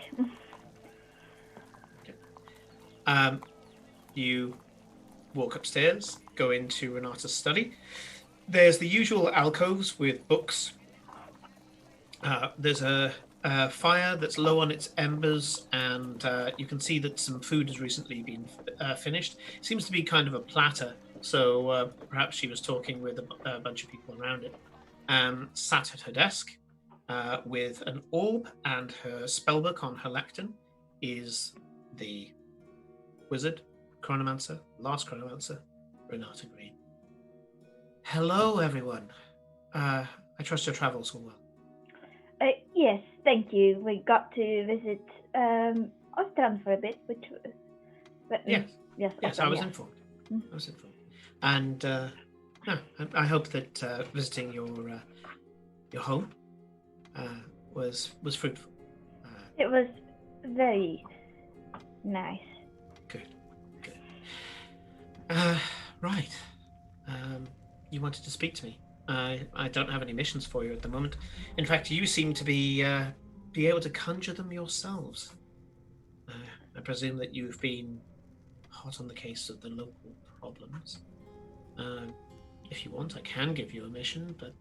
S1: You walk upstairs, go into Renata's study. There's the usual alcoves with books. There's a fire that's low on its embers, and you can see that some food has recently been finished. It seems to be kind of a platter, so perhaps she was talking with a bunch of people around it. Sat at her desk with an orb and her spellbook on her lectern is the wizard, Chronomancer, last Chronomancer, Renata Green. "Hello, everyone. I trust your travels were well."
S4: Yes, thank you. We got to visit Ostrom for a bit, which was...
S1: Yes.
S4: Yes,
S1: Yes,
S4: Ostrom,
S1: I was
S4: yeah.
S1: informed. I was informed. And I hope that visiting your home was fruitful.
S4: It was very nice.
S1: Good. Right. You wanted to speak to me. I don't have any missions for you at the moment. In fact, you seem to be able to conjure them yourselves. I presume that you've been hot on the case of the local problems. If you want, I can give you a mission, but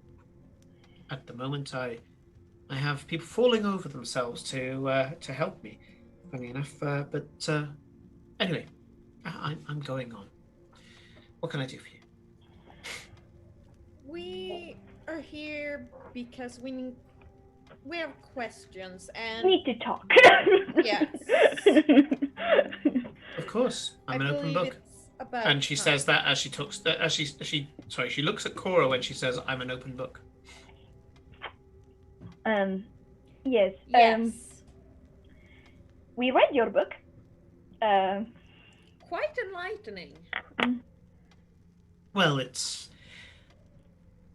S1: at the moment, I have people falling over themselves to help me. Funny enough, but anyway, I'm going on. What can I do for you?
S3: We are here because we need we have questions
S4: We
S3: and
S4: need to talk.
S3: yes.
S1: Of course, I'm
S3: I
S1: an open
S3: believe
S1: book.
S3: it's about
S1: And she
S3: time.
S1: says that as she talks, she looks at Cora when she says, "I'm an open book."
S4: Yes.
S3: Yes.
S4: We read your book.
S3: Quite enlightening.
S1: Well, it's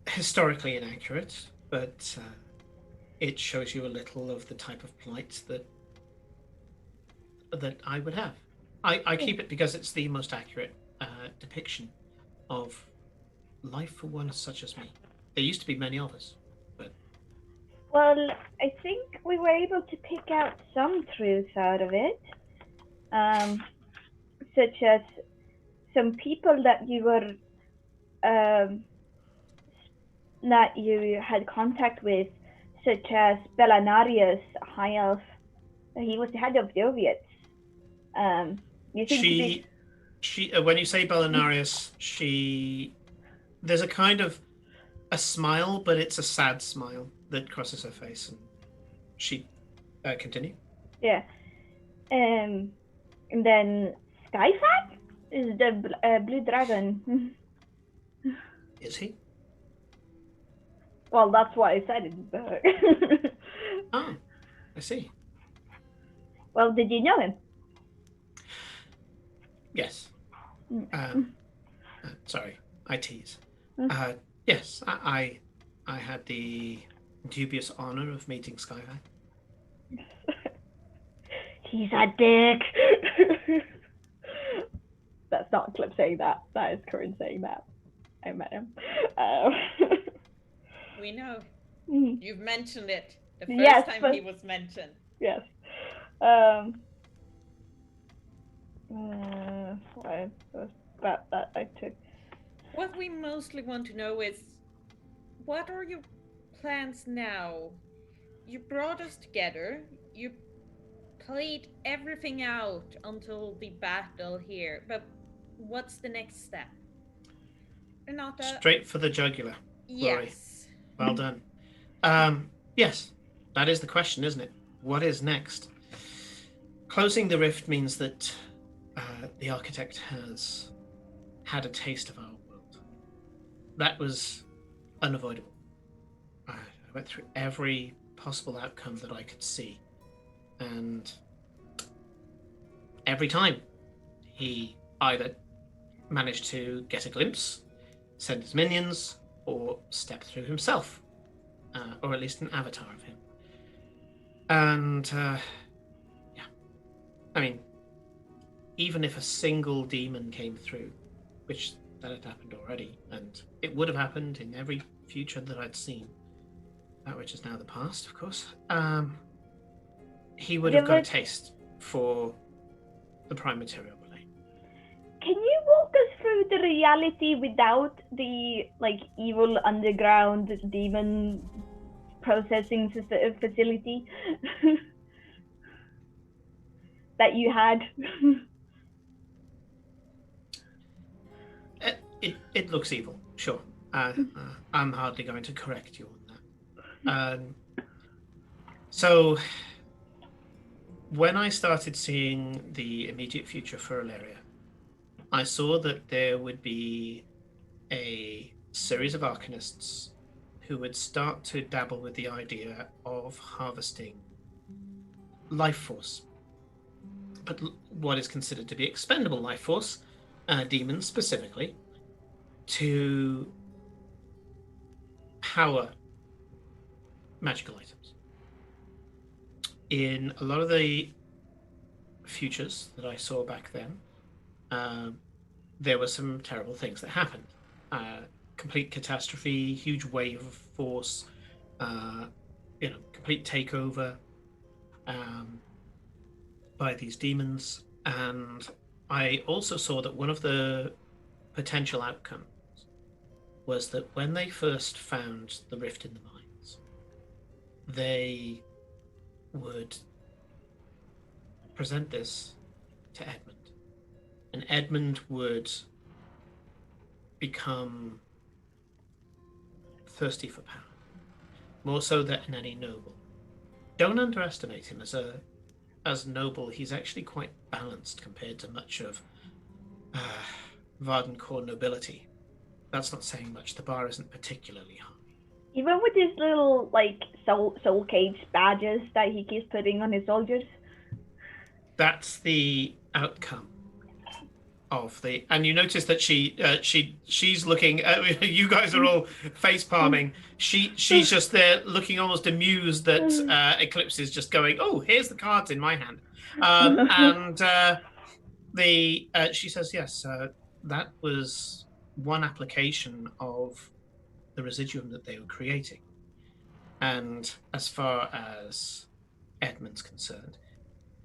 S1: historically inaccurate, but it shows you a little of the type of plight that I would have. I keep it because it's the most accurate depiction of life for one such as me. There used to be many of us, but
S4: Well, I think we were able to pick out some truths out of it, such as some people that you were that you had contact with, such as Belanarius, High Elf. He was the head of the Oviates. You seem to be.
S1: she when you say Belinarius, there's a kind of a smile, but it's a sad smile that crosses her face, and she continue.
S4: Yeah. And then Skyfat is the blue dragon.
S1: Is he?
S4: Well, that's what I said in the book.
S1: Oh, I see.
S4: Well, did you know him?
S1: Yes.
S4: Mm.
S1: Sorry, I tease.
S4: Mm.
S1: Yes, I had the dubious honor of meeting Skyfat.
S4: He's a dick. That's not Clip saying that. That is Corinne saying that. I met him.
S3: We know.
S4: Mhm.
S3: You've mentioned it the first
S4: Yes,
S3: time
S4: but-
S3: he was mentioned.
S4: Yes. What was about that I took.
S3: What we mostly want to know is, what are your plans now? You brought us together. You played everything out until the battle here. But what's the next step? Renata?
S1: Straight for the jugular. Glory.
S3: Yes.
S1: Well done. Yes, that is the question, isn't it? What is next? Closing the rift means that the architect has had a taste of our world. That was unavoidable. I went through every possible outcome that I could see, and every time he either managed to get a glimpse, send his minions, or step through himself, or at least an avatar of him. And yeah, I mean, even if a single demon came through, which that had happened already, and it would have happened in every future that I'd seen, that which is now the past, of course, he would have got a taste for the prime material plane.
S4: Can you walk us through the reality without the evil underground demon processing facility that you had?
S1: It looks evil, sure. I'm hardly going to correct you on that. So, when I started seeing the immediate future for Ilaria, I saw that there would be a series of arcanists who would start to dabble with the idea of harvesting life force, but what is considered to be expendable life force, demons specifically, to power magical items. In a lot of the futures that I saw back then, there were some terrible things that happened. Complete catastrophe, huge wave of force, complete takeover by these demons. And I also saw that one of the potential outcomes was that when they first found the rift in the mines, they would present this to Edmund. And Edmund would become thirsty for power, more so than any noble. don't underestimate him as noble. He's actually quite balanced compared to much of Vardencore nobility. That's not saying much. The bar isn't particularly high.
S4: Even with his little like soul cage badges that he keeps putting on his soldiers.
S1: That's the outcome of the. And you notice that she's looking. You guys are all face palming. She's just there looking almost amused that Eclipse is just going, "Oh, here's the cards in my hand," and she says, "Yes, that was one application of the residuum that they were creating." And as far as Edmund's concerned,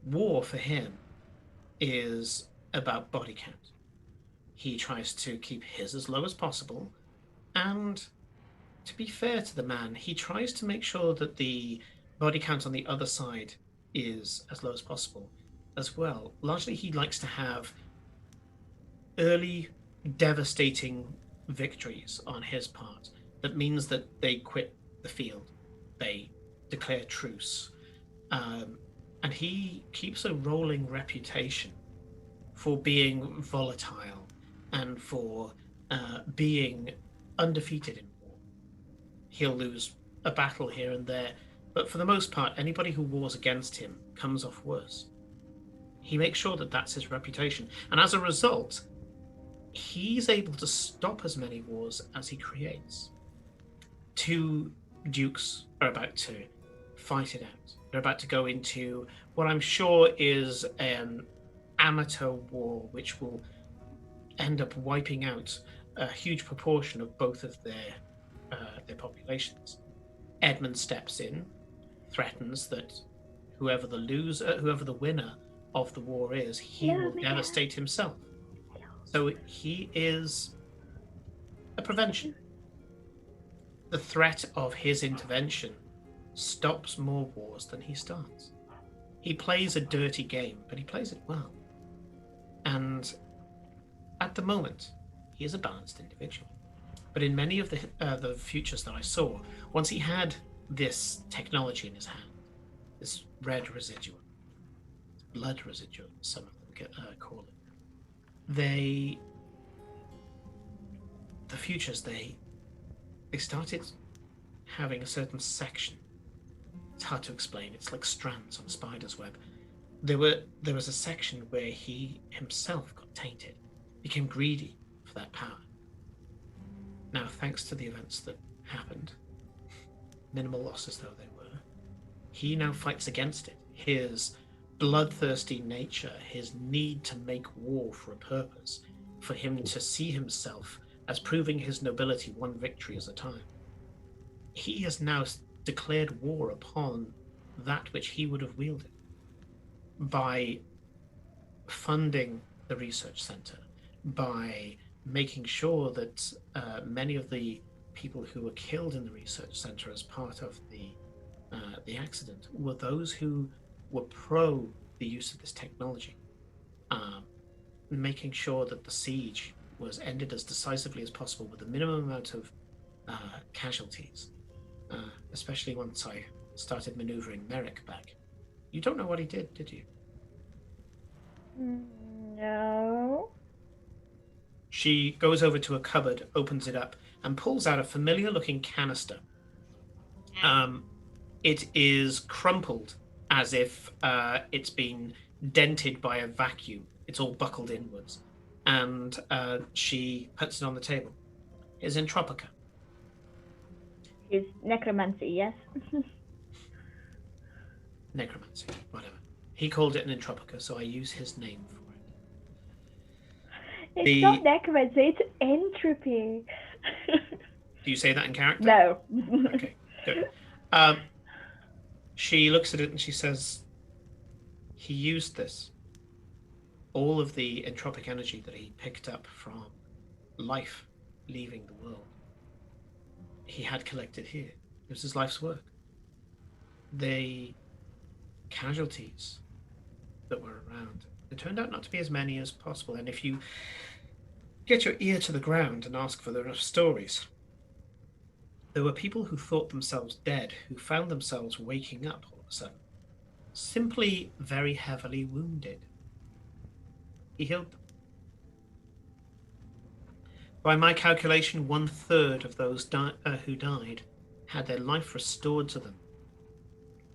S1: war for him is about body count. He tries to keep his as low as possible, and to be fair to the man, he tries to make sure that the body count on the other side is as low as possible as well. Largely, he likes to have early, devastating victories on his part. That means that they quit the field. They declare truce. And he keeps a rolling reputation for being volatile and for being undefeated in war. He'll lose a battle here and there, but for the most part, anybody who wars against him comes off worse. He makes sure that that's his reputation. And as a result, he's able to stop as many wars as he creates. Two dukes are about to fight it out. They're about to go into what I'm sure is an amateur war, which will end up wiping out a huge proportion of both of their populations. Edmund steps in, threatens that whoever the winner of the war is, he will devastate himself. So he is a prevention. The threat of his intervention stops more wars than he starts. He plays a dirty game, but he plays it well. And at the moment, he is a balanced individual. But in many of the futures that I saw, once he had this technology in his hand, this red residuum, blood residuum, some of them call it, the futures, they started having a certain section. It's hard to explain. It's like strands on a spider's web. There was a section where he himself got tainted, became greedy for that power. Now, thanks to the events that happened, minimal losses though they were, he now fights against it. His bloodthirsty nature, his need to make war for a purpose, for him to see himself as proving his nobility one victory at a time. He has now declared war upon that which he would have wielded by funding the research center, by making sure that many of the people who were killed in the research center as part of the accident were those who were pro the use of this technology, making sure that the siege was ended as decisively as possible with the minimum amount of casualties, especially once I started maneuvering Merrick back. You don't know what he did you?
S4: No.
S1: She goes over to a cupboard, opens it up, and pulls out a familiar-looking canister. It is crumpled as if it's been dented by a vacuum. It's all buckled inwards. And she puts it on the table. It's Entropica.
S4: His necromancy, yes.
S1: Necromancy, whatever. He called it an Entropica, so I use his name for it.
S4: It's not necromancy, it's entropy.
S1: Do you say that in character?
S4: No.
S1: Okay, good. She looks at it and she says, he used this. All of the entropic energy that he picked up from life leaving the world, he had collected here. It was his life's work. The casualties that were around, it turned out not to be as many as possible. And if you get your ear to the ground and ask for enough stories, there were people who thought themselves dead, who found themselves waking up all of a sudden. Simply very heavily wounded. He healed them. By my calculation, 1/3 of those who died had their life restored to them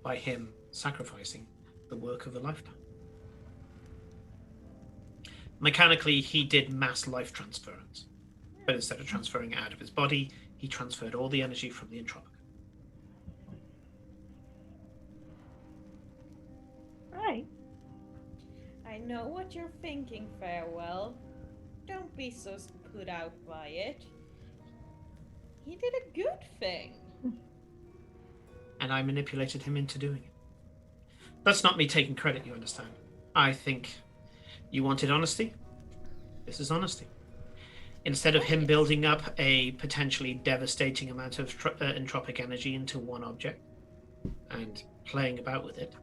S1: by him sacrificing the work of a lifetime. Mechanically, he did mass life transference, but instead of transferring it out of his body, he transferred all the energy from the entropic.
S4: Right.
S3: I know what you're thinking, Farewell. Don't be so put out by it. He did a good thing.
S1: And I manipulated him into doing it. That's not me taking credit, you understand. I think you wanted honesty. This is honesty. Instead of him building up a potentially devastating amount of entropic energy into one object and playing about with it,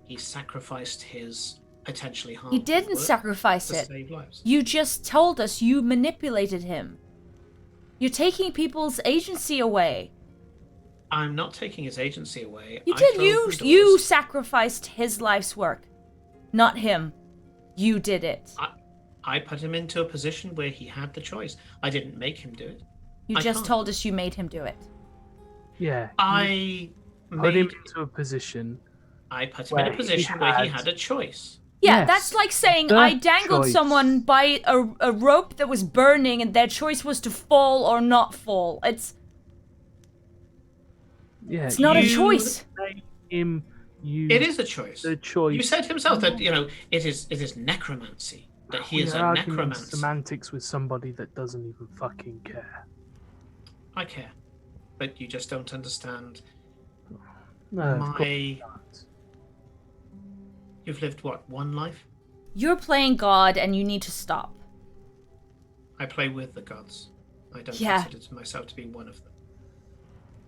S1: he sacrificed his potentially harmful
S2: He didn't
S1: work
S2: sacrifice
S1: to
S2: it.
S1: save lives.
S2: You just told us you manipulated him. You're taking people's agency away.
S1: I'm not taking his agency away.
S2: You
S1: I
S2: did.
S1: throw open
S2: You
S1: doors.
S2: sacrificed his life's work, not him. You did it.
S1: I put him into a position where he had the choice. I didn't make him do it.
S2: You
S1: I
S2: just
S1: can't.
S2: told us you made him do it.
S5: Yeah.
S1: I
S5: Put him
S1: made.
S5: into a position.
S1: I put him in
S5: where
S1: a
S5: he
S1: position where he
S5: had-
S1: had a choice.
S2: Yeah,
S5: Yes,
S2: that's like saying
S5: the
S2: I dangled
S5: choice.
S2: someone by a rope that was burning and their choice was to fall or not fall. It's
S5: Yeah.
S2: not a
S1: You-
S2: choice.
S5: Made him use
S1: It is a choice.
S5: the choice.
S1: You said himself that it is necromancy. That he is
S5: We're
S1: a
S5: arguing
S1: necromancer.
S5: semantics with somebody that doesn't even fucking care.
S1: I care, but you just don't understand.
S5: No, of course
S1: My,
S5: not.
S1: you've lived what, one life?
S2: You're playing God and you need to stop.
S1: I play with the gods. I don't
S2: Yeah.
S1: consider myself to be one of them.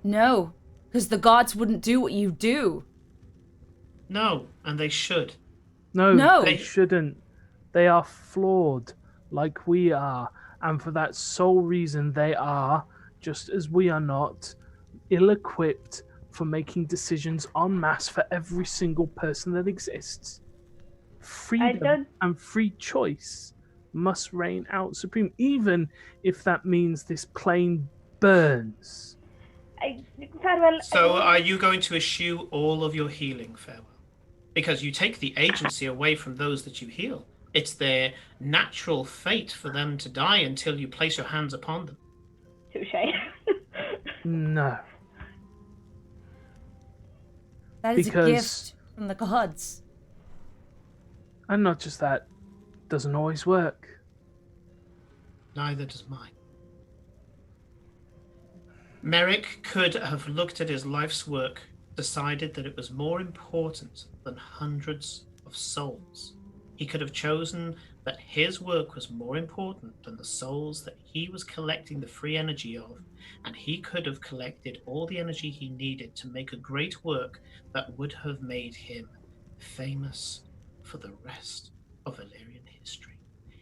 S2: No, because the gods wouldn't do what you do.
S1: No, and they should.
S2: No.
S5: They shouldn't. They are flawed, like we are, and for that sole reason, they are, just as we are not, ill-equipped for making decisions en masse for every single person that exists. Freedom
S4: don't-
S5: and free choice must reign out supreme, even if that means this plane burns.
S4: Farewell.
S1: So are you going to eschew all of your healing, Farewell? Because you take the agency away from those that you heal. It's their natural fate for them to die until you place your hands upon them.
S4: Touche.
S5: No.
S2: That is
S5: Because-
S2: a gift from the gods.
S5: And not just that, doesn't always work.
S1: Neither does mine. Merrick could have looked at his life's work, decided that it was more important than hundreds of souls. He could have chosen that his work was more important than the souls that he was collecting the free energy of, and he could have collected all the energy he needed to make a great work that would have made him famous for the rest of Valyrian history.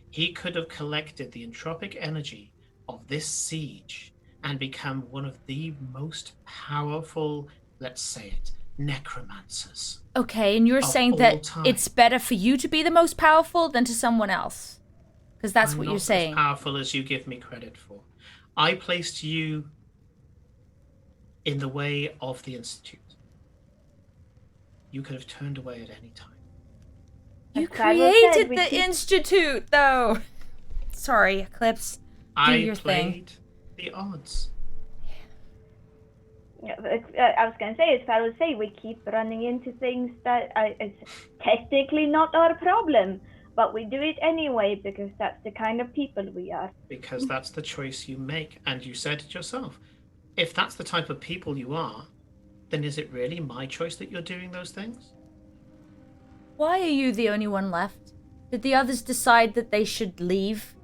S1: He could have collected the entropic energy of this siege and become one of the most powerful, let's say it, necromancers.
S2: Okay, and you're
S1: Of
S2: saying
S1: all
S2: that
S1: time.
S2: it's better for you to be the most powerful than to someone else. Because that's
S1: I'm
S2: what
S1: not
S2: you're saying.
S1: as powerful as you give me credit for. I placed you in the way of the Institute. You could have turned away at any time.
S2: You
S4: As Farewell
S2: created
S4: said, we
S2: the
S4: keep-
S2: institute, though. Sorry, Eclipse.
S1: I
S2: your thing.
S1: played the odds.
S4: Yeah, I was going to say, as Farrell would say, we keep running into things that it's technically not our problem, but we do it anyway because that's the kind of people we are.
S1: Because that's the choice you make, and you said it yourself. If that's the type of people you are, then is it really my choice that you're doing those things?
S2: Why are you the only one left? Did the others decide that they should leave?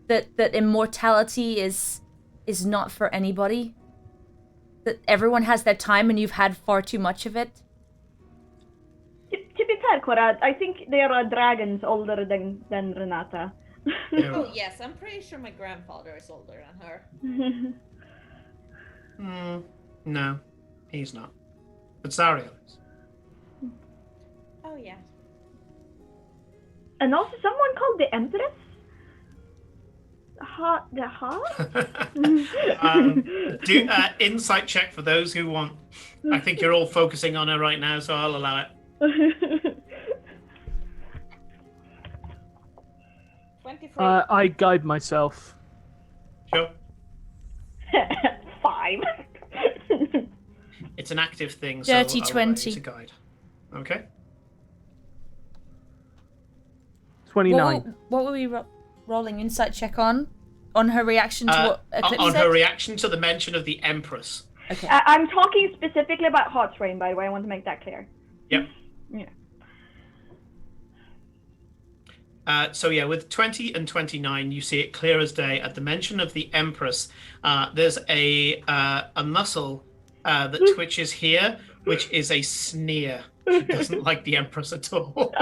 S2: That immortality is not for anybody? That everyone has their time and you've had far too much of it?
S4: To be fair, Cora, I think there are dragons older than Renata.
S1: There
S3: Oh
S1: are.
S3: yes, I'm pretty sure my grandfather is older than her.
S1: No, he's not. But Zariel is.
S3: Oh yeah.
S4: And also someone called the Empress? The heart?
S1: Do insight check for those who want. I think you're all focusing on her right now, so I'll allow it.
S3: 23.
S5: I guide myself.
S1: Sure.
S4: 5.
S1: It's an active thing, so
S2: Dirty
S1: I'll allow you
S2: 20.
S1: to guide. Okay.
S5: 29.
S2: What were we rolling insight check on? On her reaction to what Eclipse
S1: on
S2: said?
S1: her reaction to the mention of the Empress.
S2: Okay.
S4: I'm talking specifically about Hot Rain, by the way. I want to make that clear.
S1: Yep.
S4: Yeah.
S1: So yeah, with 20 and 29, you see it clear as day. At the mention of the Empress, there's a muscle that twitches here, which is a sneer. She doesn't like the Empress at all.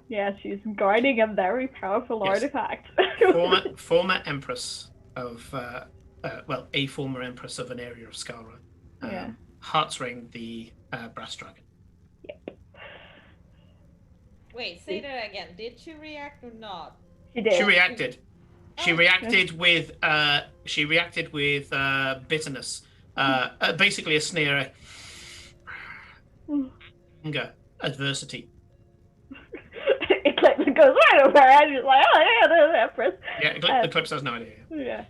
S4: Yeah, she's guarding a very powerful
S1: Yes.
S4: artifact.
S1: former Empress of, a former Empress of an area of Skara.
S4: Yeah.
S1: Heartsring, the brass dragon.
S3: Wait, say that again. Did she react or not?
S4: She did.
S1: She reacted. She
S3: Oh.
S1: reacted with bitterness. Basically a sneer. Anger, adversity.
S4: Eclipse goes right over her and she's like, oh yeah, there's the Empress.
S1: Yeah, Eclipse has no idea.
S4: Yeah.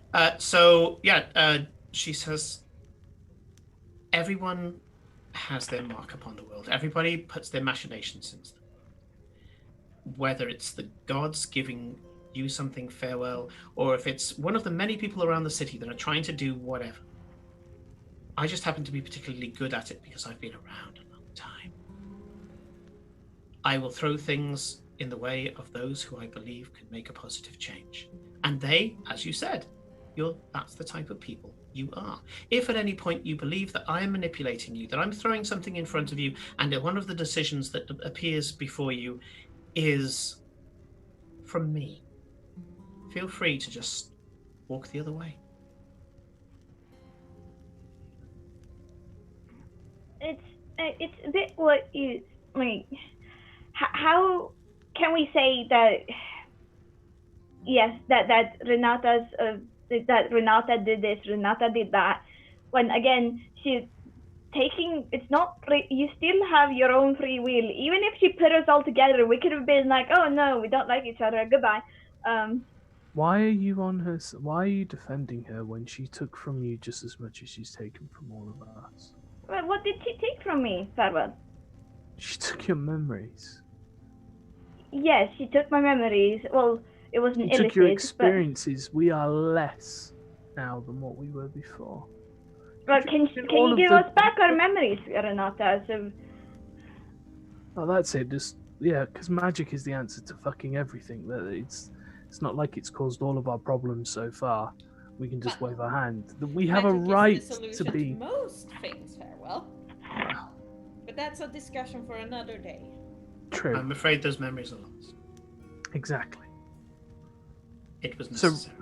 S1: She says, everyone has their mark upon the world. Everybody puts their machinations into them. Whether it's the gods giving you something farewell, or if it's one of the many people around the city that are trying to do whatever. I just happen to be particularly good at it because I've been around a long time. I will throw things in the way of those who I believe can make a positive change. And they, as you said, that's the type of people you are. If at any point you believe that I am manipulating you, that I'm throwing something in front of you, and that one of the decisions that appears before you is from me, feel free to just walk the other way.
S4: It's a bit what you like. How can we say that? Yes, that Renata did this, Renata did that. When again she's taking, it's not. You still have your own free will. Even if she put us all together, we could have been like, oh no, we don't like each other. Goodbye.
S5: Why are you on her? Why are you defending her when she took from you just as much as she's taken from all of us?
S4: Well, what did she take from me, Farwell?
S5: She took your memories.
S4: Yes, she took my memories. Well, it wasn't
S5: She took your
S4: illicit,
S5: experiences. We are less now than what we were before.
S4: But can you give us back our memories, Renata? So,
S5: Oh, that's it. Just because magic is the answer to fucking everything. That it's not like it's caused all of our problems so far. We can just wave our hand. We have a
S3: Magic is
S5: right
S3: the
S5: to
S3: solution
S5: be.
S3: most things, Farewell. But that's a discussion for another day.
S5: True.
S1: I'm afraid those memories are lost.
S5: Exactly.
S1: It was
S5: So-
S1: necessary.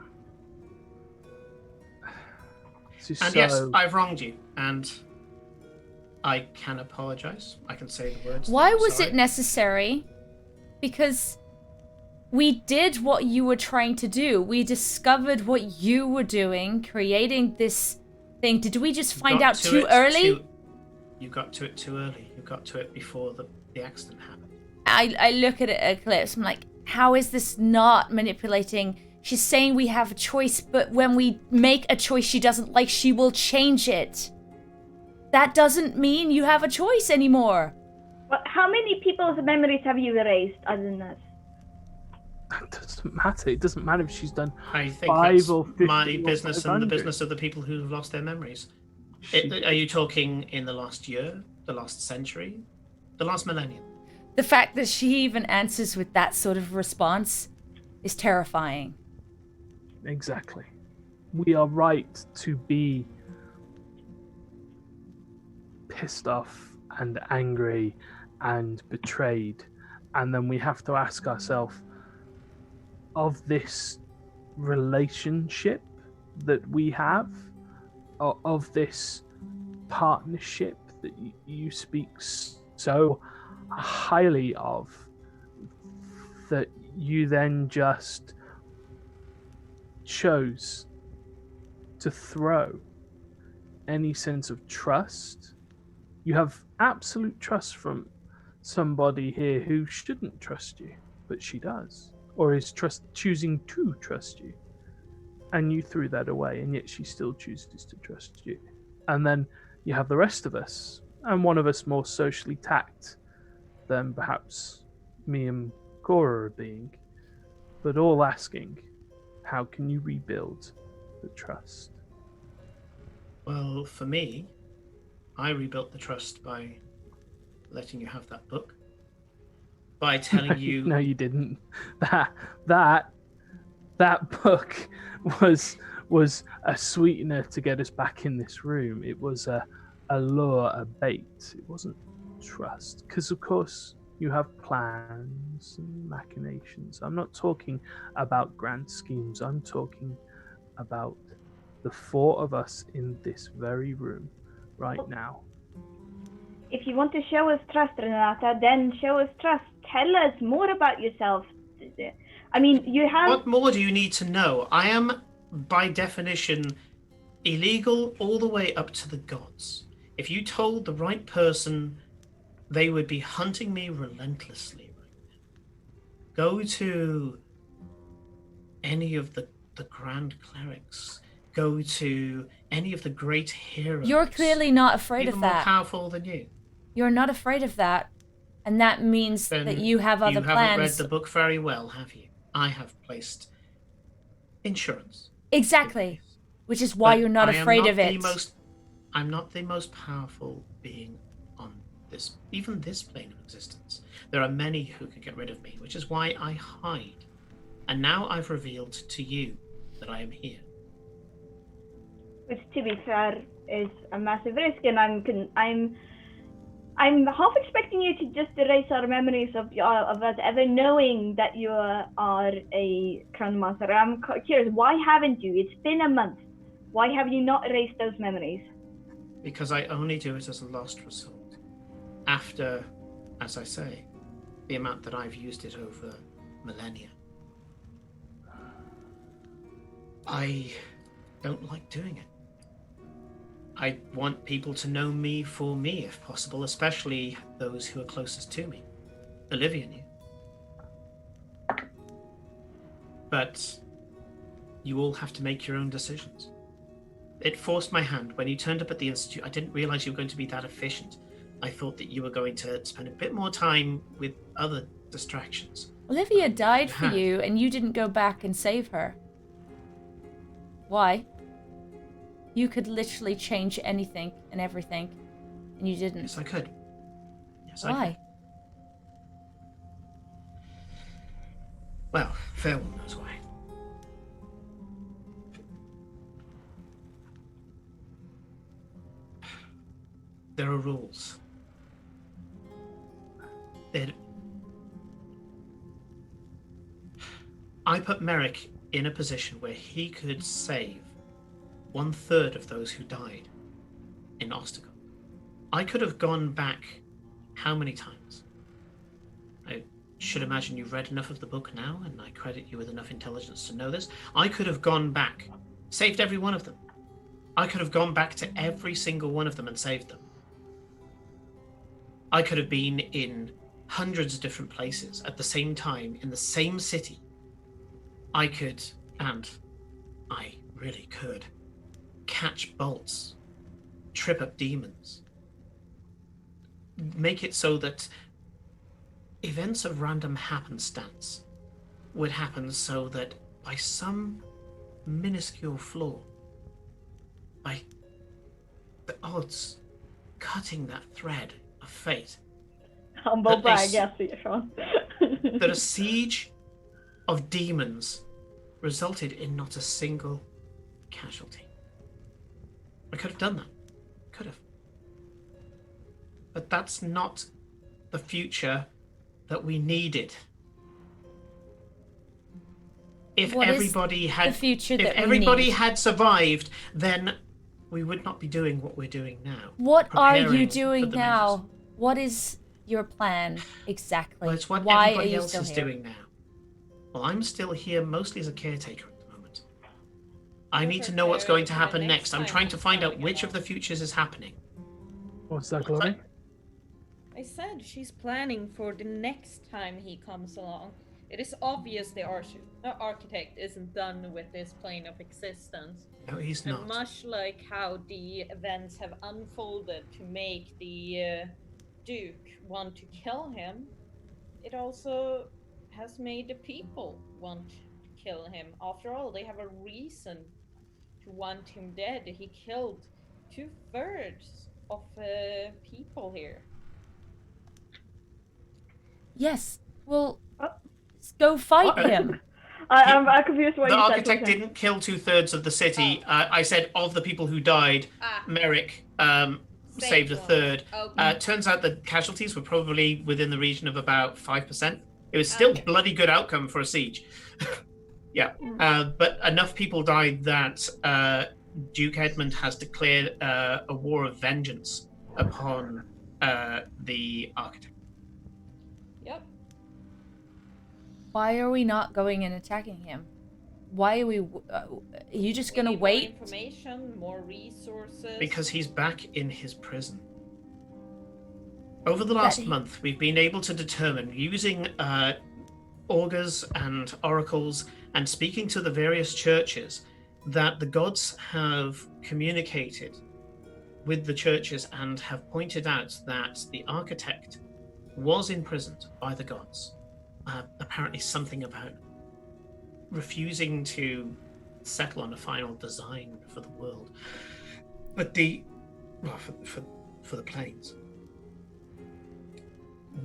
S5: So,
S1: Yes, I've wronged you, and I can apologize. I can say the words.
S2: Why
S1: I'm
S2: was
S1: sorry.
S2: it necessary? Because we did what you were trying to do. We discovered what you were doing, creating this thing. Did we just find
S1: Got
S2: out
S1: to
S2: too
S1: it
S2: early?
S1: You got to it too early. You got to it before the accident happened.
S2: I look at it, Eclipse. I'm like, how is this not manipulating? She's saying we have a choice, but when we make a choice she doesn't like, she will change it. That doesn't mean you have a choice anymore.
S4: well, how many people's memories have you erased other than us?
S5: That doesn't matter. It doesn't matter if she's done.
S1: I think
S5: 5
S1: that's
S5: or 50
S1: my
S5: or
S1: business and the
S5: 500.
S1: business of the people who've lost their memories.
S5: She-
S1: Are you talking in the last year, the last century, the last millennium?
S2: The fact that she even answers with that sort of response is terrifying.
S5: Exactly. We are right to be pissed off and angry and betrayed. And then we have to ask ourselves, of this relationship that we have, of this partnership that you speak so highly of that you then just chose to throw any sense of trust. You have absolute trust from somebody here who shouldn't trust you, but she does, or is choosing to trust you. And you threw that away, and yet she still chooses to trust you. And then you have the rest of us, and one of us more socially tact than perhaps me and Cora are being, but all asking, how can you rebuild the trust?
S1: Well, for me, I rebuilt the trust by letting you have that book. By telling you...
S5: No, you didn't. That book was a sweetener to get us back in this room. It was a lure, a bait. It wasn't trust. Because, of course, you have plans and machinations. I'm not talking about grand schemes. I'm talking about the four of us in this very room right now.
S4: If you want to show us trust, Renata, then show us trust. Tell us more about yourself. I mean, you have...
S1: What more do you need to know? I am, by definition, illegal all the way up to the gods. If you told the right person, they would be hunting me relentlessly right now. Go to any of the grand clerics. Go to any of the great heroes.
S2: You're clearly not afraid
S1: even
S2: of
S1: more
S2: that.
S1: powerful than you.
S2: You're not afraid of that. And that means
S1: Then
S2: that you have other
S1: you haven't
S2: plans.
S1: read the book very well, have you? I have placed insurance.
S2: Exactly. Which is why
S1: But
S2: you're not
S1: I am
S2: afraid
S1: not
S2: of
S1: the
S2: it.
S1: I'm not the most powerful being on even this plane of existence. There are many who could get rid of me, which is why I hide. And now I've revealed to you that I am here.
S4: Which, to be fair, is a massive risk, and I'm half expecting you to just erase our memories of us ever knowing that you are a Chronomancer. I'm curious, why haven't you? It's been a month. Why have you not erased those memories?
S1: Because I only do it as a last resort. After, as I say, the amount that I've used it over millennia. I don't like doing it. I want people to know me for me, if possible, especially those who are closest to me. Olivia knew. But you all have to make your own decisions. It forced my hand. When you turned up at the Institute, I didn't realize you were going to be that efficient. I thought that you were going to spend a bit more time with other distractions.
S2: Olivia died
S1: You
S2: for
S1: had.
S2: you, and you didn't go back and save her. Why? You could literally change anything and everything, and you didn't.
S1: Yes, I could. Yes, I
S2: Why?
S1: could. Well, fair one knows why. There are rules. I put Merrick in a position where he could save 1/3 of those who died in Ostagon. I could have gone back how many times? I should imagine you've read enough of the book now, and I credit you with enough intelligence to know this. I could have gone back, saved every one of them. I could have gone back to every single one of them and saved them. I could have been in hundreds of different places at the same time in the same city. I could, and I really could, catch bolts, trip up demons, make it so that events of random happenstance would happen so that by some minuscule flaw, by the odds cutting that thread of fate,
S4: Humble
S1: That
S4: brag,
S1: is-
S4: yes, Sean.
S1: that a siege of demons resulted in not a single casualty. I could have done that. Could have. But that's not the future that we needed. If
S2: What is
S1: everybody had
S2: the future
S1: if
S2: that we
S1: everybody
S2: need?
S1: had survived, then we would not be doing what we're doing now.
S2: What are you
S1: preparing
S2: doing
S1: for the
S2: now?
S1: measures.
S2: What is your plan exactly?
S1: Well, it's what
S2: Why are
S1: everybody
S2: you
S1: else
S2: still
S1: is
S2: here?
S1: doing now. Well, I'm still here mostly as a caretaker at the moment. I need to know what's going to happen next. I'm trying to find out which of the futures is happening.
S5: What's that, Glory?
S3: I said she's planning for the next time he comes along. It is obvious the architect isn't done with this plane of existence.
S1: No, he's
S3: And
S1: not.
S3: much like how the events have unfolded to make the Duke want to kill him, it also has made the people want to kill him. After all, they have a reason to want him dead. He killed 2/3 of people here.
S2: Yes. Well,
S4: Oh.
S2: go fight
S1: What?
S2: him.
S4: I'm confused what
S1: The
S4: you said.
S1: architect didn't kill 2/3 of the city. I said of the people who died,
S3: Ah,
S1: Merrick saved a
S3: one.
S1: third.
S3: Okay.
S1: Turns out the casualties were probably within the region of about 5%. It was still
S3: Okay.
S1: bloody good outcome for a siege. Yeah, but enough people died that Duke Edmund has declared a war of vengeance upon the architect.
S3: Yep.
S2: Why are we not going and attacking him? Why are we? Are you just gonna
S3: We need
S2: wait?
S3: More information, more resources.
S1: Because he's back in his prison. Over the last month, we've been able to determine, using augurs and oracles and speaking to the various churches, that the gods have communicated with the churches and have pointed out that the architect was imprisoned by the gods. Apparently something about refusing to settle on a final design for the world. But for the planes.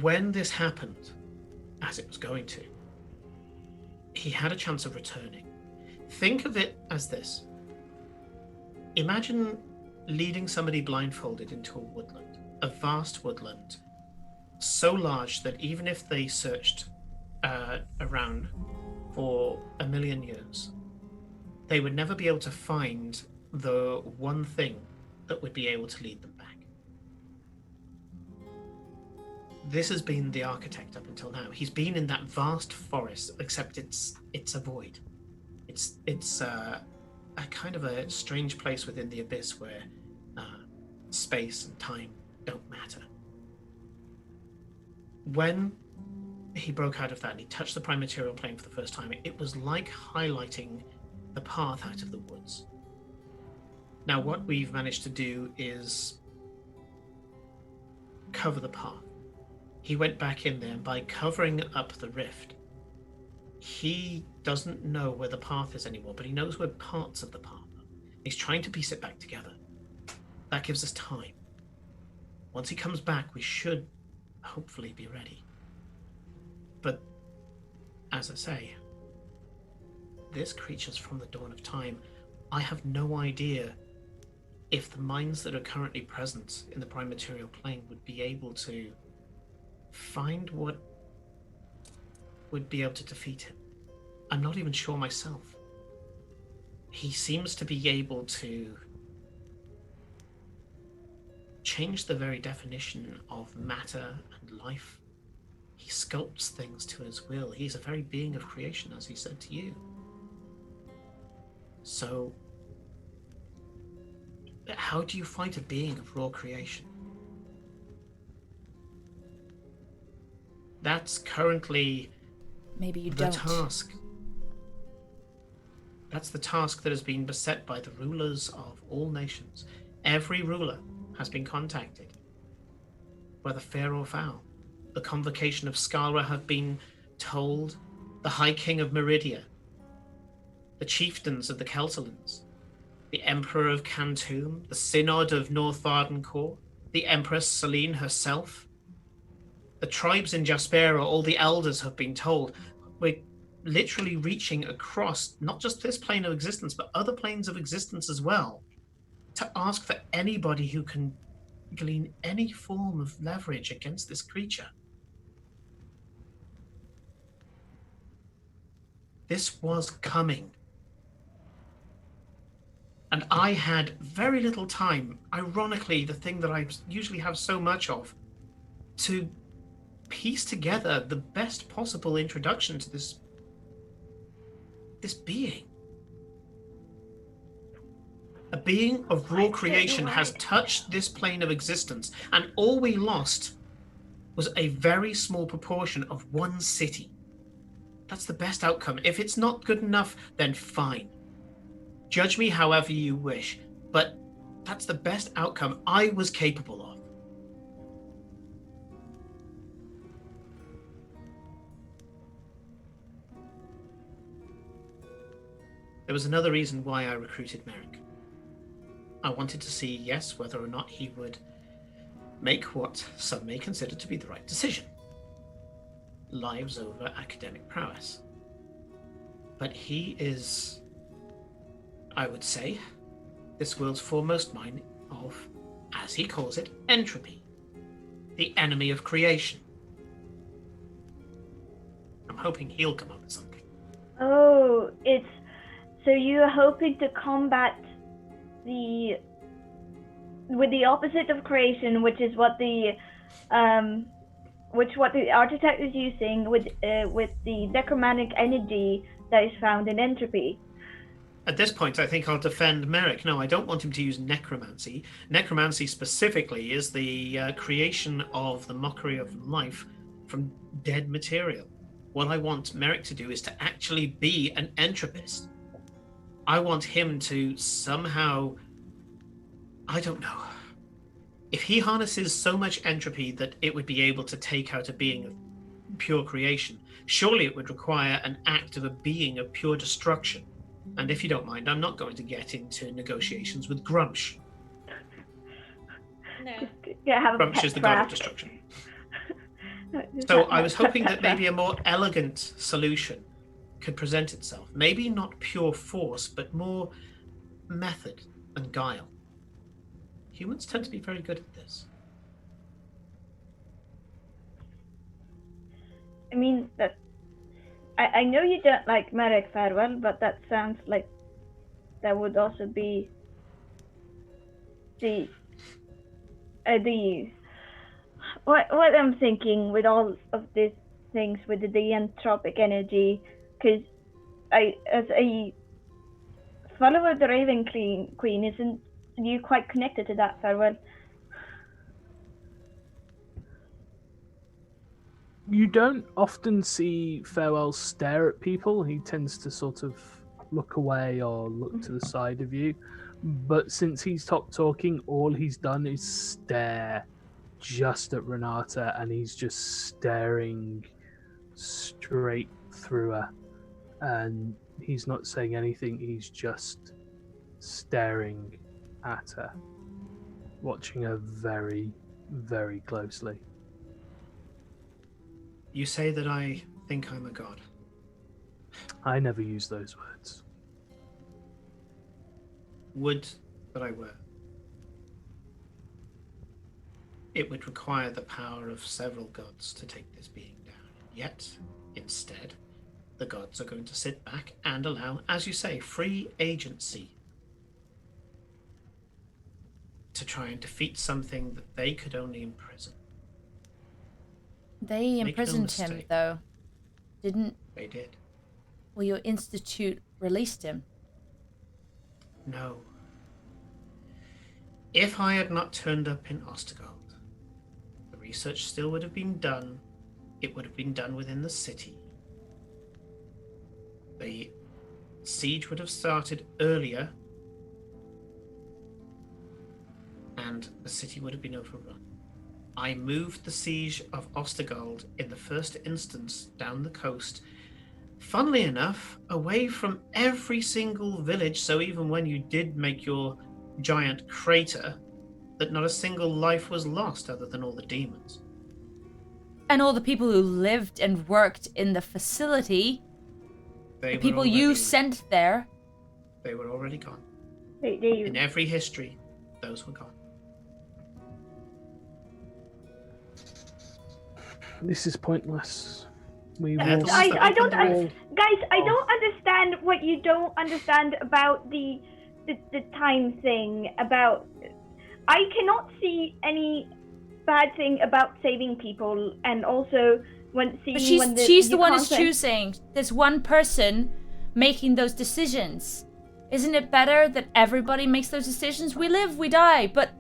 S1: When this happened, as it was going to, he had a chance of returning. Think of it as this. Imagine leading somebody blindfolded into a woodland, a vast woodland, so large that even if they searched around for 1,000,000 years, they would never be able to find the one thing that would be able to lead them back. This has been the architect up until now. He's been in that vast forest, except it's a void. It's a kind of a strange place within the abyss where space and time don't matter. When he broke out of that and he touched the prime material plane for the first time, it was like highlighting the path out of the woods. Now, what we've managed to do is cover the path. He went back in there, and by covering up the rift, he doesn't know where the path is anymore, but he knows where parts of the path are. He's trying to piece it back together. That gives us time. Once he comes back, we should hopefully be ready. But, as I say, this creature's from the dawn of time. I have no idea if the minds that are currently present in the prime material plane would be able to find what would be able to defeat him. I'm not even sure myself. He seems to be able to change the very definition of matter and life. He sculpts things to his will. He's a very being of creation, as he said to you. So, how do you fight a being of raw creation? That's currently
S2: Maybe you
S1: the
S2: don't.
S1: task. That's the task that has been beset by the rulers of all nations. Every ruler has been contacted, whether fair or foul. The convocation of Skara have been told, the High King of Meridia, the chieftains of the Keltalans, the Emperor of Khantum, the Synod of North Vardencourt, the Empress Selene herself, the tribes in Jaspera, all the elders have been told. We're literally reaching across not just this plane of existence, but other planes of existence as well, to ask for anybody who can glean any form of leverage against this creature. This was coming. And I had very little time, ironically, the thing that I usually have so much of, to piece together the best possible introduction to this being. A being of raw creation has touched this plane of existence, and all we lost was a very small proportion of one city. That's the best outcome. If it's not good enough, then fine. Judge me however you wish, but that's the best outcome I was capable of. There was another reason why I recruited Merrick. I wanted to see, yes, whether or not he would make what some may consider to be the right decision. Lives over academic prowess. But he is, I would say, this world's foremost mine of, as he calls it, entropy. The enemy of creation. I'm hoping he'll come up with something.
S4: Oh, so you're hoping to combat with the opposite of creation, which is what the architect is using with the necromantic energy that is found in entropy.
S1: At this point, I think I'll defend Merrick. No, I don't want him to use necromancy. Necromancy specifically is the creation of the mockery of life from dead material. What I want Merrick to do is to actually be an entropist. I want him to somehow, I don't know, if he harnesses so much entropy that it would be able to take out a being of pure creation, surely it would require an act of a being of pure destruction. And if you don't mind, I'm not going to get into negotiations with Grumsh.
S3: No.
S1: Grumsh is the god of destruction. So I was hoping that maybe a more elegant solution could present itself. Maybe not pure force, but more method and guile. Humans tend to be very good at this.
S4: I mean, I know you don't like Merrick Farewell, but that sounds like that would also be what I'm thinking with all of these things with the entropic energy, because as a follower of the Raven Queen, isn't you quite connected to that, Farewell?
S5: You don't often see Farewell stare at people. He tends to sort of look away or look to the side of you. But since he's stopped talking, all he's done is stare just at Renata, and he's just staring straight through her. And he's not saying anything, he's just staring at her, watching her very, very closely.
S1: You say that I think I'm a god.
S5: I never use those words.
S1: Would that I were. It would require the power of several gods to take this being down. Yet, instead, the gods are going to sit back and allow, as you say, free agency to try and defeat something that they could only imprison.
S2: They imprisoned him, though. Didn't...
S1: They did.
S2: Well, your institute released him.
S1: No. If I had not turned up in Ostergold, the research still would have been done. It would have been done within the city. The siege would have started earlier, and the city would have been overrun. I moved the siege of Ostergold in the first instance down the coast, funnily enough, away from every single village, so even when you did make your giant crater, that not a single life was lost other than all the demons.
S2: And all the people who lived and worked in the facility, the people you sent there.
S1: They were already gone.
S4: In
S1: every history, those were gone.
S5: This is pointless.
S4: I don't understand what you don't understand about the the time thing about. I cannot see any bad thing about saving people, and also when seeing
S2: But she's the one who's choosing. There's one person making those decisions. Isn't it better that everybody makes those decisions? We live, we die, but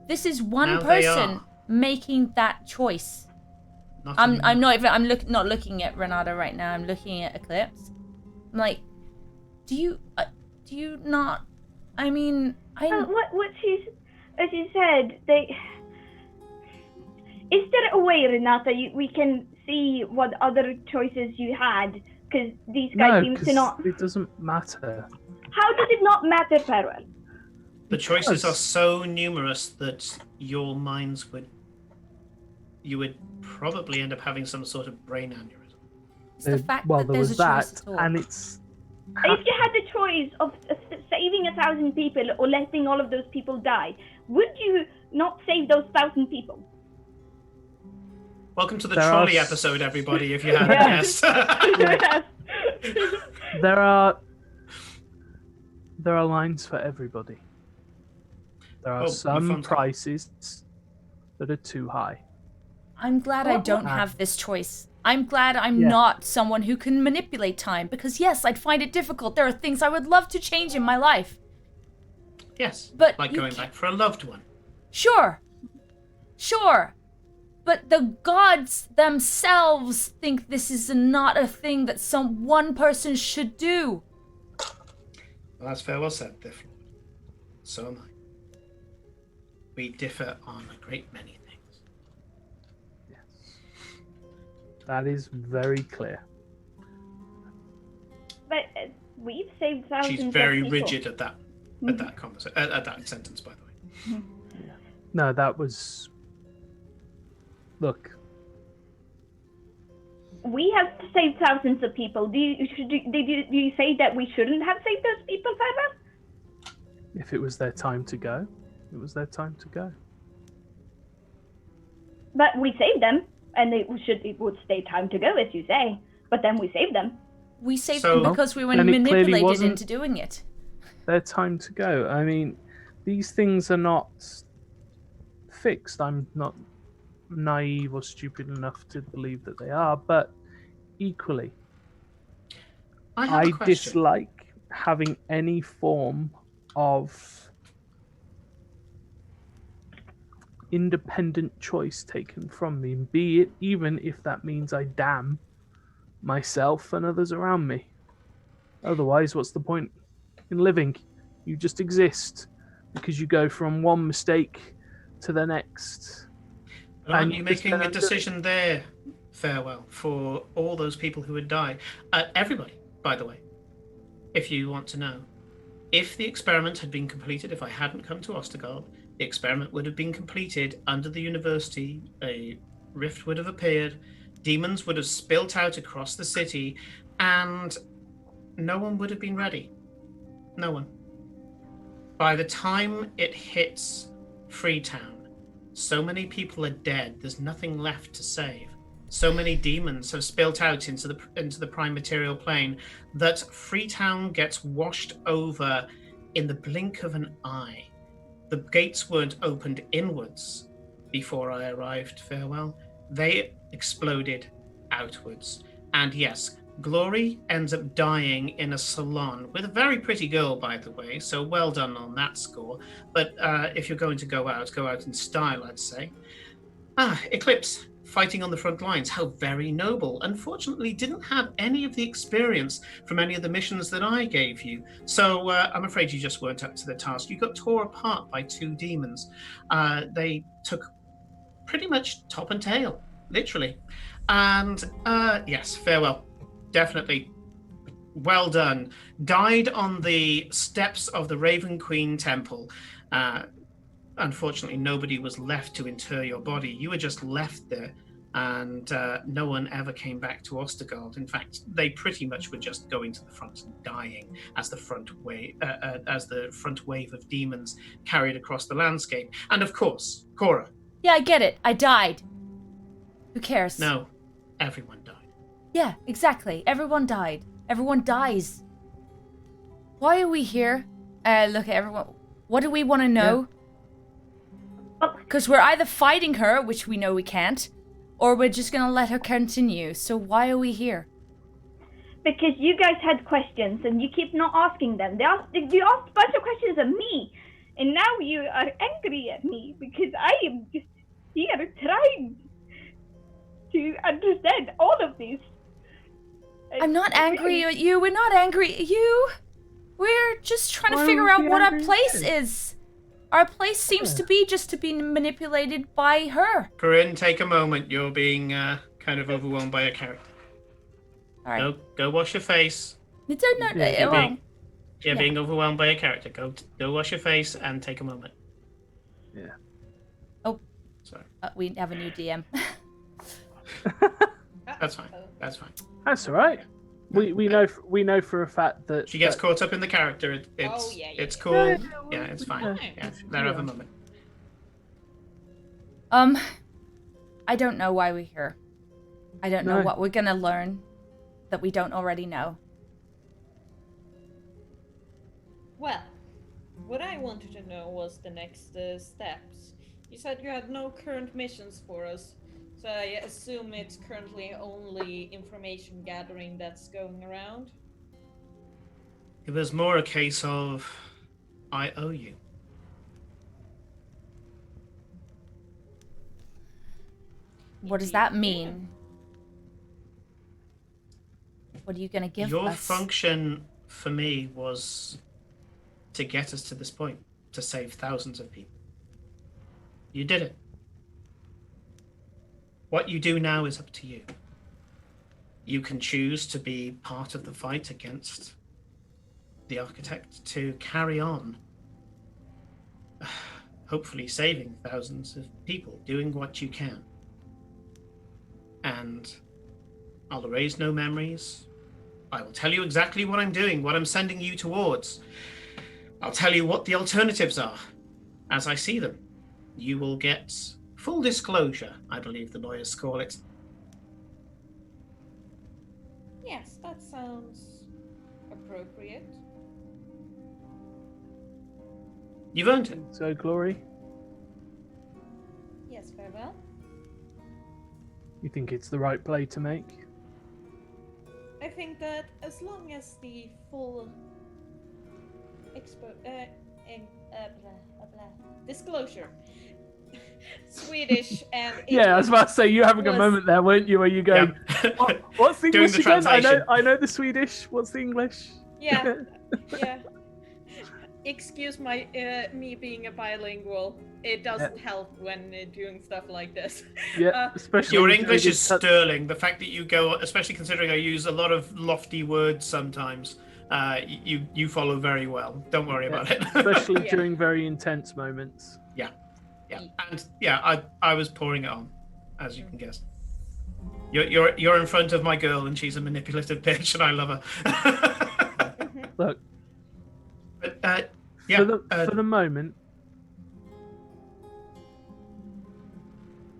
S2: this is one
S1: Now they
S2: person
S1: are.
S2: making that choice.
S1: Not
S2: I'm
S1: anymore.
S2: not looking at Renata right now. I'm looking at Eclipse. I'm like, do you not? I mean,
S4: what as you said, is there a way, Renata, we can see what other choices you had? Because these guys seem to not.
S5: It doesn't matter.
S4: How does it not matter, Farewell?
S1: The choices are
S5: Because-
S1: so numerous that your minds you would probably end up having some sort of brain aneurysm.
S2: it's the fact
S5: well,
S2: that
S5: there
S2: there's
S5: was
S2: a choice
S5: that,
S2: at all.
S5: and it's.
S4: If you had the choice of saving 1,000 people or letting all of those people die, would you not save those 1,000 people?
S1: Welcome to the
S5: There are
S1: trolley
S5: s-
S1: episode, everybody, if you haven't
S4: Yeah.
S1: guessed.
S4: Yes.
S5: There are lines for everybody. There are
S1: Oh,
S5: some
S1: Lafontaine.
S5: prices that are too high.
S2: I'm glad I
S4: What-
S2: don't
S5: what-
S2: have this choice. I'm glad I'm
S5: Yeah.
S2: not someone who can manipulate time, because yes, I'd find it difficult. There are things I would love to change in my life.
S1: Yes,
S2: But
S1: like
S2: you
S1: going
S2: can't-
S1: back for a loved one.
S2: Sure. But the gods themselves think this is not a thing that one person should do.
S1: Well, that's fair well said, there, Floyd. So am I. We differ on a great many things.
S5: That is very clear.
S4: But we've saved thousands
S1: She's very
S4: of people.
S1: rigid at that conversation, at that sentence, by the way.
S5: No, that was. Look,
S4: We have saved thousands of people. Do you say that we shouldn't have saved those people, Farewell?
S5: if it was their time to go, it was their time to go.
S4: But we saved them, and it would stay time to go, as you say. But then we saved them.
S2: We saved
S1: So-
S2: them because we were
S5: Then it clearly
S2: manipulated
S5: wasn't-
S2: into doing it.
S5: Their time to go. I mean, these things are not fixed. I'm not naive or stupid enough to believe that they are, but equally,
S1: I have
S5: I
S1: a question.
S5: dislike having any form of independent choice taken from me, be it even if that means I damn myself and others around me. Otherwise, what's the point in living? You just exist because you go from one mistake to the next.
S1: But aren't
S5: and
S1: you
S5: just
S1: making a
S5: don't do it.
S1: decision there, Farewell, for all those people who would die? Everybody, by the way, if you want to know. If the experiment had been completed, if I hadn't come to Ostergard, the experiment would have been completed under the university, a rift would have appeared, demons would have spilt out across the city, and no one would have been ready. No one. By the time it hits Freetown, so many people are dead, there's nothing left to save. So many demons have spilt out into the prime material plane that Freetown gets washed over in the blink of an eye. The gates weren't opened inwards before I arrived, Farewell. They exploded outwards. And yes, Glory ends up dying in a salon with a very pretty girl, by the way, so well done on that score. But if you're going to go out in style, I'd say. Eclipse, fighting on the front lines, how very noble. Unfortunately, didn't have any of the experience from any of the missions that I gave you. So I'm afraid you just weren't up to the task. You got tore apart by two demons. They took pretty much top and tail, literally. And yes, Farewell. Definitely. Well done. Died on the steps of the Raven Queen Temple. Unfortunately, nobody was left to inter your body. You were just left there, and no one ever came back to Ostergard. In fact, they pretty much were just going to the front and dying as the front wave of demons carried across the landscape. And of course, Cora.
S2: Yeah, I get it. I died. Who cares?
S1: No, everyone died.
S2: Yeah, exactly. Everyone died. Everyone dies. Why are we here? look, everyone. What do we want to know?
S4: Oh.
S2: Because we're either fighting her, which we know we can't, or we're just gonna let her continue. So why are we here?
S4: Because you guys had questions and you keep not asking them. You asked a bunch of questions of me, and now you are angry at me because I am just here trying to understand all of this.
S2: I'm not angry at you. We're not angry at you. We're just trying to figure out what our place is. Our place seems to be just to be manipulated by her.
S1: Corinne, take a moment. You're being kind of overwhelmed by a character.
S2: All right.
S1: Go wash your face.
S2: No,
S1: You're being overwhelmed by a character. Go wash your face and take a moment.
S5: Yeah.
S2: Oh.
S1: Sorry.
S2: We have a new DM.
S1: That's fine. That's fine.
S5: That's all right. We know for a fact that
S1: She gets caught up in the character. It's cool. Yeah, it's fine. Yeah, let her have a moment.
S2: I don't know why we're here. I don't know
S5: No.
S2: what we're gonna learn that we don't already know.
S3: Well, what I wanted to know was the next steps. You said you had no current missions for us, so I assume it's currently only information gathering that's going around?
S1: It was more a case of I owe you.
S2: What does that mean? What are you gonna give
S1: Your
S2: us?
S1: function for me was to get us to this point, to save thousands of people. You did it. What you do now is up to you. You can choose to be part of the fight against the architect, to carry on, hopefully saving thousands of people, doing what you can. And I'll erase no memories. I will tell you exactly what I'm doing, what I'm sending you towards. I'll tell you what the alternatives are as I see them. You will get full disclosure, I believe the lawyers call it.
S3: Yes, that sounds appropriate.
S1: You've earned it.
S5: so Glory.
S3: Yes, very well.
S5: You think it's the right play to make?
S3: I think that as long as the full disclosure, Swedish and
S5: Yeah, I was about to say you're having a
S3: was-
S5: moment there, weren't you? Where you go, what's the
S1: Doing
S5: English
S1: the
S5: again?
S1: translation.
S5: I know the Swedish. What's the English?
S3: Yeah, yeah. Excuse my me being a bilingual. It doesn't help when doing stuff like this.
S5: Yeah, especially
S1: Your
S5: when
S1: English
S5: you
S1: is
S5: touch-
S1: sterling. The fact that you go, especially considering I use a lot of lofty words sometimes, you follow very well. Don't worry about it.
S5: especially
S3: Yeah.
S5: during very intense moments.
S1: Yeah, and yeah, I was pouring it on, as you can guess. You're in front of my girl, and she's a manipulative bitch, and I love her.
S5: Look,
S1: But yeah,
S5: for the moment,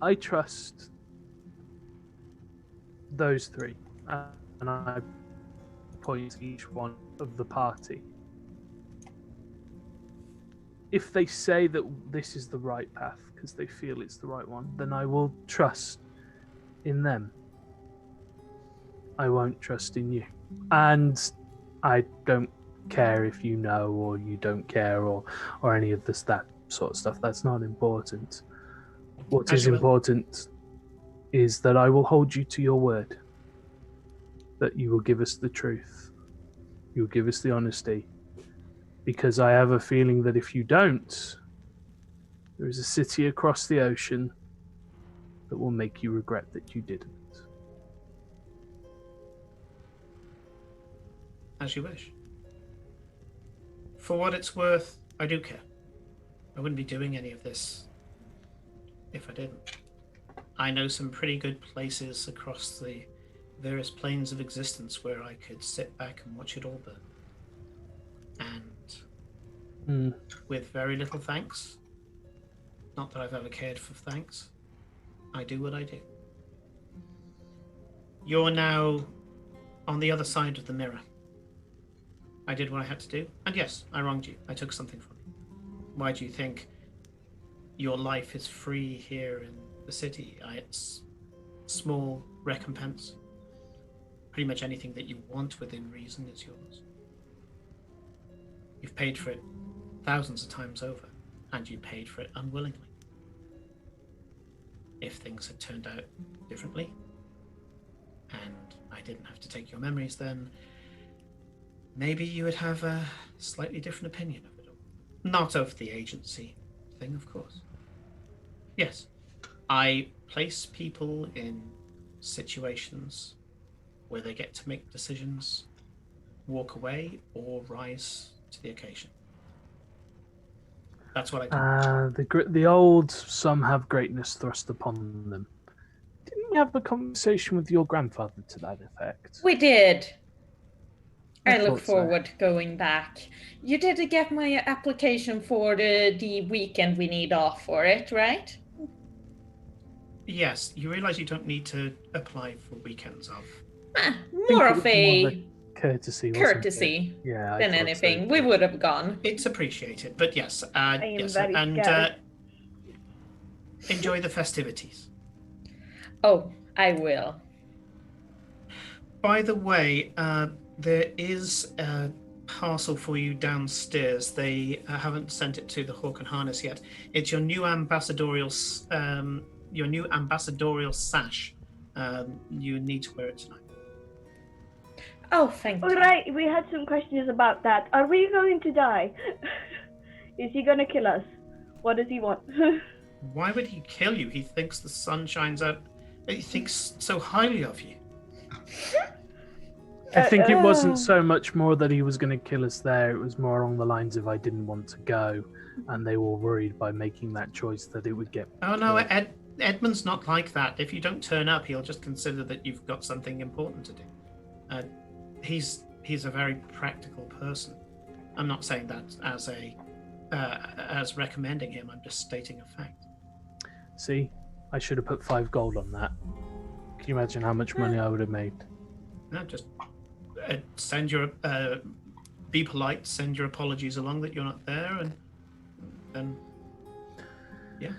S5: I trust those three, and I point to each one of the party. If they say that this is the right path because they feel it's the right one, then I will trust in them. I won't trust in you. And I don't care if you know or you don't care or any of that sort of stuff. That's not important. What
S1: As
S5: is
S1: you will.
S5: important is that I will hold you to your word. That you will give us the truth. You will give us the honesty. Because I have a feeling that if you don't, there is a city across the ocean that will make you regret that you didn't.
S1: as you wish. For what it's worth, I do care. I wouldn't be doing any of this if I didn't. I know some pretty good places across the various planes of existence where I could sit back and watch it all burn. And with very little thanks, not that I've ever cared for thanks, I do what I do. You're now on the other side of the mirror. I did what I had to do. And yes, I wronged you. I took something from you. Why do you think your life is free here in the city? It's small recompense. Pretty much anything that you want within reason is yours. You've paid for it thousands of times over, and you paid for it unwillingly. If things had turned out differently, and I didn't have to take your memories, then maybe you would have a slightly different opinion of it all. Not of the agency thing, of course. Yes, I place people in situations where they get to make decisions, walk away, or rise to the occasion. That's what I do.
S5: The old "some have greatness thrust upon them." Didn't we have a conversation with your grandfather to that effect?
S3: We did. I
S5: I
S3: look
S5: thought so.
S3: forward to going back. You did get my application for the weekend we need off for it, right?
S1: Yes, you realize you don't need to apply for weekends off.
S3: More of a
S5: courtesy.
S3: courtesy
S5: Yeah, I
S3: than
S5: thought
S3: anything.
S5: so.
S3: We would have gone.
S1: It's appreciated, but yes,
S4: I am
S1: yes,
S4: very
S1: and
S4: scared.
S1: enjoy the festivities.
S3: Oh, I will.
S1: By the way, there is a parcel for you downstairs. They haven't sent it to the Hawk and Harness yet. It's your new ambassadorial sash. You need to wear it tonight.
S3: Oh, thank you.
S4: Alright, we had some questions about that. Are we going to die? Is he gonna kill us? What does he want?
S1: Why would he kill you? He thinks the sun shines out. He thinks so highly of you.
S5: I think it wasn't so much more that he was going to kill us there. It was more along the lines of I didn't want to go, and they were worried by making that choice that it would get.
S1: Oh no, Edmund's not like that. If you don't turn up, he'll just consider that you've got something important to do. He's a very practical person. I'm not saying that as recommending him. I'm just stating a fact.
S5: See, I should have put 5 gold on that. Can you imagine how much money I would have made?
S1: No, just send your be polite. Send your apologies along that you're not there, and then yes.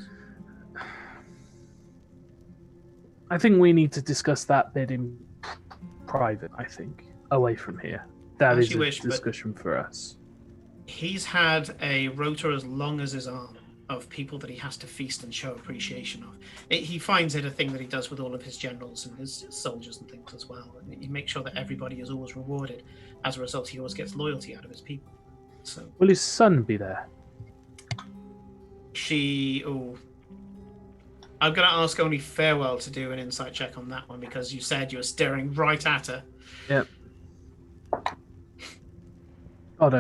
S5: I think we need to discuss that bit in private. I think away from here. That
S1: As
S5: is
S1: you
S5: a
S1: wish, but-
S5: discussion for us.
S1: He's had a rota as long as his arm of people that he has to feast and show appreciation of. He finds it a thing that he does with all of his generals and his soldiers and things as well. And he makes sure that everybody is always rewarded. As a result, he always gets loyalty out of his people. So
S5: Will his son be there?
S1: I'm going to ask only Farewell to do an insight check on that one because you said you were staring right at her.
S5: Yep. God,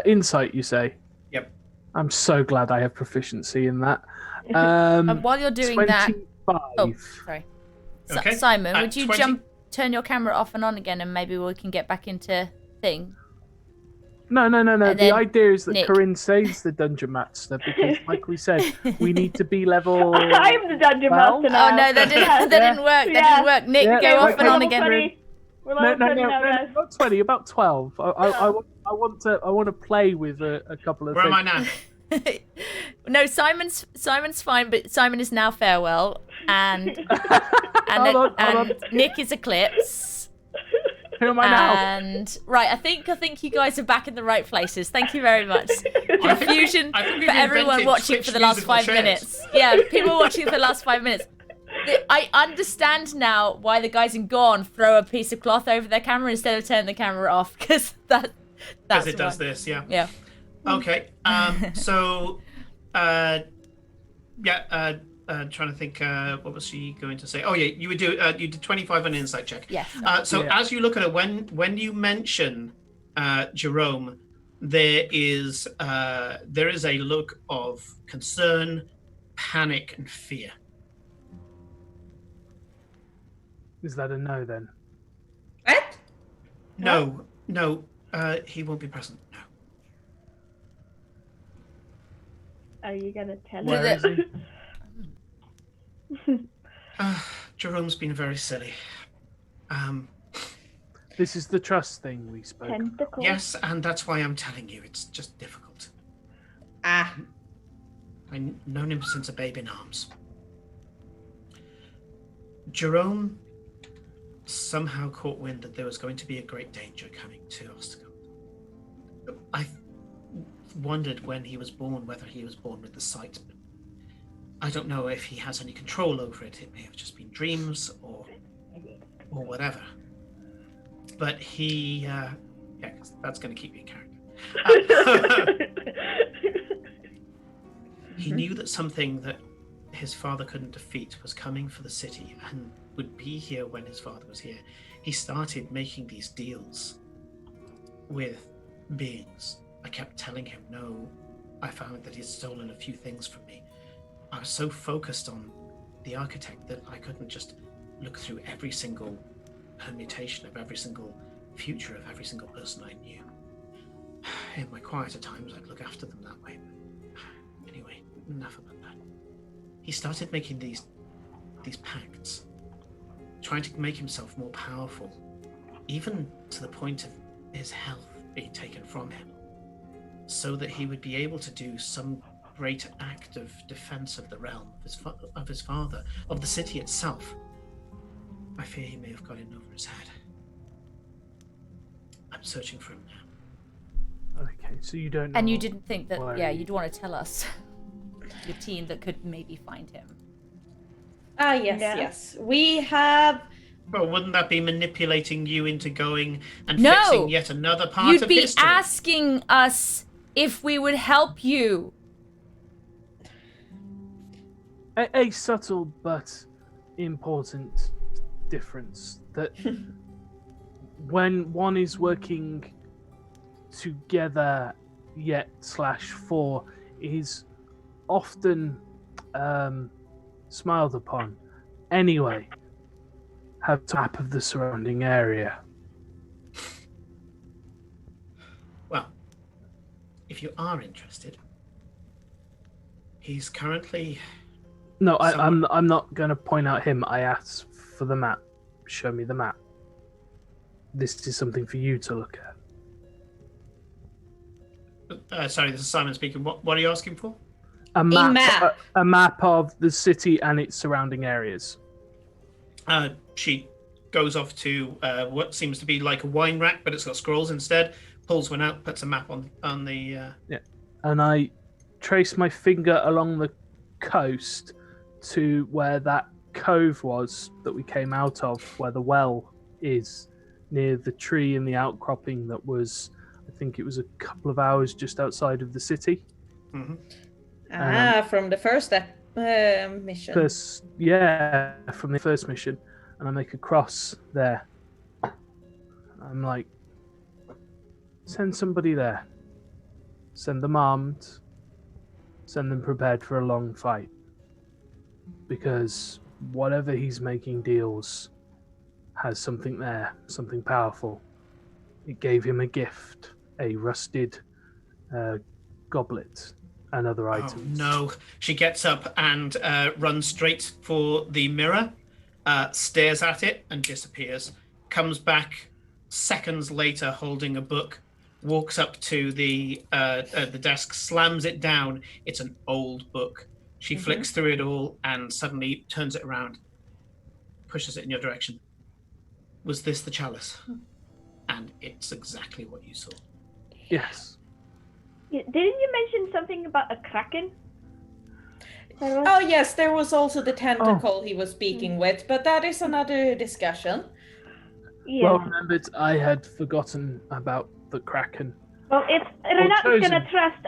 S5: insight, you say?
S1: Yep.
S5: I'm so glad I have proficiency in that.
S2: While you're doing that,
S5: 25.
S2: sorry,
S1: Okay.
S2: Simon,
S1: At
S2: would you
S1: 20?
S2: turn your camera off and on again, and maybe we can get back into thing.
S5: No.
S2: And
S5: The
S2: then
S5: idea is that
S2: Nick.
S5: Corinne saves the dungeon master because, like we said, we need to be level.
S4: I'm the dungeon
S5: Well-
S4: master now.
S2: Oh no, that didn't work. That
S4: Yeah.
S2: didn't work. Nick,
S5: Yeah.
S2: go
S5: Okay,
S2: off and on
S5: we're
S2: again.
S4: We're
S5: No,
S4: level 20 now, guys.
S5: not 20, about 12. I want to play with a couple of
S1: Where am
S5: things.
S1: I now?
S2: No, Simon's fine, but Simon is now Farewell, and
S5: Hold on.
S2: Nick is Eclipse.
S5: Who am I now?
S2: And right, I think you guys are back in the right places. Thank you very much. Confusion
S1: I think we've
S2: for everyone
S1: invented
S2: watching
S1: Twitch
S2: for the last
S1: musical
S2: 5
S1: chairs.
S2: minutes. Yeah, people watching for the last 5 minutes. I understand now why the guys in Gone throw a piece of cloth over their camera instead of turning the camra off, because that's
S1: Because it does
S2: why.
S1: this, yeah.
S2: Yeah.
S1: Okay. So, trying to think, what was she going to say? Oh yeah, you did 25 on an insight check.
S2: Yes.
S1: So
S5: Yeah.
S1: as you look at it, when you mention Jerome, there is a look of concern, panic, and fear.
S5: Is that a no then?
S3: What?
S1: No, he won't be present. No.
S4: Are you gonna tell
S5: Where
S4: her?
S5: is he?
S1: Jerome's been very silly.
S5: This is the trust thing we spoke about.
S4: Tentacles.
S1: Yes, and that's why I'm telling you. It's just difficult.
S3: Ah,
S1: I've known him since a babe in arms. Jerome somehow caught wind that there was going to be a great danger coming to Ostergold. I wondered when he was born whether he was born with the sight, but I don't know if he has any control over it. It may have just been dreams or whatever. But he, yeah, 'cause that's going to keep me in character. He knew that something that his father couldn't defeat was coming for the city and would be here when his father was here. He started making these deals with beings. I kept telling him, no, I found that he'd stolen a few things from me. I was so focused on the architect that I couldn't just look through every single permutation of every single future of every single person I knew. In my quieter times, I'd look after them that way. But anyway, enough about that. He started making these pacts, trying to make himself more powerful, even to the point of his health being taken from him, so that he would be able to do some great act of defense of the realm, of his father, of the city itself. I fear he may have got in over his head. I'm searching for him now.
S5: Okay, so you don't know.
S2: And you didn't think that,
S5: why-
S2: yeah, you'd want to tell us your team that could maybe find him.
S3: ah, yes,
S4: Yeah.
S3: yes. We have.
S1: Well, wouldn't that be manipulating you into going and
S2: No!
S1: fixing yet another part
S2: You'd
S1: of
S2: be
S1: history?
S2: asking us if we would help you.
S5: A subtle but important difference that when one is working together yet /for is often smiled upon. Anyway, have a map of the surrounding area.
S1: Well, if you are interested, he's currently...
S5: No,
S1: Someone-
S5: I'm not going to point out him. I asked for the map. Show me the map. This is something for you to look at.
S1: sorry, this is Simon speaking. What are you asking for?
S5: A map.
S3: map.
S5: A map of the city and its surrounding areas.
S1: She goes off to what seems to be like a wine rack, but it's got scrolls instead. Pulls one out, puts a map on the...
S5: And I trace my finger along the coast to where that cove was that we came out of, where the well is, near the tree in the outcropping that was, I think it was a couple of hours just outside of the city.
S1: Mhm.
S3: From the first mission.
S5: From the first mission. And I make a cross there. I'm like, send somebody there. Send them armed. Send them prepared for a long fight. Because whatever he's making deals has something there, something powerful. It gave him a gift, a rusted goblet and other items.
S1: Oh, no. She gets up and runs straight for the mirror, stares at it and disappears. Comes back seconds later holding a book, walks up to the desk, slams it down. It's an old book. She flicks through it all and suddenly turns it around, pushes it in your direction. Was this the chalice? And it's exactly what you saw.
S5: Yes.
S4: Didn't you mention something about a kraken?
S3: Oh yes, there was also the tentacle he was speaking with, but that is another discussion.
S4: Yeah.
S5: Well remembered, I had forgotten about the Kraken.
S4: Well, if Renata's
S5: chosen.
S4: gonna trust,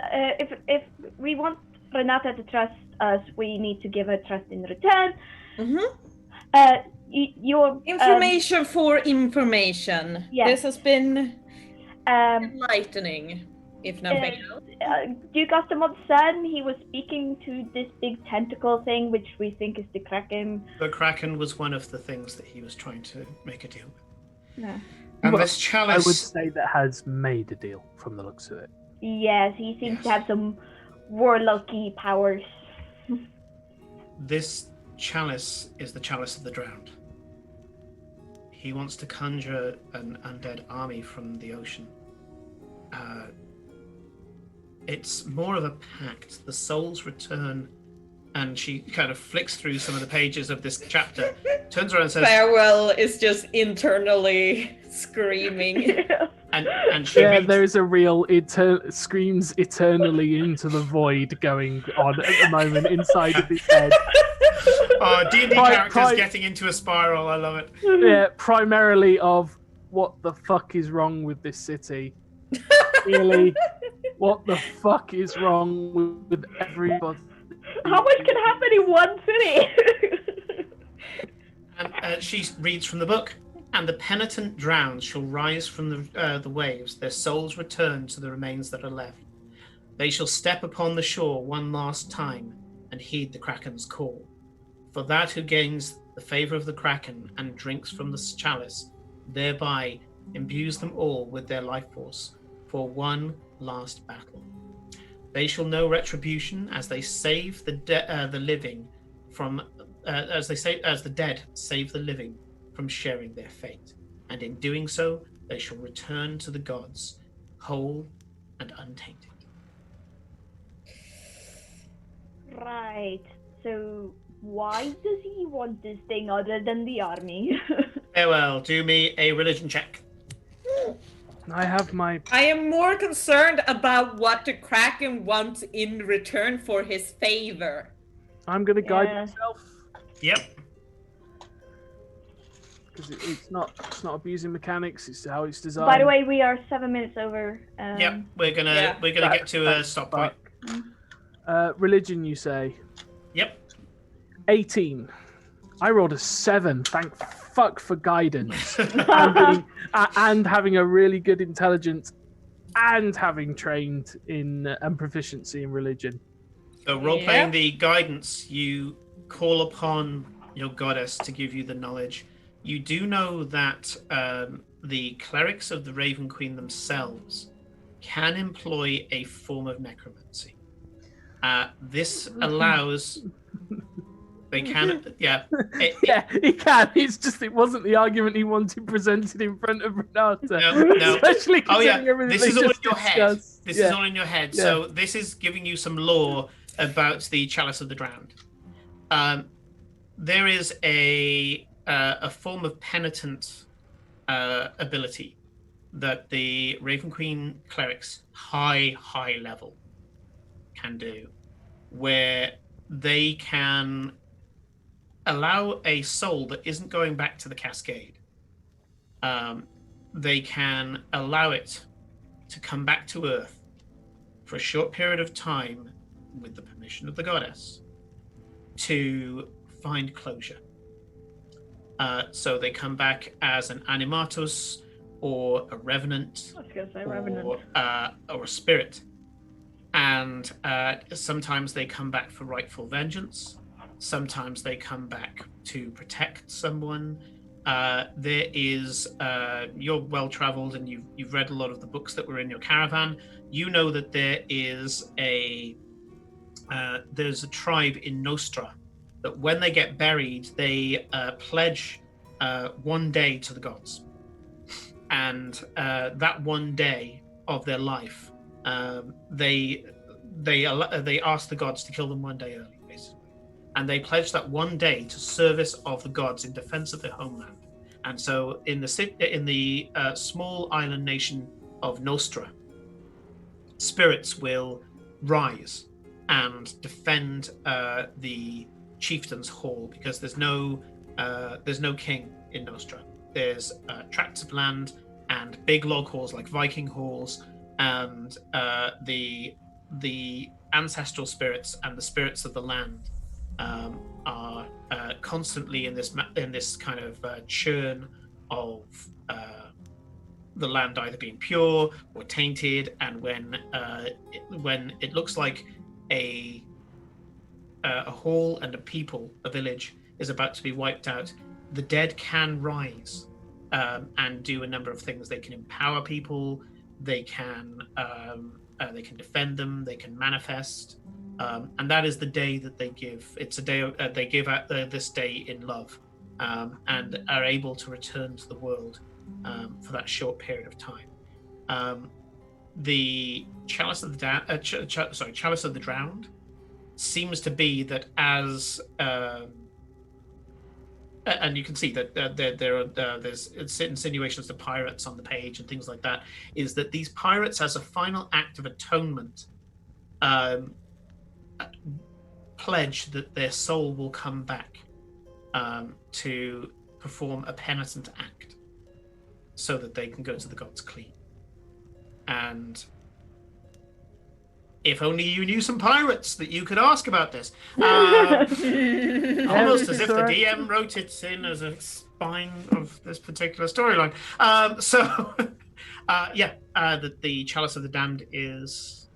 S4: if we want Renata to trust us, we need to give her trust in return.
S3: Mm-hmm.
S4: Your
S3: Information for information.
S4: Yeah.
S3: This has been
S4: um,
S3: enlightening, if nothing else.
S4: Duke Astamod's son, he was speaking to this big tentacle thing, which we think is the Kraken.
S1: The Kraken was one of the things that he was trying to make a deal with.
S4: Yeah.
S1: And
S5: Well,
S1: this
S5: I
S1: chalice...
S5: would say that has made a deal from the looks of it.
S4: Yes, he seems to
S1: Yes.
S4: have some warlocky powers.
S1: This chalice is the chalice of the drowned. He wants to conjure an undead army from the ocean. It's more of a pact. The souls return, and she kind of flicks through some of the pages of this chapter, turns around and says,
S3: Farewell is just internally screaming.
S1: and she reads,
S5: there is a real screams eternally into the void going on at the moment inside of his head.
S1: D&D characters getting into a spiral. I love it.
S5: Yeah, primarily of what the fuck is wrong with this city? Really? What the fuck is wrong with everybody?
S4: How much can happen in one city?
S1: And she reads from the book. And the penitent drowned shall rise from the waves. Their souls return to the remains that are left. They shall step upon the shore one last time and heed the Kraken's call. For that who gains the favor of the Kraken and drinks from the chalice, thereby imbues them all with their life force for one last battle. They shall know retribution as they save the living from as the dead save the living from sharing their fate, and in doing so, they shall return to the gods, whole and untainted.
S4: Right. So why does he want this thing other than the army?
S1: Farewell. Do me a religion check.
S5: I have my...
S3: I am more concerned about what the Kraken wants in return for his favor.
S5: I'm going to guide myself.
S1: Yep.
S5: Because it's not abusing mechanics. It's how it's designed.
S4: By the way, we are 7 minutes over.
S1: Yep. We're gonna get to a stop point.
S5: Religion, you say?
S1: Yep.
S5: 18. I rolled a 7. Thank fuck for guidance. and having a really good intelligence and having trained in and proficiency in religion.
S1: So role-playing the guidance, you call upon your goddess to give you the knowledge. You do know that the clerics of the Raven Queen themselves can employ a form of necromancy. This allows... They can,
S5: he can. It's just it wasn't the argument he wanted presented in front of Renata.
S1: No.
S5: Especially considering everything
S1: This is all in your
S5: discussed.
S1: head. This is all in your head. Yeah. So this is giving you some lore about the Chalice of the Drowned. There is a form of penitent ability that the Raven Queen clerics, high level, can do, where they can allow a soul that isn't going back to the Cascade. They can allow it to come back to Earth for a short period of time with the permission of the goddess to find closure. So they come back as an animatus or a revenant, or a spirit. And sometimes they come back for rightful vengeance. Sometimes they come back to protect someone. There is, you're well-traveled and you've read a lot of the books that were in your caravan. You know that there is there's a tribe in Nostra that when they get buried, they pledge 1 day to the gods. And that 1 day of their life, they ask the gods to kill them 1 day early, basically. And they pledge that 1 day to service of the gods in defense of their homeland. And so in the small island nation of Nostra, spirits will rise and defend the chieftain's hall, because there's no king in Nostra. There's tracts of land and big log halls like Viking halls, and the ancestral spirits and the spirits of the land are constantly in this kind of churn of the land either being pure or tainted. And when it looks like a hall and a people, a village, is about to be wiped out, the dead can rise and do a number of things. They can empower people. They can defend them. They can manifest, and that is the day that they give. It's a day they give out this day in love and are able to return to the world for that short period of time. The Chalice of the Chalice of the Drowned seems to be that as and you can see that there's insinuations to pirates on the page and things like that, is that these pirates, as a final act of atonement, pledge that their soul will come back to perform a penitent act so that they can go to the gods clean. And if only you knew some pirates that you could ask about this. Almost as if the DM wrote it in as a spine of this particular storyline. The Chalice of the Damned is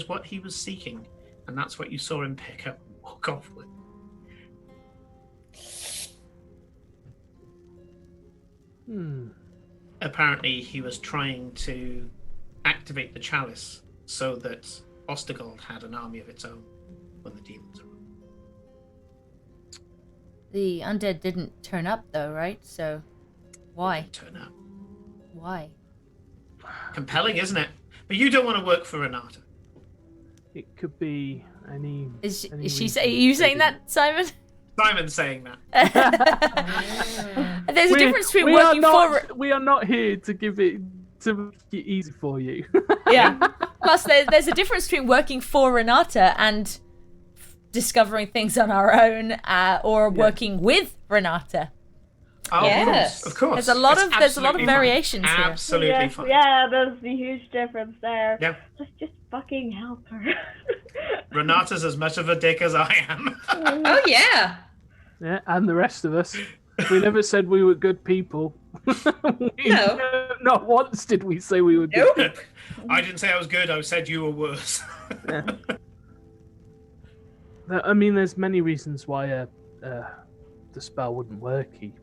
S1: what he was seeking, and that's what you saw him pick up and walk off with. Apparently, he was trying to activate the chalice so that Ostergold had an army of its own when the demons arrived.
S2: The undead didn't turn up, though, right? So, why?
S1: Didn't turn up.
S2: Why?
S1: Compelling, isn't it? But you don't want to work for Renata.
S5: It could be any.
S2: Is
S5: any
S2: she
S5: reason
S2: are you
S5: they
S2: saying that,
S5: didn't.
S2: Simon?
S1: Simon's saying that.
S2: There's a difference between working for.
S5: We are not here to make it easy for you.
S2: Yeah. Plus, there's a difference between working for Renata and discovering things on our own, or working with Renata.
S1: Oh,
S3: Yes.
S1: of course.
S2: There's a lot of
S1: absolutely
S2: variations
S1: fine.
S2: here.
S1: Absolutely
S4: Yes,
S1: fine.
S4: yeah, there's a huge difference there.
S1: Yeah.
S4: Just fucking help her.
S1: Renata's as much of a dick as I am.
S3: Oh yeah.
S5: Yeah, and the rest of us. We never said we were good people.
S3: No.
S5: Not once did we say we were good.
S3: Nope.
S1: I didn't say I was good. I said you were worse.
S5: I mean, there's many reasons why the spell wouldn't work. He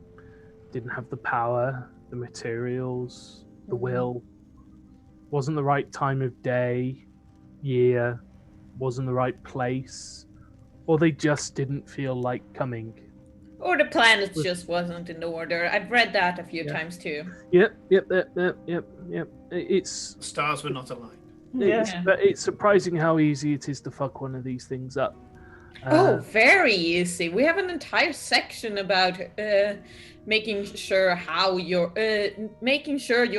S5: didn't have the power, the materials, the will. Wasn't the right time of day, year. Wasn't the right place. Or they just didn't feel like coming.
S3: Or the planets just wasn't in order. I've read that a few times too.
S5: Yep. It's
S1: Stars were not aligned.
S5: But it's surprising how easy it is to fuck one of these things up.
S3: Very easy. We have an entire section about making sure your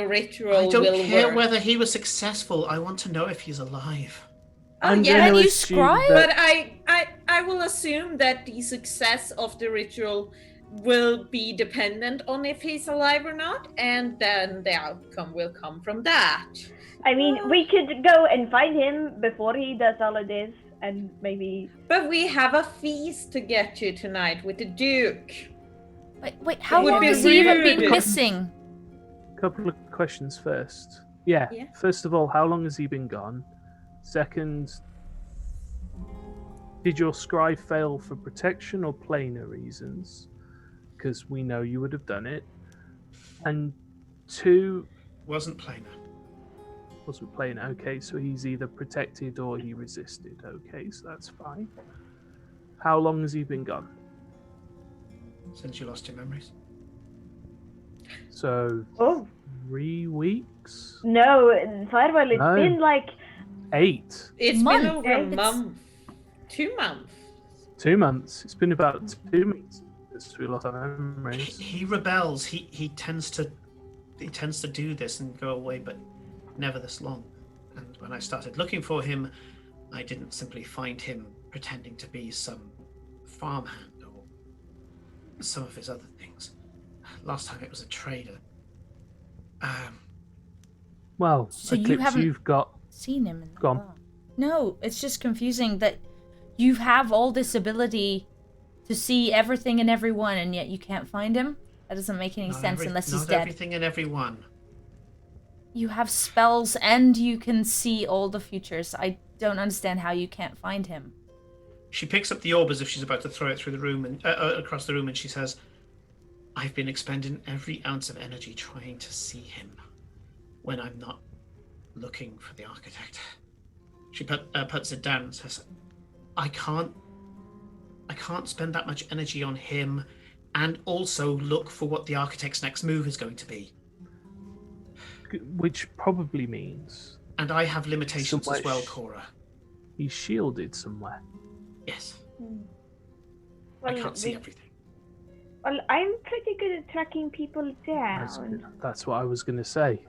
S3: ritual
S1: I don't
S3: will
S1: care
S3: work.
S1: whether he was successful. I want to know if he's alive.
S3: Oh
S5: I'm
S3: yeah,
S5: gonna
S2: Can you
S5: assume
S2: scribe?
S5: that-
S3: but I will assume that the success of the ritual will be dependent on if he's alive or not, and then the outcome will come from that.
S4: I mean, we could go and find him before he does all of this, and maybe.
S3: But we have a feast to get to tonight with the Duke.
S2: Wait, how
S3: Would
S2: long
S3: be
S2: has he even been
S3: rude.
S2: missing?
S5: Couple of questions first. Yeah. First of all, how long has he been gone? Second, did your scry fail for protection or planar reasons? Because we know you would have done it. And two,
S1: Wasn't planar.
S5: wasn't planar. Okay, so he's either protected or he resisted. Okay, so that's fine. How long has he been gone?
S1: Since you lost your memories.
S5: So
S4: Oh
S5: 3 weeks?
S4: no, Firewall! It's
S5: No.
S4: been like
S5: 8.
S3: It's
S2: Month.
S3: been over a
S2: It's-
S3: month. 2 months.
S5: 2 months. It's been about 2 months since we lost our memories.
S1: He rebels. He tends to do this and go away, but never this long. And when I started looking for him, I didn't simply find him pretending to be some farmhand or some of his other things. Last time it was a trader.
S5: Well,
S2: So you
S5: Eclipse,
S2: haven't-
S5: you've got...
S2: Seen him in the
S5: Go on.
S2: bar. No, it's just confusing that you have all this ability to see everything and everyone, and yet you can't find him. That doesn't make any sense unless he's
S1: not
S2: dead.
S1: everything and everyone.
S2: You have spells and you can see all the futures. I don't understand how you can't find him.
S1: She picks up the orb as if she's about to throw it through the room and across the room, and she says, "I've been expending every ounce of energy trying to see him when I'm not looking for the architect." She puts it down and says, "I can't I can't spend that much energy on him and also look for what the architect's next move is going to be.
S5: Which probably means...
S1: And I have limitations
S5: somewhere
S1: as well, Cora.
S5: He's shielded somewhere.
S1: Yes. I
S4: Well,
S1: can't see everything.
S4: Well, I'm pretty good at tracking people down.
S5: That's what I was going to say.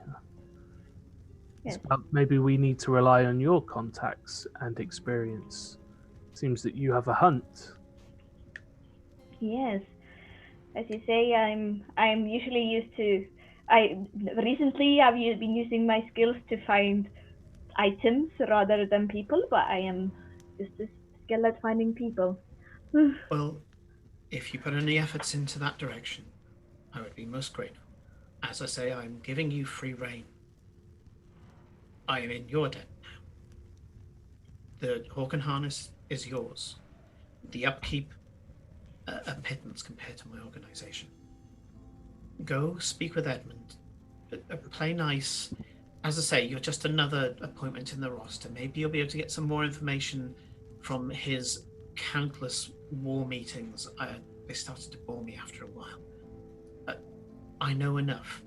S4: Yes.
S5: Maybe we need to rely on your contacts and experience. Seems that you have a hunt.
S4: Yes. As you say, I'm usually used to... Recently I've been using my skills to find items rather than people, but I am just as skilled at finding people.
S1: Well, if you put any efforts into that direction, I would be most grateful. As I say, I'm giving you free rein. I am in your debt now. The Hawk and Harness is yours. The upkeep, a pittance compared to my organization. Go speak with Edmund. Play nice. As I say, you're just another appointment in the roster. Maybe you'll be able to get some more information from his countless war meetings. They started to bore me after a while. I know enough.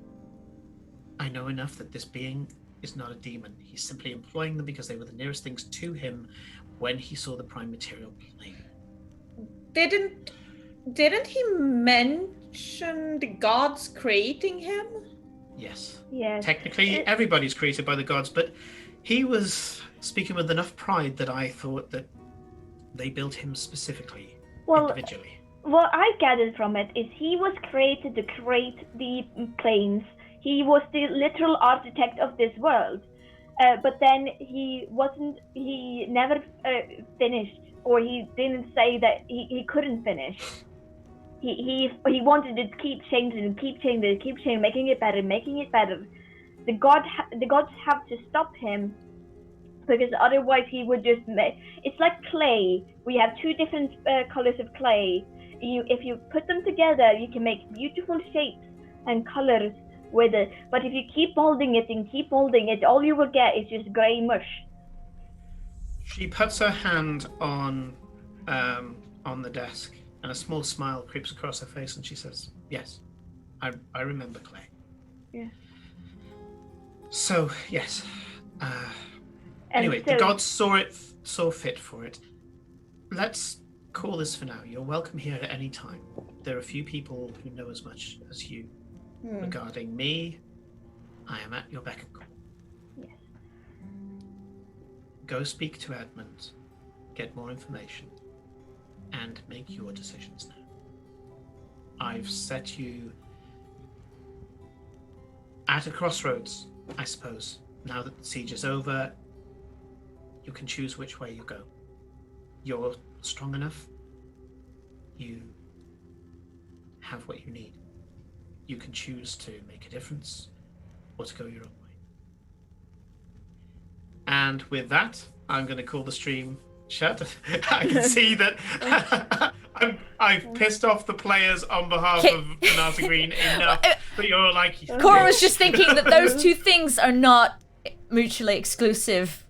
S1: I know enough that this being is not a demon. He's simply employing them because they were the nearest things to him when he saw the prime material plane.
S3: Didn't he mention the gods creating him?
S1: Yes.
S4: Yes.
S1: Technically, everybody's created by the gods, but he was speaking with enough pride that I thought that they built him specifically, individually.
S4: What I gathered from it is he was created to create the planes. He was the literal architect of this world. But then he never finished, or he didn't say that he couldn't finish. He wanted to keep changing, making it better. The gods have to stop him, because otherwise he would just it's like clay. We have two different colors of clay. If you put them together, you can make beautiful shapes and colors with it. But if you keep molding it, all you will get is just grey mush.
S1: She puts her hand on the desk, and a small smile creeps across her face, and she says, "Yes, I remember Clay."
S4: Yeah.
S1: So yes. Anyway, the gods saw fit for it. Let's call this for now. You're welcome here at any time. There are few people who know as much as you. Regarding me, I am at your beck and call.
S4: Yes.
S1: Go speak to Edmund, get more information, and make your decisions now. I've set you at a crossroads, I suppose. Now that the siege is over, you can choose which way you go. You're strong enough. You have what you need. You can choose to make a difference or to go your own way. And with that, I'm going to call the stream shut. I can see that I've pissed off the players on behalf of Renata Green enough that you're like...
S2: Cora was just thinking that those two things are not mutually exclusive.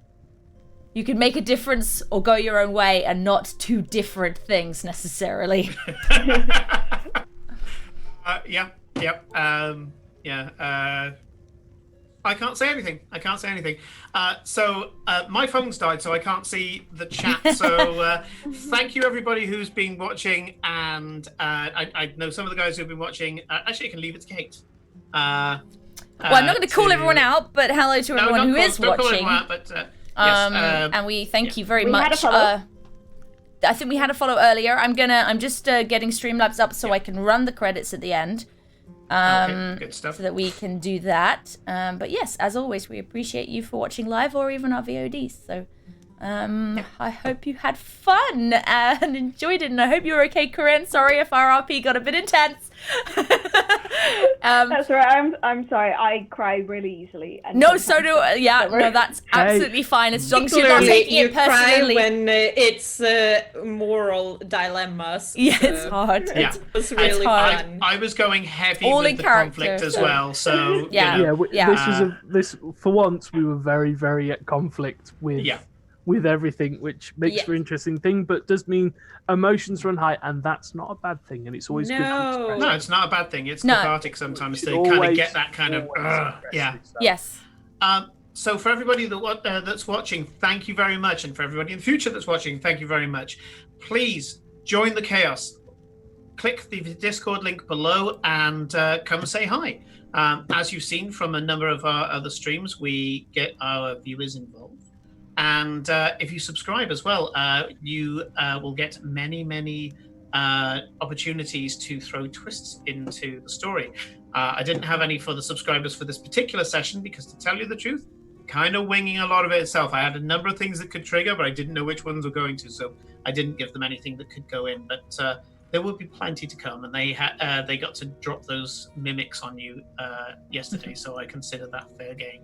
S2: You can make a difference or go your own way, and not two different things necessarily.
S1: I can't say anything. So my phone's died, so I can't see the chat. So thank you, everybody who's been watching. And I know some of the guys who've been watching. Actually, I can leave it to Kate.
S2: Well, I'm not going to call everyone out, but hello to everyone who is watching.
S1: Call everyone out, but, yes,
S2: and we thank you very much.
S4: Had a follow.
S2: I think we had a follow earlier. I'm just getting Streamlabs up so I can run the credits at the end.
S1: Okay, good stuff.
S2: So that we can do that. But yes, as always, we appreciate you for watching live or even our VODs. So I hope you had fun and enjoyed it, and I hope you were okay, Corinne. Sorry if our RP got a bit intense.
S4: That's right. I'm sorry. I cry really easily. And
S2: no, so do no. That's absolutely fine as long as you're not taking it personally.
S3: You cry when it's moral dilemmas.
S2: Yeah, it's hard.
S1: Yeah,
S3: it's really fun.
S1: I was going heavy
S2: all
S1: with
S2: in
S1: the
S2: character,
S1: conflict as well. So
S5: This was this for once we were very, very at conflict with with everything, which makes for interesting thing, but does mean emotions run high, and that's not a bad thing. And it's always good to express.
S1: No, it's not a bad thing. It's
S2: No.
S1: cathartic sometimes to
S5: Always-
S1: kind of get that kind of
S5: always
S1: yeah.
S5: express yourself.
S2: Yes.
S1: So for everybody that's watching, thank you very much, and for everybody in the future that's watching, thank you very much. Please join the chaos. Click the Discord link below and come say hi. As you've seen from a number of our other streams, we get our viewers involved. And if you subscribe as well, you will get many opportunities to throw twists into the story. I didn't have any for the subscribers for this particular session because, to tell you the truth, kind of winging a lot of it itself. I had a number of things that could trigger, but I didn't know which ones were going to, so I didn't give them anything that could go in. But there will be plenty to come, and they got to drop those mimics on you yesterday, so I consider that fair game.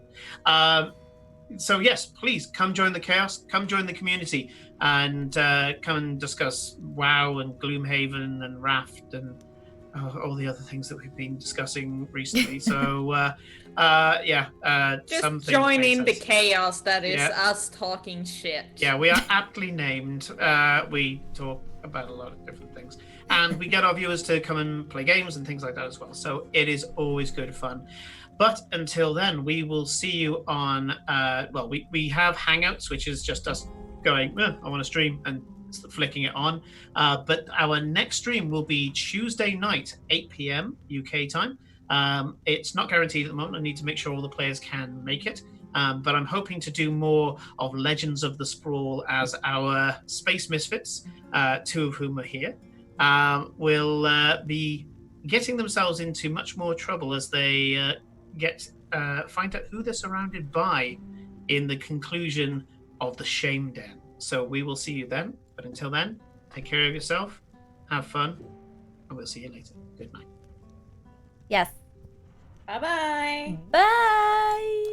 S1: So yes, please come join the chaos, come join the community, and come and discuss WoW and Gloomhaven and Raft and all the other things that we've been discussing recently. So
S3: just joining the chaos that is us talking shit.
S1: Yeah, we are aptly named. We talk about a lot of different things, and we get our viewers to come and play games and things like that as well. So it is always good fun. But until then, we will see you on, we have Hangouts, which is just us going, I want to stream, and flicking it on. But our next stream will be Tuesday night, 8 p.m. UK time. It's not guaranteed at the moment. I need to make sure all the players can make it. But I'm hoping to do more of Legends of the Sprawl as our Space Misfits, two of whom are here, will be getting themselves into much more trouble as they find out who they're surrounded by in the conclusion of the Shame Den. So we will see you then. But until then, take care of yourself, have fun, and we'll see you later. Good night.
S2: Yes.
S3: Bye-bye.
S2: Bye.